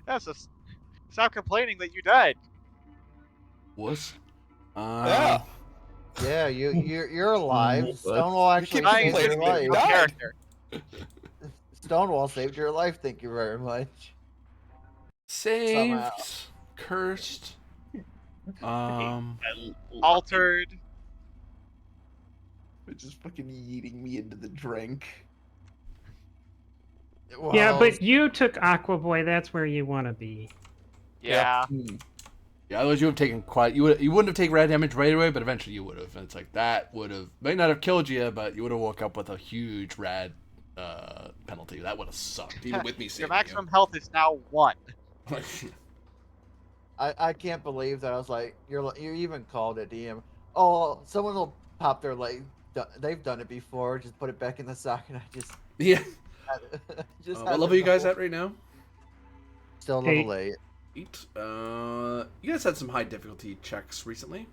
Speaker 7: That's just stop complaining that you died.
Speaker 1: Wuss.
Speaker 3: Yeah.
Speaker 2: Yeah, you're alive.
Speaker 6: But-
Speaker 2: Stonewall actually
Speaker 3: keep
Speaker 2: saved your
Speaker 3: complaining that
Speaker 2: life.
Speaker 3: you
Speaker 7: Your
Speaker 3: died.
Speaker 7: character.
Speaker 2: Stonewall saved your life. Thank you very much.
Speaker 1: Saved,
Speaker 2: Somehow.
Speaker 1: cursed,
Speaker 7: Altered.
Speaker 6: It's just fucking yeeting me into the drink.
Speaker 5: Yeah,
Speaker 2: Well,
Speaker 5: but you took Aqua Boy. That's where you want to be.
Speaker 7: Yeah.
Speaker 1: yeah, otherwise you would have taken you wouldn't have taken red damage right away, but eventually you would have. And it's like that would have might not have killed you, but you would have woke up with a huge rad penalty. That would have sucked, even with me saving
Speaker 7: Your maximum health is now 1.
Speaker 1: you.
Speaker 2: I can't believe that. I was like, you even called it, DM. Oh, someone will pop their leg. They've done it before. Just put it back in the socket. I just
Speaker 1: Yeah.
Speaker 2: just.
Speaker 1: What level are you guys at right now?
Speaker 2: Still level 8.
Speaker 1: 8. You guys had some high difficulty checks recently.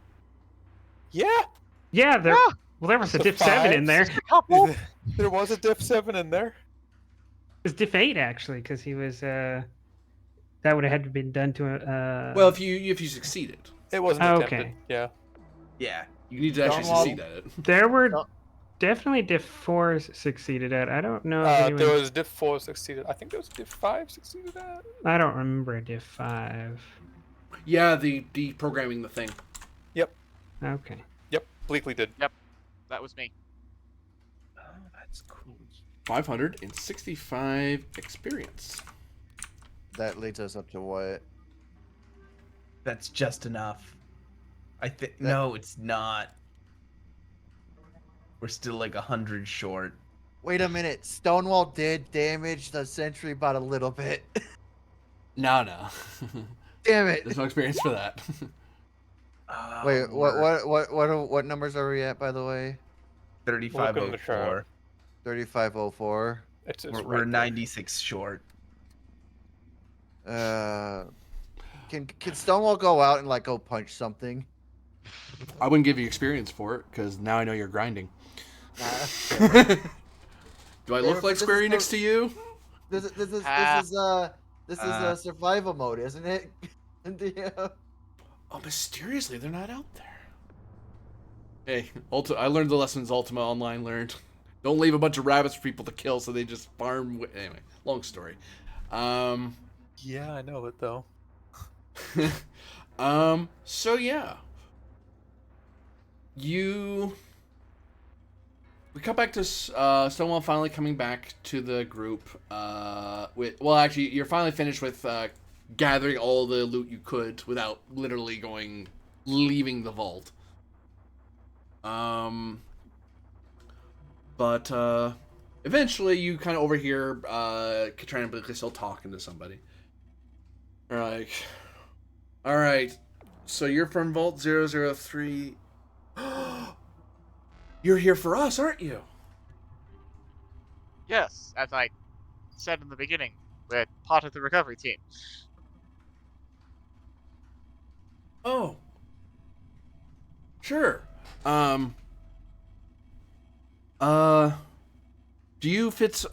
Speaker 3: Yeah.
Speaker 5: Yeah, there.
Speaker 7: Ah!
Speaker 5: Well, there was a
Speaker 3: The
Speaker 5: diff 7 in there.
Speaker 7: Couple.
Speaker 3: There was a diff 7 in there.
Speaker 5: It was diff 8 actually, because he was. That would have had to been done to a.
Speaker 1: Well, if you succeeded,
Speaker 3: It wasn't
Speaker 5: Okay.
Speaker 3: attempted. Yeah.
Speaker 6: Yeah.
Speaker 1: you need to actually
Speaker 2: Stonewall-
Speaker 1: succeed at it.
Speaker 5: There were
Speaker 2: No.
Speaker 5: definitely diff 4s succeeded at. I don't know. If anyone...
Speaker 3: There was diff 4 succeeded. I think there was diff 5 succeeded at.
Speaker 5: I don't remember a diff 5.
Speaker 1: Yeah, the deprogramming the thing.
Speaker 5: Okay.
Speaker 3: Yep. Bleakley did.
Speaker 7: That was me.
Speaker 6: Oh, that's cool.
Speaker 1: 565 experience.
Speaker 2: That leads us up to what?
Speaker 6: That's just enough. I think no, it's not. We're still like 100 short.
Speaker 2: Wait a minute. Stonewall did damage the sentry about a little bit.
Speaker 1: No.
Speaker 2: Damn it.
Speaker 1: There's no experience for that.
Speaker 2: Wait, what numbers are we at, by the way?
Speaker 6: 3504.
Speaker 2: 3504.
Speaker 3: It's
Speaker 6: We're
Speaker 3: right there.
Speaker 6: 96 short.
Speaker 2: Can Stonewall go out and like go punch something?
Speaker 1: I wouldn't give you experience for it because now I know you're grinding.
Speaker 2: Nah.
Speaker 1: Do I look like
Speaker 2: This
Speaker 1: Square
Speaker 2: is
Speaker 1: Enix to you?
Speaker 2: This is survival mode, isn't it? DM?
Speaker 1: Oh, mysteriously, they're not out there. Hey, I learned the lessons Ultima Online learned. Don't leave a bunch of rabbits for people to kill, so they just farm. Anyway, long story.
Speaker 3: Yeah, I know it though.
Speaker 1: So yeah. We come back to Stonewall finally coming back to the group. Actually, you're finally finished with gathering all the loot you could without literally leaving the vault. But eventually you kind of overhear Katrin and Bleakley still talking to somebody. They're like, all right, so you're from Vault 003. You're here for us, aren't you?
Speaker 7: Yes, as I said in the beginning, we're part of the recovery team.
Speaker 1: Oh. Sure. Do you fit,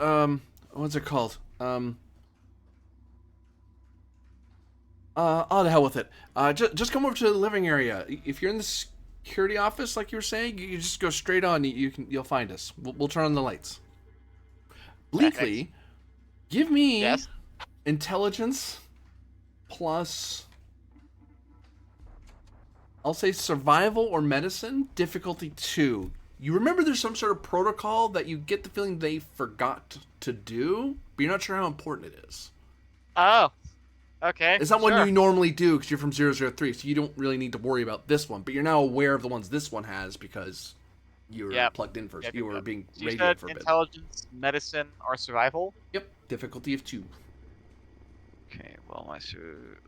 Speaker 1: what's it called? Oh, the hell with it. Just come over to the living area. If you're in the security office, like you were saying, you just go straight on. You'll find us. We'll turn on the lights. Bleakley, give me
Speaker 7: Yes.
Speaker 1: intelligence plus, I'll say survival or medicine, difficulty 2. You remember there's some sort of protocol that you get the feeling they forgot to do, but you're not sure how important it is.
Speaker 7: Oh. Okay.
Speaker 1: It's not
Speaker 7: sure.
Speaker 1: one you normally do because you're from 003, so you don't really need to worry about this one, but you're now aware of the ones this one has because you were plugged in first.
Speaker 7: Yep,
Speaker 1: You were
Speaker 7: yep.
Speaker 1: being
Speaker 7: You
Speaker 1: radioed
Speaker 7: said
Speaker 1: for a bit.
Speaker 7: intelligence, medicine, or survival?
Speaker 1: Yep, difficulty of 2.
Speaker 7: Okay, well,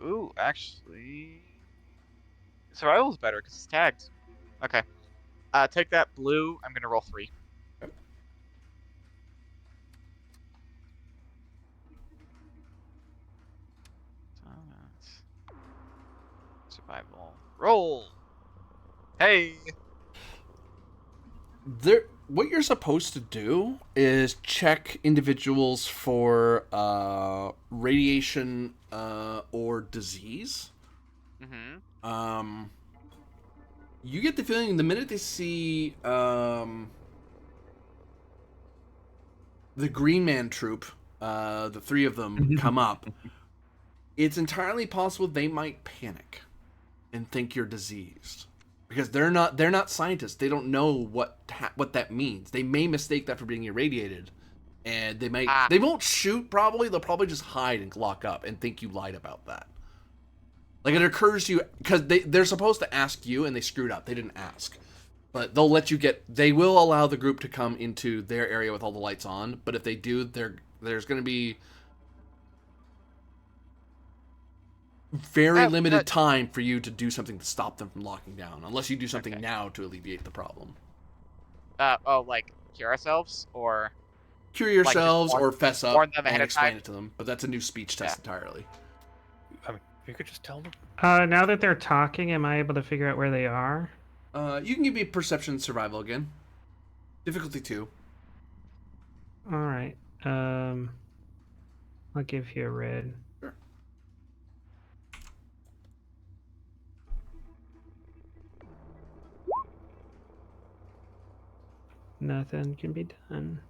Speaker 7: ooh, actually... Survival's better because it's tagged. Okay. Take that blue. I'm gonna roll 3.
Speaker 1: Okay.
Speaker 7: Survival. Roll! Hey!
Speaker 1: What you're supposed to do is check individuals for radiation or disease.
Speaker 7: Mm-hmm.
Speaker 1: You get the feeling the minute they see the Green Man troop, the 3 of them come up, it's entirely possible they might panic and think you're diseased. Because they're not scientists. They don't know what that means. They may mistake that for being irradiated, and they won't shoot. Probably they'll probably just hide and lock up and think you lied about that. Like it occurs to you because they're supposed to ask you and they screwed up. They didn't ask, But they'll let you get. They will allow the group to come into their area with all the lights on. But if they do, there's going to be very limited time for you to do something to stop them from locking down, unless you do something now to alleviate the problem.
Speaker 7: Like cure ourselves or
Speaker 1: Cure yourselves or fess up
Speaker 7: warn them ahead
Speaker 1: and
Speaker 7: of
Speaker 1: explain
Speaker 7: time?
Speaker 1: it to them. But that's a new speech test entirely.
Speaker 3: I mean, you could just tell them.
Speaker 5: Now that they're talking, am I able to figure out where they are?
Speaker 1: You can give me perception and survival again. Difficulty 2.
Speaker 5: All right. I'll give you a red.
Speaker 1: Sure.
Speaker 5: Nothing can be done.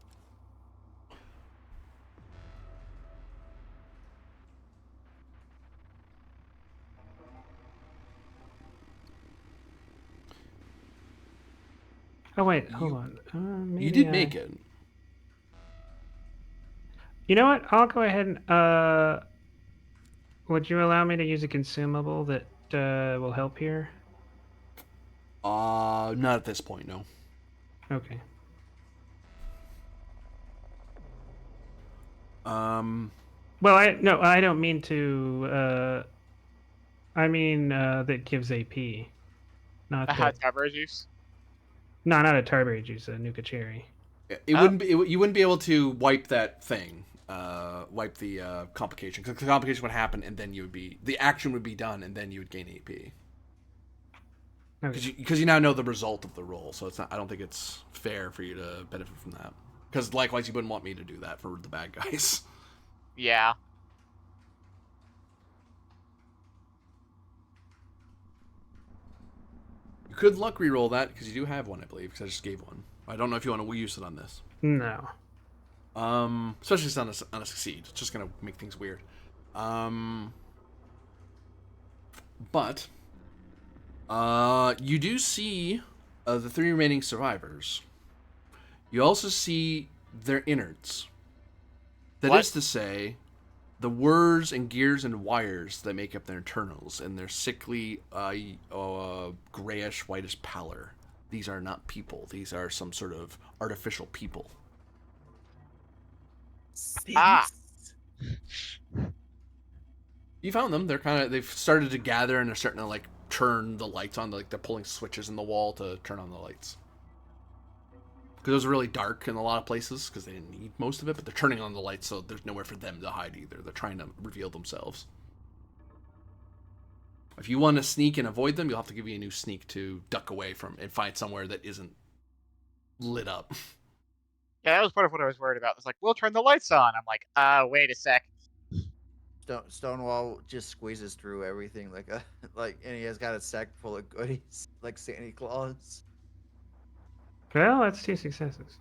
Speaker 5: Oh wait, hold on.
Speaker 1: You did make it.
Speaker 5: You know what? I'll go ahead and would you allow me to use a consumable that will help here?
Speaker 1: Not at this point, no.
Speaker 5: Okay. Well, I don't mean to. I mean that gives AP, not that.
Speaker 7: Tarberry juice.
Speaker 5: No, not a tarberry juice, a nuka cherry.
Speaker 1: It wouldn't be. You wouldn't be able to wipe that thing. Wipe the complication, because the complication would happen, and then the action would be done, and then you would gain AP. Because you now know the result of the roll, so it's not. I don't think it's fair for you to benefit from that. Because likewise, you wouldn't want me to do that for the bad guys.
Speaker 7: Yeah.
Speaker 1: You could luck reroll that because you do have one, I believe. Because I just gave one. I don't know if you want to use it on this.
Speaker 5: No.
Speaker 1: Especially if it's on a succeed. It's just gonna make things weird. But you do see the 3 remaining survivors. You also see their innards. That is to say, the whirs and gears and wires that make up their internals and their sickly, grayish, whitish pallor. These are not people. These are some sort of artificial people.
Speaker 7: Ah.
Speaker 1: You found them. They've started to gather and they're starting to turn the lights on. They're pulling switches in the wall to turn on the lights. Because it was really dark in a lot of places because they didn't need most of it, but they're turning on the lights so there's nowhere for them to hide either. They're trying to reveal themselves. If you want to sneak and avoid them, you'll have to give you a new sneak to duck away from and find somewhere that isn't lit up.
Speaker 7: Yeah, that was part of what I was worried about. It's like, we'll turn the lights on. I'm like, wait a sec.
Speaker 2: Stonewall just squeezes through everything and he has got a sack full of goodies like Santa Claus.
Speaker 5: Well, that's 2 successes.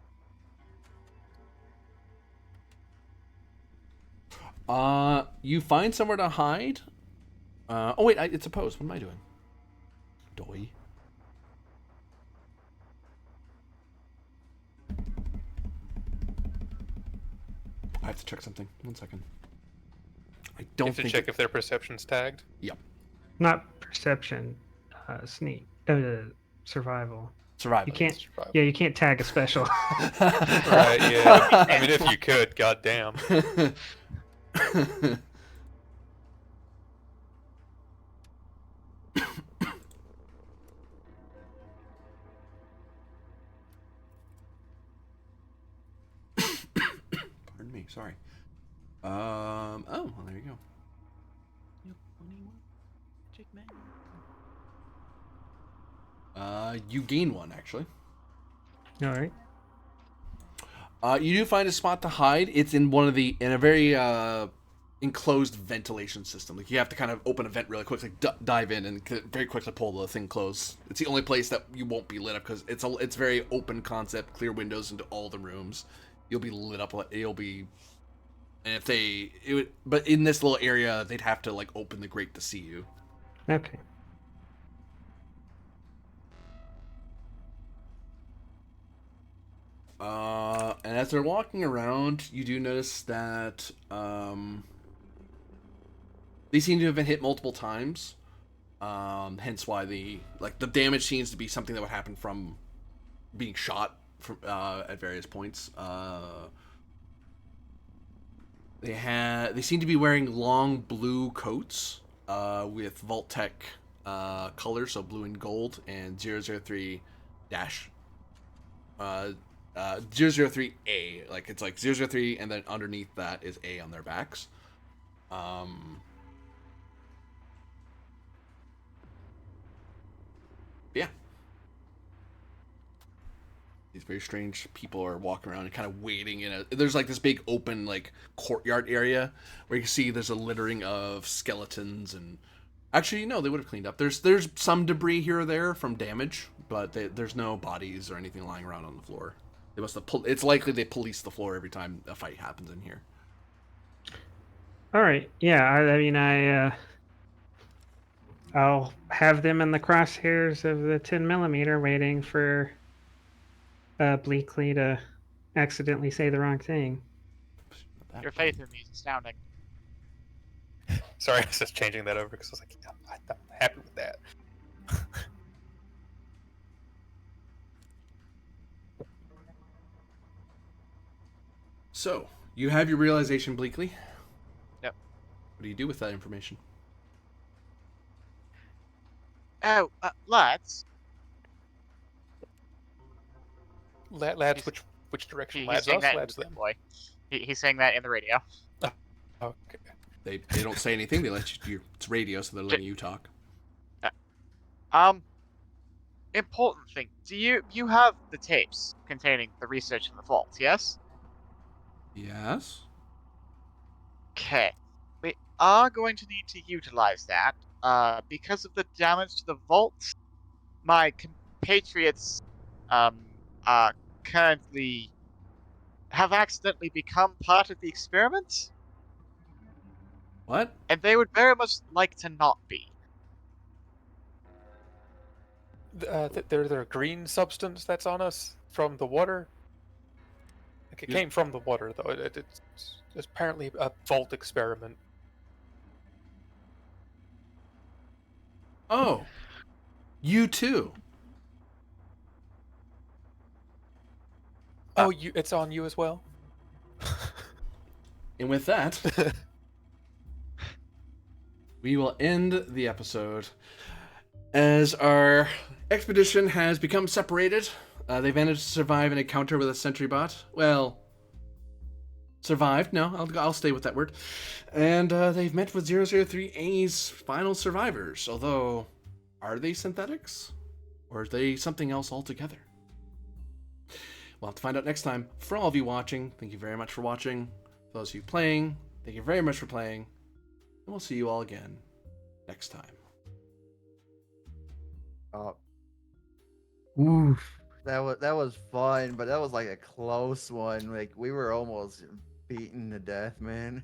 Speaker 1: You find somewhere to hide. Oh wait, it's opposed. What am I doing? Doy. I have to check something. 1 second. I don't think.
Speaker 3: You have to check if their perception's tagged.
Speaker 1: Yep.
Speaker 5: Not perception, sneak, survival.
Speaker 1: Survival.
Speaker 5: You can't.
Speaker 3: Survival.
Speaker 5: Yeah, you can't tag a special.
Speaker 3: Right, yeah. I mean, if you could, goddamn.
Speaker 1: Pardon me. Sorry. Oh, well, there you go. You gain 1 actually.
Speaker 5: All right.
Speaker 1: You do find a spot to hide. It's in a very enclosed ventilation system. Like you have to kind of open a vent really quickly, dive in, and very quickly pull the thing closed. It's the only place that you won't be lit up because it's very open concept, clear windows into all the rooms. You'll be lit up. You'll be, and but in this little area, they'd have to open the grate to see you.
Speaker 5: Okay.
Speaker 1: And as they're walking around, you do notice that they seem to have been hit multiple times. Hence why the damage seems to be something that would happen from being shot from at various points. They seem to be wearing long blue coats with Vault-Tec colors, so blue and gold, and 003 dash 003A. Like it's like 003, and then underneath that is A on their backs. Yeah. These very strange people are walking around and kind of waiting in a. There's like this big open like courtyard area where you can see there's a littering of skeletons and. Actually, no, they would have cleaned up. There's some debris here or there from damage, but there's no bodies or anything lying around on the floor. They must have. It's likely they police the floor every time a fight happens in here.
Speaker 5: All right. Yeah. I mean, I'll have them in the crosshairs of the 10mm, waiting for Bleakley to accidentally say the wrong thing.
Speaker 7: Your faith in me is astounding.
Speaker 3: Sorry, I was just changing that over because I was like, I'm happy with that.
Speaker 1: So you have your realization, Bleakley.
Speaker 7: Yep.
Speaker 1: What do you do with that information?
Speaker 7: Oh, lads.
Speaker 3: Lads, which direction?
Speaker 7: He's
Speaker 3: Lads
Speaker 7: saying
Speaker 3: us,
Speaker 7: that
Speaker 3: lads
Speaker 7: in the
Speaker 3: them.
Speaker 7: boy. He's saying that in the radio.
Speaker 3: Okay.
Speaker 1: They don't say anything. They let you. It's radio, so they're letting you talk.
Speaker 7: Important thing. Do you have the tapes containing the research in the vault? Yes.
Speaker 1: Yes.
Speaker 7: Okay. We are going to need to utilize that. Because of the damage to the vault, my compatriots are currently have accidentally become part of the experiment,
Speaker 1: What?
Speaker 7: and they would very much like to not be.
Speaker 3: There's a green substance that's on us from the water. Like it came from the water, though. It's apparently a vault experiment.
Speaker 1: Oh, you too.
Speaker 3: Oh, it's on you as well.
Speaker 1: And with that, we will end the episode as our expedition has become separated. They managed to survive an encounter with a sentry bot. Well, survived. No, I'll stay with that word. And they've met with 003A's final survivors. Although, are they synthetics? Or are they something else altogether? We'll have to find out next time. For all of you watching, thank you very much for watching. For those of you playing, thank you very much for playing. And we'll see you all again next time.
Speaker 5: Oof.
Speaker 2: That was fun, but that was like a close one. Like we were almost beaten to death, man.